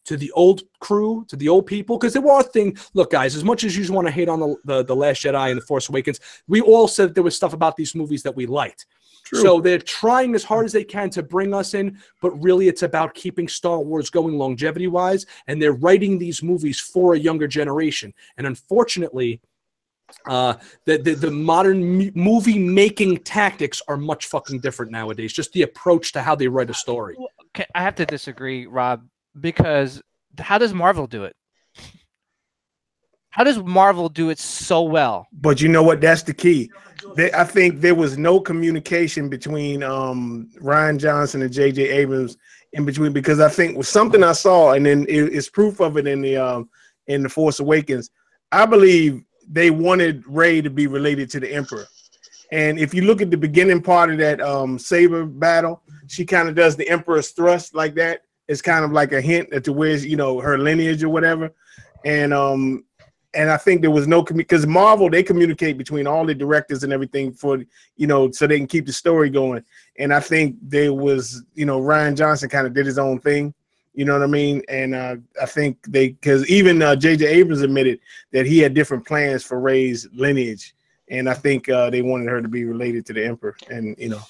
to the old crew, to the old people? Because there were things. Look, guys, as much as you want to hate on the Last Jedi and the Force Awakens, we all said there was stuff about these movies that we liked. True. So they're trying as hard as they can to bring us in, but really it's about keeping Star Wars going longevity-wise, and they're writing these movies for a younger generation. And unfortunately, the modern movie making tactics are much fucking different nowadays. Just the approach to how they write a story. Okay, I have to disagree, Rob. Because how does Marvel do it? How does Marvel do it so well? But you know what? That's the key. I think there was no communication between Rian Johnson and J.J. Abrams in between, because I think was something I saw, and then it's proof of it in the Force Awakens. I believe they wanted Rey to be related to the Emperor. And if you look at the beginning part of that saber battle, she kind of does the Emperor's thrust like that. It's kind of like a hint to where, her lineage or whatever. And I think there was no, because Marvel, they communicate between all the directors and everything for, so they can keep the story going. And I think there was, Rian Johnson kind of did his own thing. You know what I mean? And I think because even J.J. Abrams admitted that he had different plans for Rey's lineage and I think they wanted her to be related to the Emperor, and you know.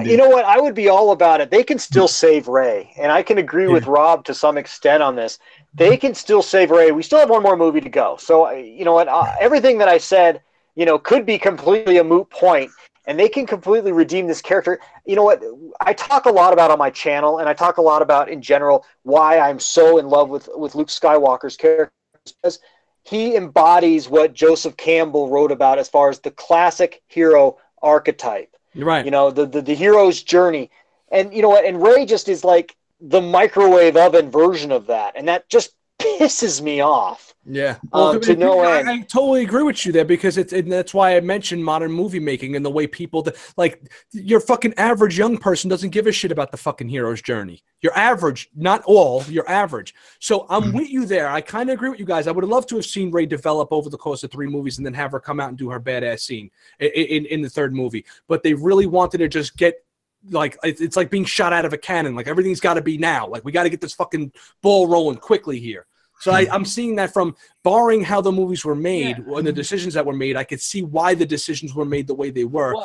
You know what? I would be all about it. They can still save Rey, and I can agree with Rob to some extent on this. They can still save Rey. We still have one more movie to go. So, you know what? Everything that I said, you know, could be completely a moot point, and they can completely redeem this character. You know what? I talk a lot about on my channel, and I talk a lot about in general why I'm so in love with Luke Skywalker's character, because he embodies what Joseph Campbell wrote about as far as the classic hero archetype. Right. You know, the hero's journey. And you know what? And Rey just is like the microwave oven version of that. And that just pisses me off. Yeah. Well, to no end. I totally agree with you there, because and that's why I mentioned modern movie making and the way people like your fucking average young person doesn't give a shit about the fucking hero's journey. You're average, not all, you're average. So I'm with you there. I kind of agree with you guys. I would have loved to have seen Rey develop over the course of 3 movies and then have her come out and do her badass scene in the 3rd movie. But they really wanted to just get, like, it's like being shot out of a cannon. Like, everything's got to be now. Like, we got to get this fucking ball rolling quickly here. So I'm seeing that from, barring how the movies were made and the decisions that were made, I could see why the decisions were made the way they were.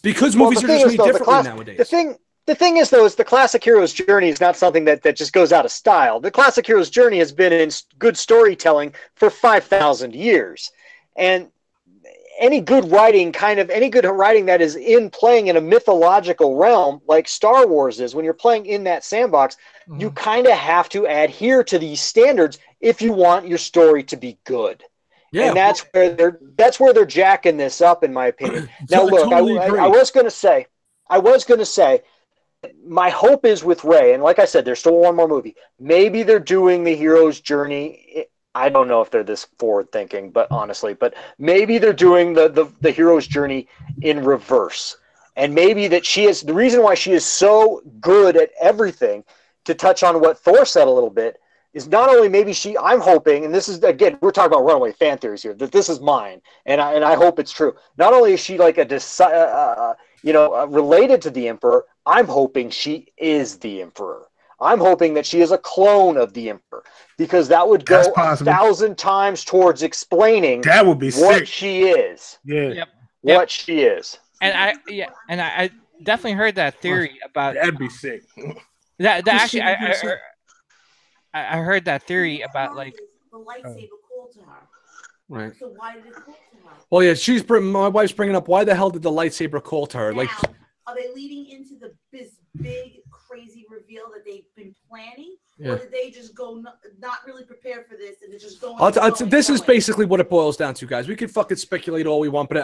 Because movies are just made differently nowadays. The thing is, though, is the classic hero's journey is not something that just goes out of style. The classic hero's journey has been in good storytelling for 5,000 years. And any good writing that is playing in a mythological realm like Star Wars is, when you're playing in that sandbox, you kind of have to adhere to these standards if you want your story to be good. Yeah, and that's where they're jacking this up, in my opinion. Now, look, I was going to say, my hope is with Rey, and like I said, there's still one more movie. Maybe they're doing the hero's journey. I don't know if they're this forward thinking, but maybe they're doing the hero's journey in reverse. And maybe that the reason why she is so good at everything, to touch on what Thor said a little bit, is not only I'm hoping, and this is, again, we're talking about runaway fan theories here, that this is mine, and I hope it's true. Not only is she like related to the Emperor, I'm hoping she is the Emperor. I'm hoping that she is a clone of the Emperor, because that would go 1,000 times towards explaining that would be what sick. She is. Yeah. What she is. And I definitely heard that theory about that'd be sick. That actually I heard that theory about, like, the lightsaber called to her. Right. So why did it call to her? Well, yeah, my wife's bringing up, why the hell did the lightsaber call to her? Now, like, are they leading into this big crazy reveal that they've been planning, or did they just go not really prepared for this and they're just going? This is basically what it boils down to, guys. We could fucking speculate all we want, but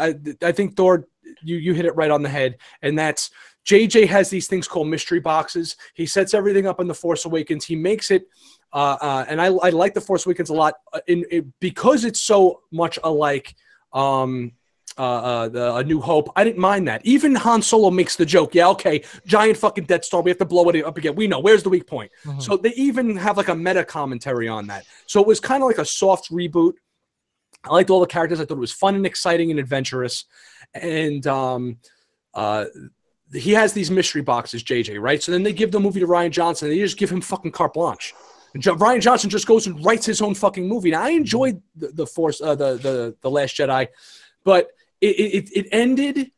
I think, Thor, you hit it right on the head, and that's JJ has these things called mystery boxes. He sets everything up in The Force Awakens. He makes it, and I like The Force Awakens a lot because it's so much alike A New Hope. I didn't mind that. Even Han Solo makes the joke. Yeah, okay, giant fucking Death Star. We have to blow it up again. We know. Where's the weak point? Mm-hmm. So they even have like a meta commentary on that. So it was kind of like a soft reboot. I liked all the characters. I thought it was fun and exciting and adventurous. And he has these mystery boxes, JJ, right? So then they give the movie to Rian Johnson, and they just give him fucking carte blanche. And Rian Johnson just goes and writes his own fucking movie. Now, I enjoyed the Force, the Last Jedi, but it ended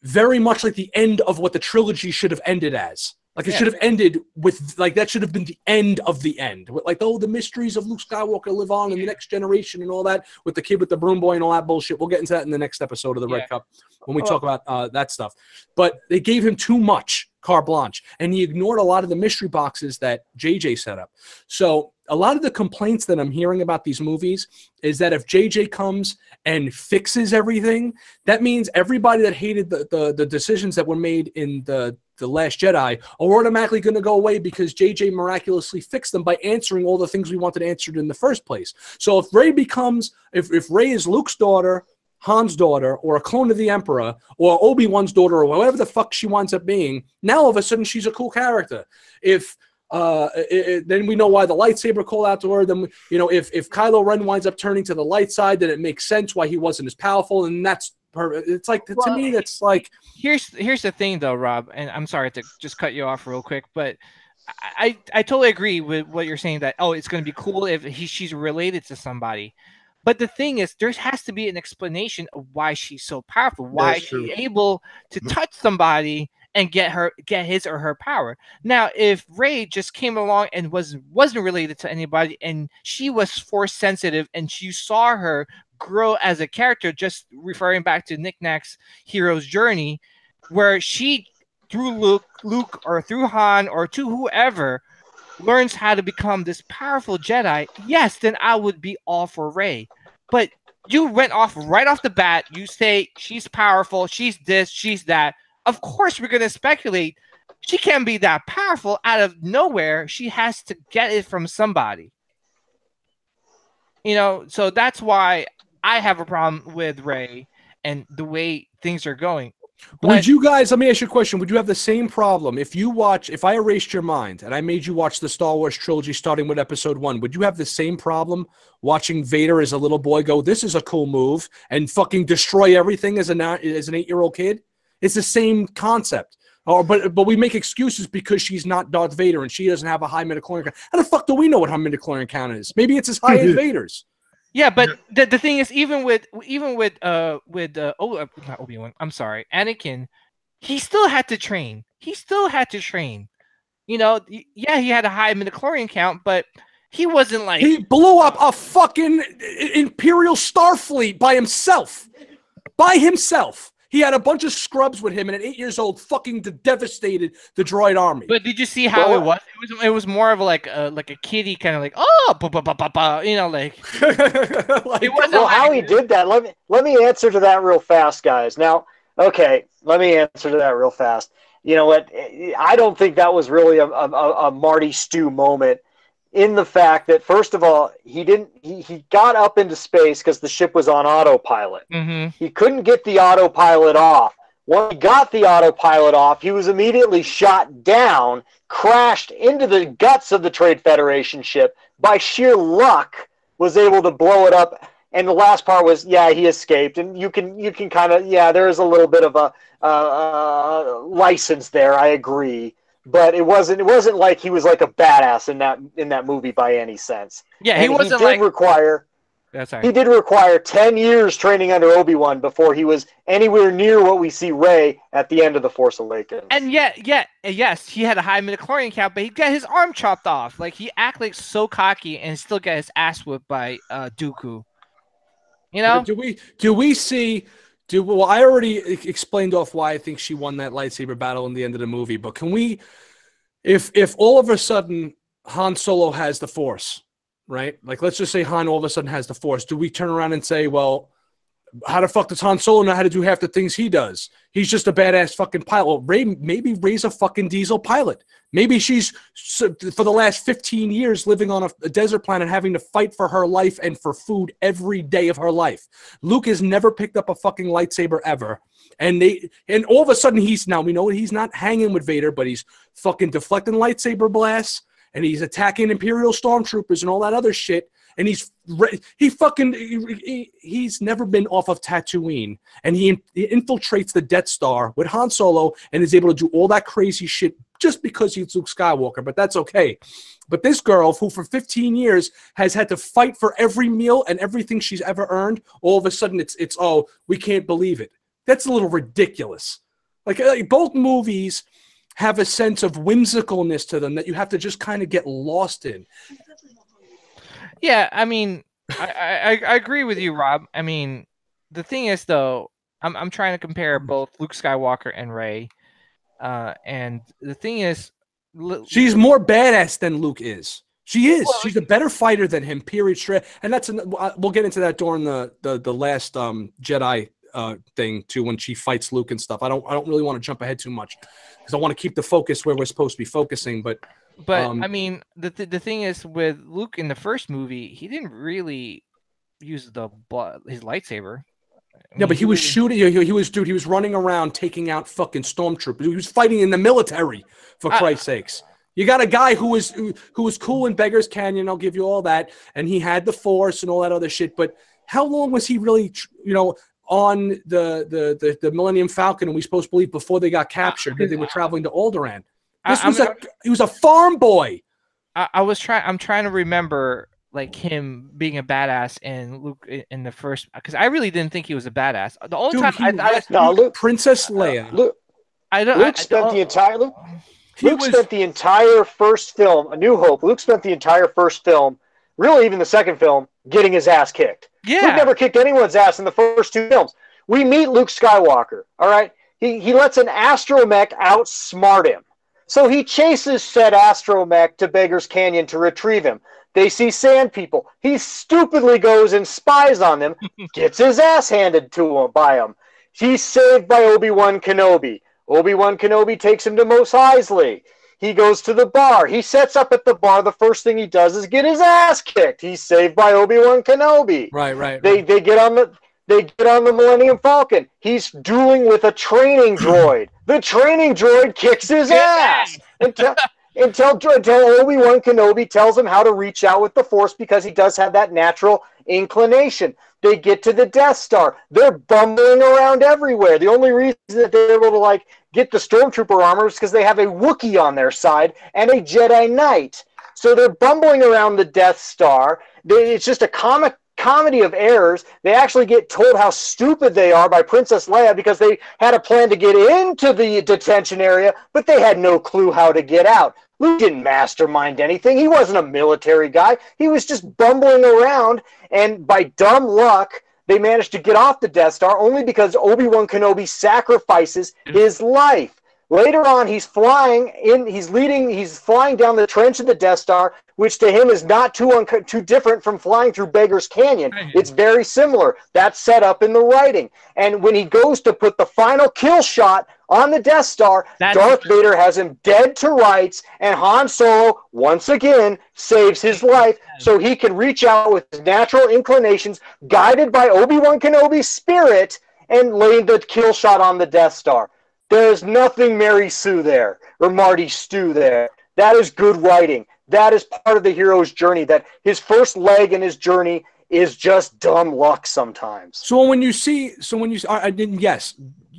very much like the end of what the trilogy should have ended as. Like, it should have ended with, like, that should have been the end of the end. With, like, the mysteries of Luke Skywalker live on in the next generation and all that, with the kid with the broom boy and all that bullshit. We'll get into that in the next episode of the Red Cup when we talk about that stuff. But they gave him too much carte blanche, and he ignored a lot of the mystery boxes that JJ set up. So a lot of the complaints that I'm hearing about these movies is that if JJ comes and fixes everything, that means everybody that hated the decisions that were made in the Last Jedi are automatically going to go away because JJ miraculously fixed them by answering all the things we wanted answered in the first place. So if Rey if Rey is Luke's daughter, Han's daughter, or a clone of the Emperor, or Obi-Wan's daughter, or whatever the fuck she winds up being, now all of a sudden she's a cool character. If then we know why the lightsaber called out to her. Then, you know, if Kylo Ren winds up turning to the light side, then it makes sense why he wasn't as powerful, and that's perfect. It's like, to me, that's like, here's the thing though, Rob, and I'm sorry to just cut you off real quick, but I totally agree with what you're saying, that it's going to be cool if she's related to somebody. But the thing is, there has to be an explanation of why she's so powerful, why she's able to touch somebody and get his or her power. Now, if Rey just came along and wasn't related to anybody, and she was force sensitive, and you saw her grow as a character, just referring back to Knick-Knack's hero's journey, where she, through Luke or through Han or to whoever, learns how to become this powerful Jedi, yes, then I would be all for Rey. But you went off right off the bat. You say she's powerful, she's this, she's that. Of course, we're going to speculate. She can't be that powerful out of nowhere. She has to get it from somebody. So that's why I have a problem with Rey and the way things are going. Would you guys, let me ask you a question. Would you have the same problem if I erased your mind and I made you watch the Star Wars trilogy starting with episode 1, would you have the same problem watching Vader as a little boy go, this is a cool move, and fucking destroy everything as an 8-year-old kid? It's the same concept. But we make excuses because she's not Darth Vader and she doesn't have a high midichlorian count. How the fuck do we know what her midichlorian count is? Maybe it's as high as Vader's. Yeah, but the thing is, even with not Obi-Wan, I'm sorry, Anakin, he still had to train. He had a high midichlorian count, but he wasn't like, he blew up a fucking Imperial Starfleet by himself. He had a bunch of scrubs with him, and at 8 years old, fucking devastated the droid army. But did you see how it was? It was more of like a kiddie kind of like, oh, like. It wasn't how he did that. Let me answer to that real fast, guys. Now, okay, let me answer to that real fast. You know what? I don't think that was really a Marty Stew moment. In the fact that, first of all, he got up into space because the ship was on autopilot. Mm-hmm. He couldn't get the autopilot off. When he got the autopilot off, he was immediately shot down, crashed into the guts of the Trade Federation ship. By sheer luck, was able to blow it up. And the last part was, he escaped. And you can kind of, there is a little bit of a license there. I agree. But it wasn't like he was like a badass in that movie by any sense. Yeah, he wasn't He did require 10 years training under Obi-Wan before he was anywhere near what we see Rey at the end of The Force Awakens. And yes, he had a high midichlorian count, but he got his arm chopped off. Like, he acted like so cocky and still got his ass whipped by Dooku. Do we see? Well, I already explained off why I think she won that lightsaber battle in the end of the movie, but can we, if all of a sudden Han Solo has the Force, right? Like, let's just say Han all of a sudden has the Force. Do we turn around and say, well, how the fuck does Han Solo know how to do half the things he does? He's just a badass fucking pilot. Well, maybe Rey's a fucking diesel pilot. Maybe she's, for the last 15 years, living on a desert planet, having to fight for her life and for food every day of her life. Luke has never picked up a fucking lightsaber ever. And all of a sudden we know he's not hanging with Vader, but he's fucking deflecting lightsaber blasts, and he's attacking Imperial stormtroopers and all that other shit. And he's never been off of Tatooine, and he infiltrates the Death Star with Han Solo and is able to do all that crazy shit just because he's Luke Skywalker, but that's okay. But this girl, who for 15 years has had to fight for every meal and everything she's ever earned, all of a sudden it's we can't believe it. That's a little ridiculous. Like both movies have a sense of whimsicalness to them that you have to just kind of get lost in. Yeah, I mean, I agree with you, Rob. I mean, the thing is, though, I'm trying to compare both Luke Skywalker and Rey, and the thing is, she's more badass than Luke is. She is. Well, she's a better fighter than him. Period. And we'll get into that during the last Jedi thing too, when she fights Luke and stuff. I don't really want to jump ahead too much because I want to keep the focus where we're supposed to be focusing, but. I mean, the thing is, with Luke in the first movie, he didn't really use his lightsaber. Yeah, but he was shooting. He was running around taking out fucking stormtroopers. He was fighting in the military, for Christ's sakes. You got a guy who was cool in Beggar's Canyon. I'll give you all that, and he had the Force and all that other shit. But how long was he really, on the Millennium Falcon? And we supposed to believe before they got captured that they were traveling to Alderaan. He was a farm boy. I'm trying to remember, like him being a badass in Luke in the first, because I really didn't think he was a badass. The only time Princess Leia. Luke spent the entire first film, A New Hope. Luke spent the entire first film, really even the second film, getting his ass kicked. Yeah. Luke never kicked anyone's ass in the first 2 films. We meet Luke Skywalker. All right, he lets an astromech outsmart him, so he chases said astromech to Beggar's Canyon to retrieve him. They see sand people. He stupidly goes and spies on them, gets his ass handed to him by him. He's saved by Obi-Wan Kenobi. Obi-Wan Kenobi takes him to Mos Eisley. He goes to the bar. He sets up at the bar. The first thing he does is get his ass kicked. He's saved by Obi-Wan Kenobi. Right. They get on the Millennium Falcon. He's dueling with a training droid. The training droid kicks his ass until Obi-Wan Kenobi tells him how to reach out with the Force, because he does have that natural inclination. They get to the Death Star. They're bumbling around everywhere. The only reason that they're able to get the Stormtrooper armor is because they have a Wookiee on their side and a Jedi Knight. So they're bumbling around the Death Star. It's just a comedy of errors. They actually get told how stupid they are by Princess Leia, because they had a plan to get into the detention area, but they had no clue how to get out. Luke didn't mastermind anything. He wasn't a military guy. He was just bumbling around, and by dumb luck, they managed to get off the Death Star only because Obi-Wan Kenobi sacrifices his life. Later on, he's flying down the trench of the Death Star, which to him is not too different from flying through Beggar's Canyon. It's very similar. That's set up in the writing. And when he goes to put the final kill shot on the Death Star, Darth Vader has him dead to rights, and Han Solo, once again, saves his life so he can reach out with his natural inclinations, guided by Obi-Wan Kenobi's spirit, and lay the kill shot on the Death Star. There's nothing Mary Sue there, or Marty Stew there. That is good writing. That is part of the hero's journey, that his first leg in his journey is just dumb luck sometimes. Yes,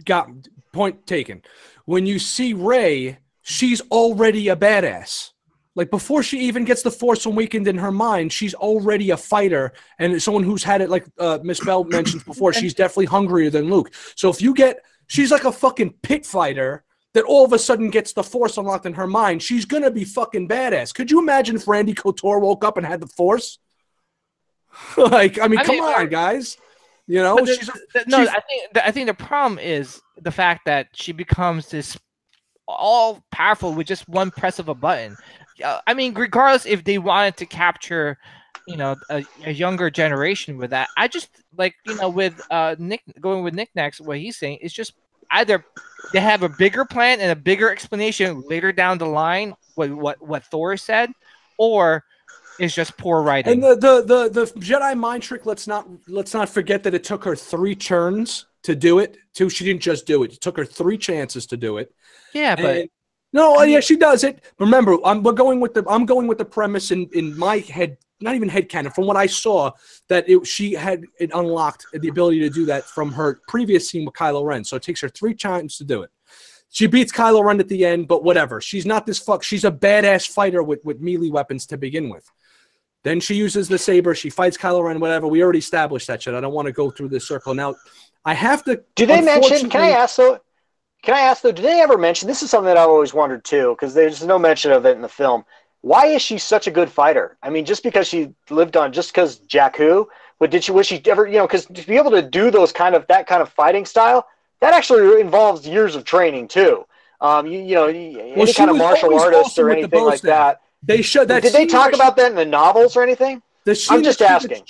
got point taken. When you see Rey, she's already a badass. Like, before she even gets the Force Awakened in her mind, she's already a fighter, and someone who's had it, like Miss Bell mentioned before, she's definitely hungrier than Luke. So if you get, she's like a fucking pit fighter that all of a sudden gets the Force unlocked in her mind, she's going to be fucking badass. Could you imagine if Randy Couture woke up and had the Force? I mean, come on, guys. You know, I think the problem is the fact that she becomes this all powerful with just one press of a button. I mean, regardless if they wanted to capture, a younger generation with that, I just with going with Knick-Knack's, what he's saying is just either they have a bigger plan and a bigger explanation later down the line, what Thor said, or it's just poor writing. And the Jedi mind trick, let's not forget that it took her 3 turns to do it. She didn't just do it. It took her 3 chances to do it. Yeah, but yeah, she does it. Remember, I'm going with the premise in my head, not even headcanon, from what I saw, that she had it unlocked the ability to do that from her previous scene with Kylo Ren. So it takes her 3 times to do it. She beats Kylo Ren at the end, but whatever. She's not this she's a badass fighter with melee weapons to begin with. Then she uses the saber. She fights Kylo Ren, whatever. We already established that shit. I don't want to go through this circle. Now, I have to... Do they mention... Can I ask, though, do they ever mention... This is something that I've always wondered, too, because there's no mention of it in the film. Why is she such a good fighter? I mean, just because she lived on... Just because Jakku? But was she ever... Because to be able to do that kind of fighting style, that actually involves years of training, too. Any kind of martial artist or anything like that. They showed that. Did they talk about that in the novels or anything? I'm just asking.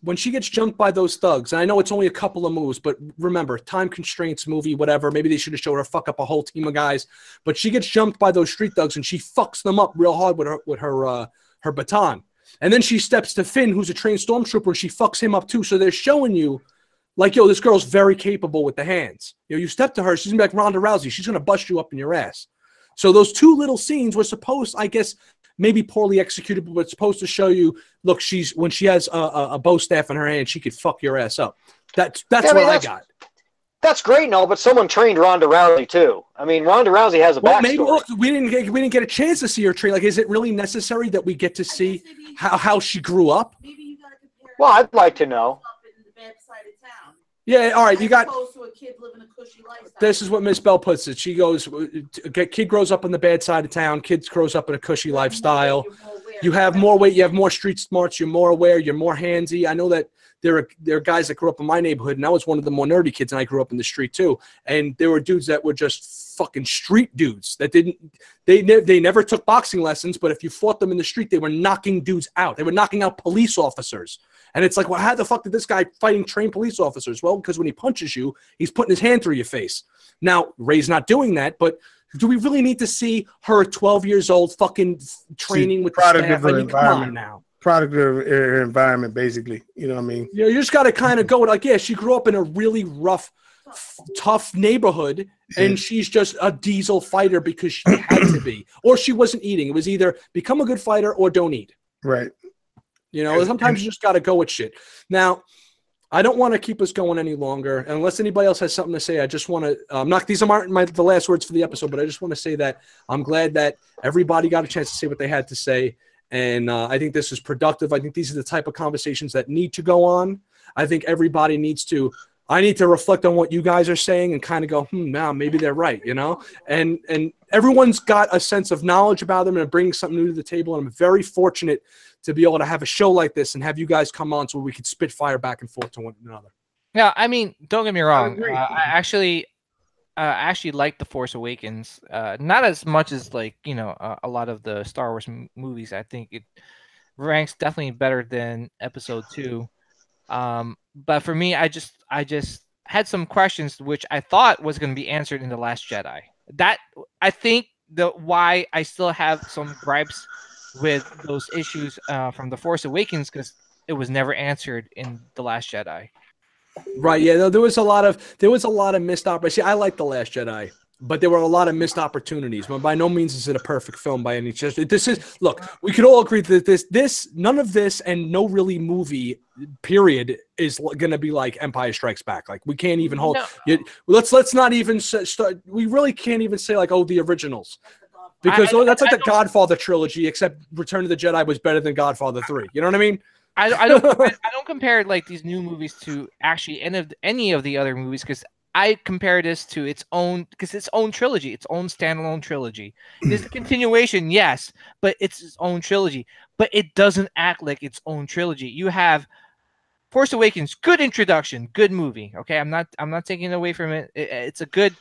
When she gets jumped by those thugs, and I know it's only a couple of moves, but remember, time constraints, movie, whatever. Maybe they should have showed her fuck up a whole team of guys. But she gets jumped by those street thugs, and she fucks them up real hard with her baton. And then she steps to Finn, who's a trained stormtrooper, and she fucks him up too. So they're showing you, like, yo, this girl's very capable with the hands. You step to her, she's gonna be like Ronda Rousey. She's gonna bust you up in your ass. So those 2 little scenes were supposed, I guess, maybe poorly executed, but it's supposed to show you, look, when she has a bow staff in her hand, she could fuck your ass up. That's what I got. That's great and all, but someone trained Ronda Rousey too. I mean, Ronda Rousey has a backstory. Maybe look, we didn't get a chance to see her train. Like, is it really necessary that we get to see how she grew up? Maybe you gotta compare. Well, I'd like to know. In the bad side of town. Yeah, all right. You got. Opposed to a kid living a cushy lifestyle. This is what Miss Bell puts it. She goes, kid grows up in the bad side of town. Kid grows up in a cushy lifestyle. You have more weight. You have more street smarts. You're more aware. You're more handsy. I know that there are guys that grew up in my neighborhood, and I was one of the more nerdy kids, and I grew up in the street too. And there were dudes that were just fucking street dudes that they never took boxing lessons, but if you fought them in the street, they were knocking dudes out. They were knocking out police officers. And it's like, well, how the fuck did this guy fighting trained police officers? Well, because when he punches you, he's putting his hand through your face. Now, Ray's not doing that, but do we really need to see her at 12 years old fucking training with the staff? I mean, come on now. Product of her environment, basically. You know what I mean? You just got to kind of go like, yeah, she grew up in a really rough, tough neighborhood, and she's just a diesel fighter because she had to be, or she wasn't eating. It was either become a good fighter or don't eat. Right. You know, sometimes you just got to go with shit. Now, I don't want to keep us going any longer. Unless anybody else has something to say, I just want to these aren't the last words for the episode, but I just want to say that I'm glad that everybody got a chance to say what they had to say. And I think this is productive. I think these are the type of conversations that need to go on. I think everybody needs to – I need to reflect on what you guys are saying and kind of go, now maybe they're right, you know? And everyone's got a sense of knowledge about them and bringing something new to the table. And I'm very fortunate to be able to have a show like this and have you guys come on so we could spit fire back and forth to one another. Yeah, I mean, don't get me wrong. I actually like The Force Awakens, not as much as like a lot of the Star Wars movies. I think it ranks definitely better than Episode 2. But for me, I just had some questions which I thought was going to be answered in The Last Jedi. That I think why I still have some gripes with those issues from The Force Awakens because it was never answered in The Last Jedi. Right. Yeah. There was a lot of missed opportunities. See, I like The Last Jedi, but there were a lot of missed opportunities. But by no means is it a perfect film by any chance. Look, we could all agree that none of this and no really movie period is going to be like Empire Strikes Back. Like we can't even hold. No. Let's not even start. We really can't even say like, oh, the originals. Because that's like the Godfather trilogy, except Return of the Jedi was better than Godfather 3. You know what I mean? I don't compare like these new movies to actually any of the other movies because I compare this to its own trilogy, its own standalone trilogy. It's a continuation, yes, but it's its own trilogy. But it doesn't act like its own trilogy. You have Force Awakens, good introduction, good movie. Okay, I'm not taking it away from it. It's a good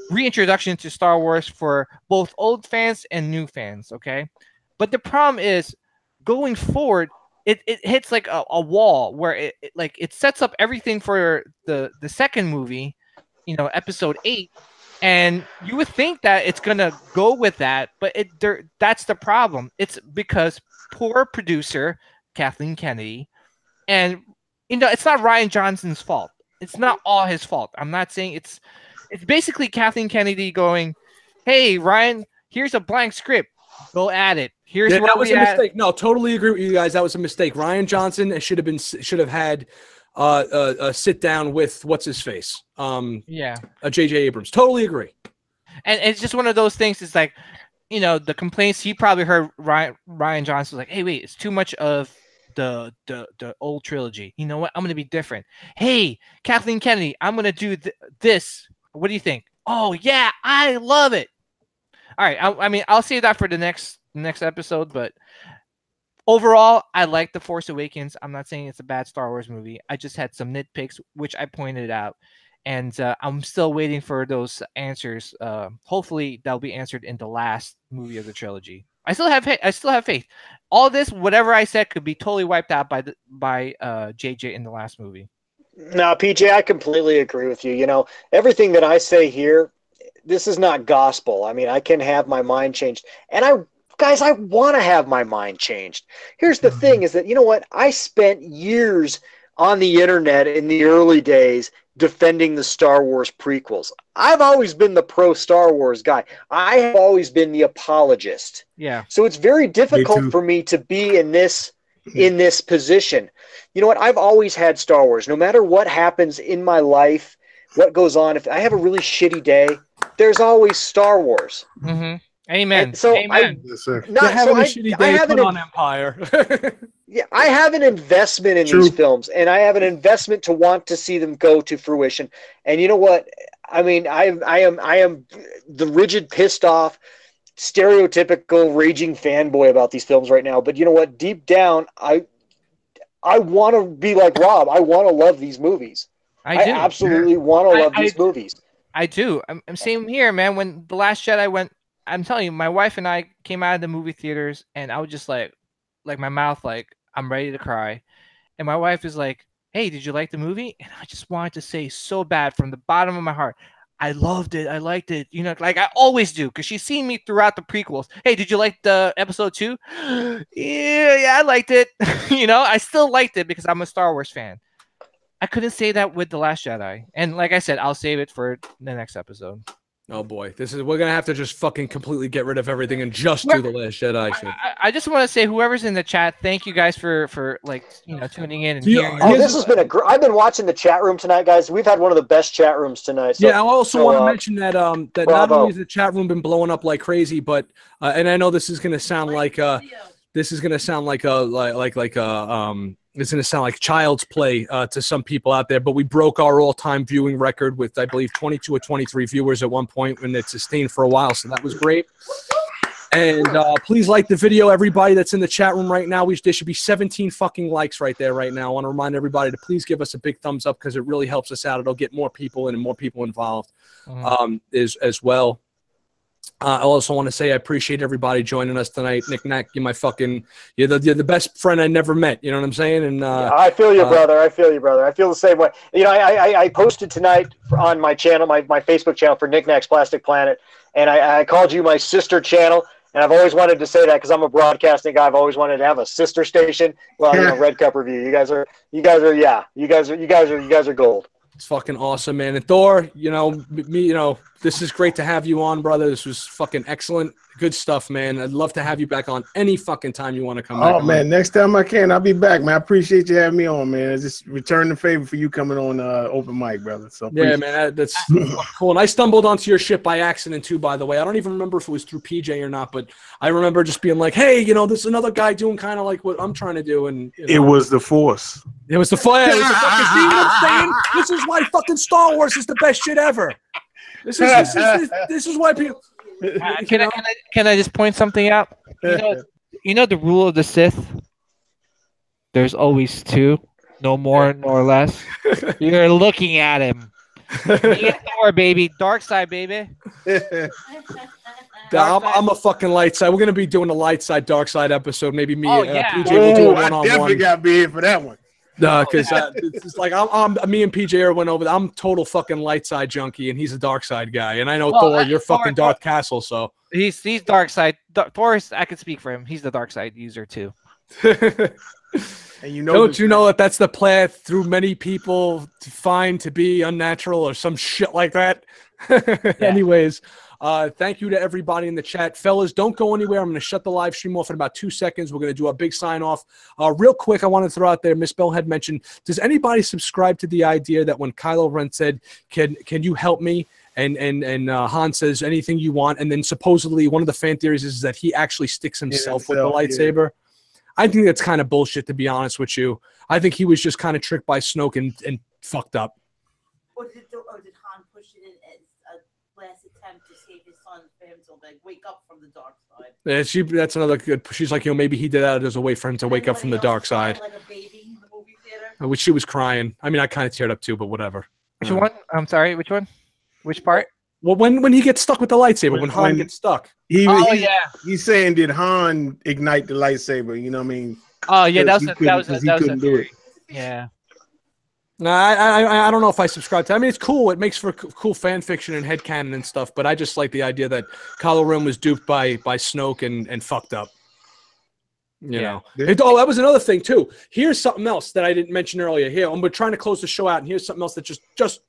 reintroduction to Star Wars for both old fans and new fans. Okay, but the problem is going forward. It hits like a wall where it sets up everything for the second movie, Episode 8, and you would think that it's gonna go with that, but that's the problem. It's because poor producer Kathleen Kennedy, and it's not Rian Johnson's fault. It's not all his fault. I'm not saying it's basically Kathleen Kennedy going, "Hey Ryan, here's a blank script. Go at it. Here's where that was a mistake. No, totally agree with you guys. That was a mistake. Rian Johnson should have had a sit down with what's his face. J.J. Abrams. Totally agree. And it's just one of those things. It's like, the complaints he probably heard. Rian Johnson was like, "Hey, wait, it's too much of the old trilogy. You know what? I'm gonna be different. Hey, Kathleen Kennedy, I'm gonna do this. What do you think? Oh yeah, I love it." All right, I mean, I'll save that for the next episode, but overall, I like The Force Awakens. I'm not saying it's a bad Star Wars movie. I just had some nitpicks, which I pointed out, and I'm still waiting for those answers. Hopefully, they'll be answered in the last movie of the trilogy. I still have faith. All this, whatever I said, could be totally wiped out by JJ in the last movie. No, PJ, I completely agree with you. Everything that I say here, this is not gospel. I mean, I can have my mind changed. And I want to have my mind changed. Here's the thing is that, what? I spent years on the internet in the early days defending the Star Wars prequels. I've always been the pro Star Wars guy. I have always been the apologist. Yeah. So it's very difficult for me to be in this position. You know what? I've always had Star Wars. No matter what happens in my life, what goes on. If I have a really shitty day, there's always Star Wars. Mm-hmm. Amen. And so Amen. Yes, sir. Having a shitty day, put on Empire. Yeah, I have an investment in True. these films, and I have an investment to want to see them go to fruition. And you know what? I mean, I am the rigid, pissed off, stereotypical, raging fanboy about these films right now. But you know what? Deep down, I want to be like Rob. I want to love these movies. I do. Absolutely want to love these movies. I do. I'm same here, man. When The Last Jedi went, I'm telling you, my wife and I came out of the movie theaters, and I was just like my mouth, like I'm ready to cry. And my wife is like, "Hey, did you like the movie?" And I just wanted to say so bad from the bottom of my heart, I loved it. I liked it. You know, like I always do, because she's seen me throughout the prequels. Hey, did you like the episode 2? Yeah, I liked it. You know, I still liked it because I'm a Star Wars fan. I couldn't say that with The Last Jedi. And like I said, I'll save it for the next episode. Oh boy, we're gonna have to just fucking completely get rid of everything and just do The Last Jedi shit. I just want to say, whoever's in the chat, thank you guys for like, you know, tuning in and hearing. Oh, this has been I've been watching the chat room tonight, guys. We've had one of the best chat rooms tonight. So, yeah, I also want to mention that that bravo. not only has the chat room been blowing up like crazy, but and I know this is gonna sound like it's going to sound like child's play to some people out there, but we broke our all-time viewing record with, I believe, 22 or 23 viewers at one point, and it sustained for a while, so that was great. And please like the video, everybody that's in the chat room right now. There should be 17 fucking likes right there right now. I want to remind everybody to please give us a big thumbs up because it really helps us out. It'll get more people in and more people involved as well. I also want to say I appreciate everybody joining us tonight. Knick-Knack, you're the best friend I never met. You know what I'm saying? And I feel you, brother. I feel you, brother. I feel the same way. You know, I posted tonight on my channel, my Facebook channel for Knick-Knack's Plastic Planet, and I called you my sister channel. And I've always wanted to say that because I'm a broadcasting guy. I've always wanted to have a sister station. Well, you know, Red Cup Review. You guys are gold. It's fucking awesome, man. And Thor, this is great to have you on, brother. This was fucking excellent. Good stuff, man. I'd love to have you back on any fucking time you want to come back on. Man, next time I can, I'll be back, man. I appreciate you having me on, man. It's just return the favor for you coming on open mic, brother. So yeah, man, that's cool. And I stumbled onto your shit by accident too, by the way. I don't even remember if it was through PJ or not, but I remember just being like, hey, there's another guy doing kind of like what I'm trying to do. And it was the Force. It was the Force. It was the fucking thing. This is why fucking Star Wars is the best shit ever. This is why people. Can I just point something out? You know the rule of the Sith? There's always two, no more nor less. You're looking at him. Thor, baby. Dark side, baby. I'm a fucking light side. We're gonna be doing a light side, dark side episode. Maybe me and PJ will do a one-on-one. I definitely gotta be here for that one. No, because it's like me and PJ went over. I'm total fucking light side junkie, and he's a dark side guy. And I know Thor, you're fucking Darth Castle, so he's dark side. Thor, I can speak for him. He's the dark side user too. And don't you know that's the path through many people to find to be unnatural or some shit like that? Anyways. Thank you to everybody in the chat. Fellas, don't go anywhere. I'm going to shut the live stream off in about 2 seconds. We're going to do a big sign off. Real quick, I want to throw out there, Miss Bell had mentioned, does anybody subscribe to the idea that when Kylo Ren said, can you help me? And Han says anything you want. And then supposedly one of the fan theories is that he actually sticks himself with the lightsaber. Yeah. I think that's kind of bullshit, to be honest with you. I think he was just kind of tricked by Snoke and fucked up. Or did Han push it in as a last attempt to save his son for him to like wake up from the dark side? Yeah, that's another good. She's like, maybe he did that as a way for him to wake up from the dark side. Like a baby in the movie theater. Which she was crying. I mean, I kind of teared up too, but whatever. Which one? I'm sorry. Which one? Which part? Well, when he gets stuck with the lightsaber, when Han gets stuck. He's saying, did Han ignite the lightsaber? You know what I mean? Oh yeah, that was a theory. Yeah. No, I don't know if I subscribe to. I mean, it's cool. It makes for cool fan fiction and headcanon and stuff. But I just like the idea that Kylo Ren was duped by Snoke and fucked up. You know. That was another thing too. Here's something else that I didn't mention earlier. Here, we're trying to close the show out, and here's something else that just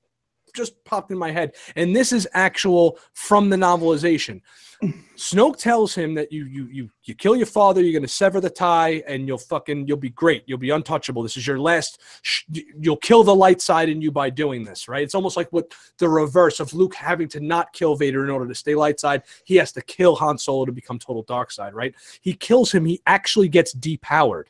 just popped in my head, and this is actual from the novelization. Snoke tells him that you kill your father, you're gonna sever the tie, and you'll be great. You'll be untouchable. This is your last. You'll kill the light side in you by doing this, right? It's almost like what the reverse of Luke having to not kill Vader in order to stay light side. He has to kill Han Solo to become total dark side, right? He kills him. He actually gets depowered.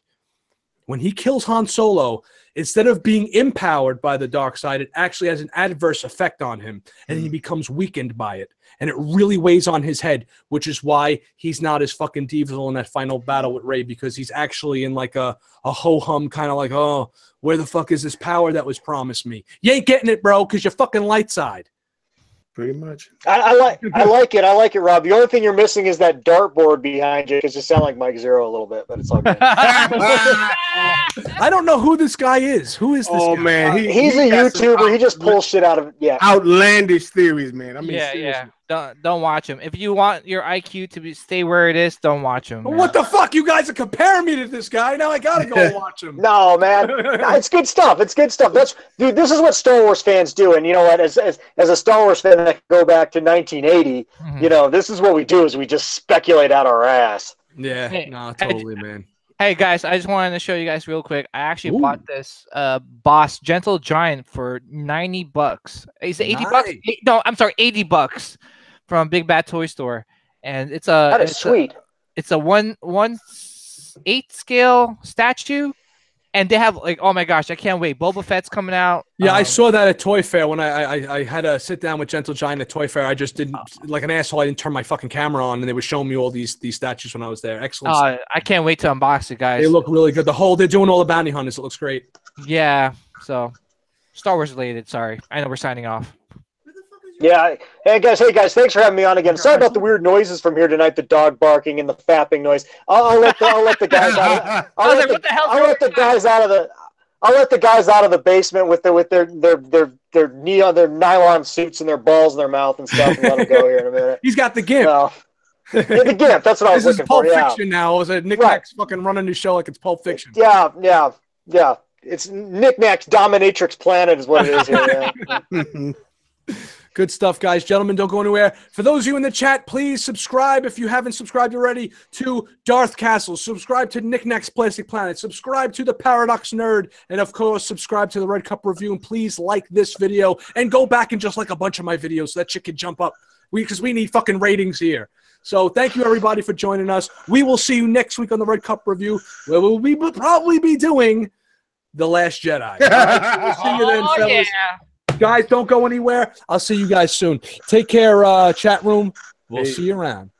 When he kills Han Solo, instead of being empowered by the dark side, it actually has an adverse effect on him, and he becomes weakened by it. And it really weighs on his head, which is why he's not as fucking evil in that final battle with Rey, because he's actually in like a ho-hum kind of like, oh, where the fuck is this power that was promised me? You ain't getting it, bro, because you're fucking light side. Pretty much. I like it. I like it, Rob. The only thing you're missing is that dartboard behind you, because you sound like Mike Zero a little bit, but it's all good. I don't know who this guy is. Who is this guy? Oh, man. He's a YouTuber. He just pulls shit out of outlandish theories, man. I mean, yeah. Don't watch him. If you want your IQ to stay where it is, don't watch him. What the fuck? You guys are comparing me to this guy. Now I gotta go and watch him. No, man. No, it's good stuff. It's good stuff. Dude, this is what Star Wars fans do. And you know what? As a Star Wars fan that can go back to 1980, you know, this is what we do: is we just speculate out our ass. Yeah, no, totally, man. Hey guys, I just wanted to show you guys real quick. I actually bought this Boss Gentle Giant for $90. Is it 80 bucks? No, I'm sorry, $80 from Big Bad Toy Store, and it's a that is sweet. It's a 1/8 scale statue, and they have like, oh my gosh, I can't wait. Boba Fett's coming out. Yeah, I saw that at Toy Fair when I had to sit down with Gentle Giant at Toy Fair. I just didn't, like an asshole, I didn't turn my fucking camera on, and they were showing me all these statues when I was there. Excellent. I can't wait to unbox it, guys. They look really good. They're doing all the bounty hunters. It looks great. Yeah, so Star Wars related. Sorry, I know we're signing off. Yeah. Hey guys, thanks for having me on again. Sorry about the weird noises from here tonight, the dog barking and the fapping noise. I'll let the guys out. I'll let the guys out of the basement with their nylon suits and their balls in their mouth and stuff, and let them go here in a minute. He's got the gimp. Yeah, the gimp. That's what I was looking for. This is Pulp Fiction now. Is it Knick-Knack's fucking running his show like it's Pulp Fiction? Yeah. It's Knick-Knack's dominatrix planet is what it is here. Yeah. Good stuff, guys. Gentlemen, don't go anywhere. For those of you in the chat, please subscribe if you haven't subscribed already to Darth Castle. Subscribe to Knick-Knack's Plastic Planet. Subscribe to the Paradox Nerd. And, of course, subscribe to the Red Cup Review. And please like this video. And go back and just like a bunch of my videos so that shit can jump up. Because we need fucking ratings here. So thank you, everybody, for joining us. We will see you next week on the Red Cup Review, where we'll probably be doing The Last Jedi. Right, we'll see you then, fellas. Yeah. Guys, don't go anywhere. I'll see you guys soon. Take care, chat room. We'll see you around.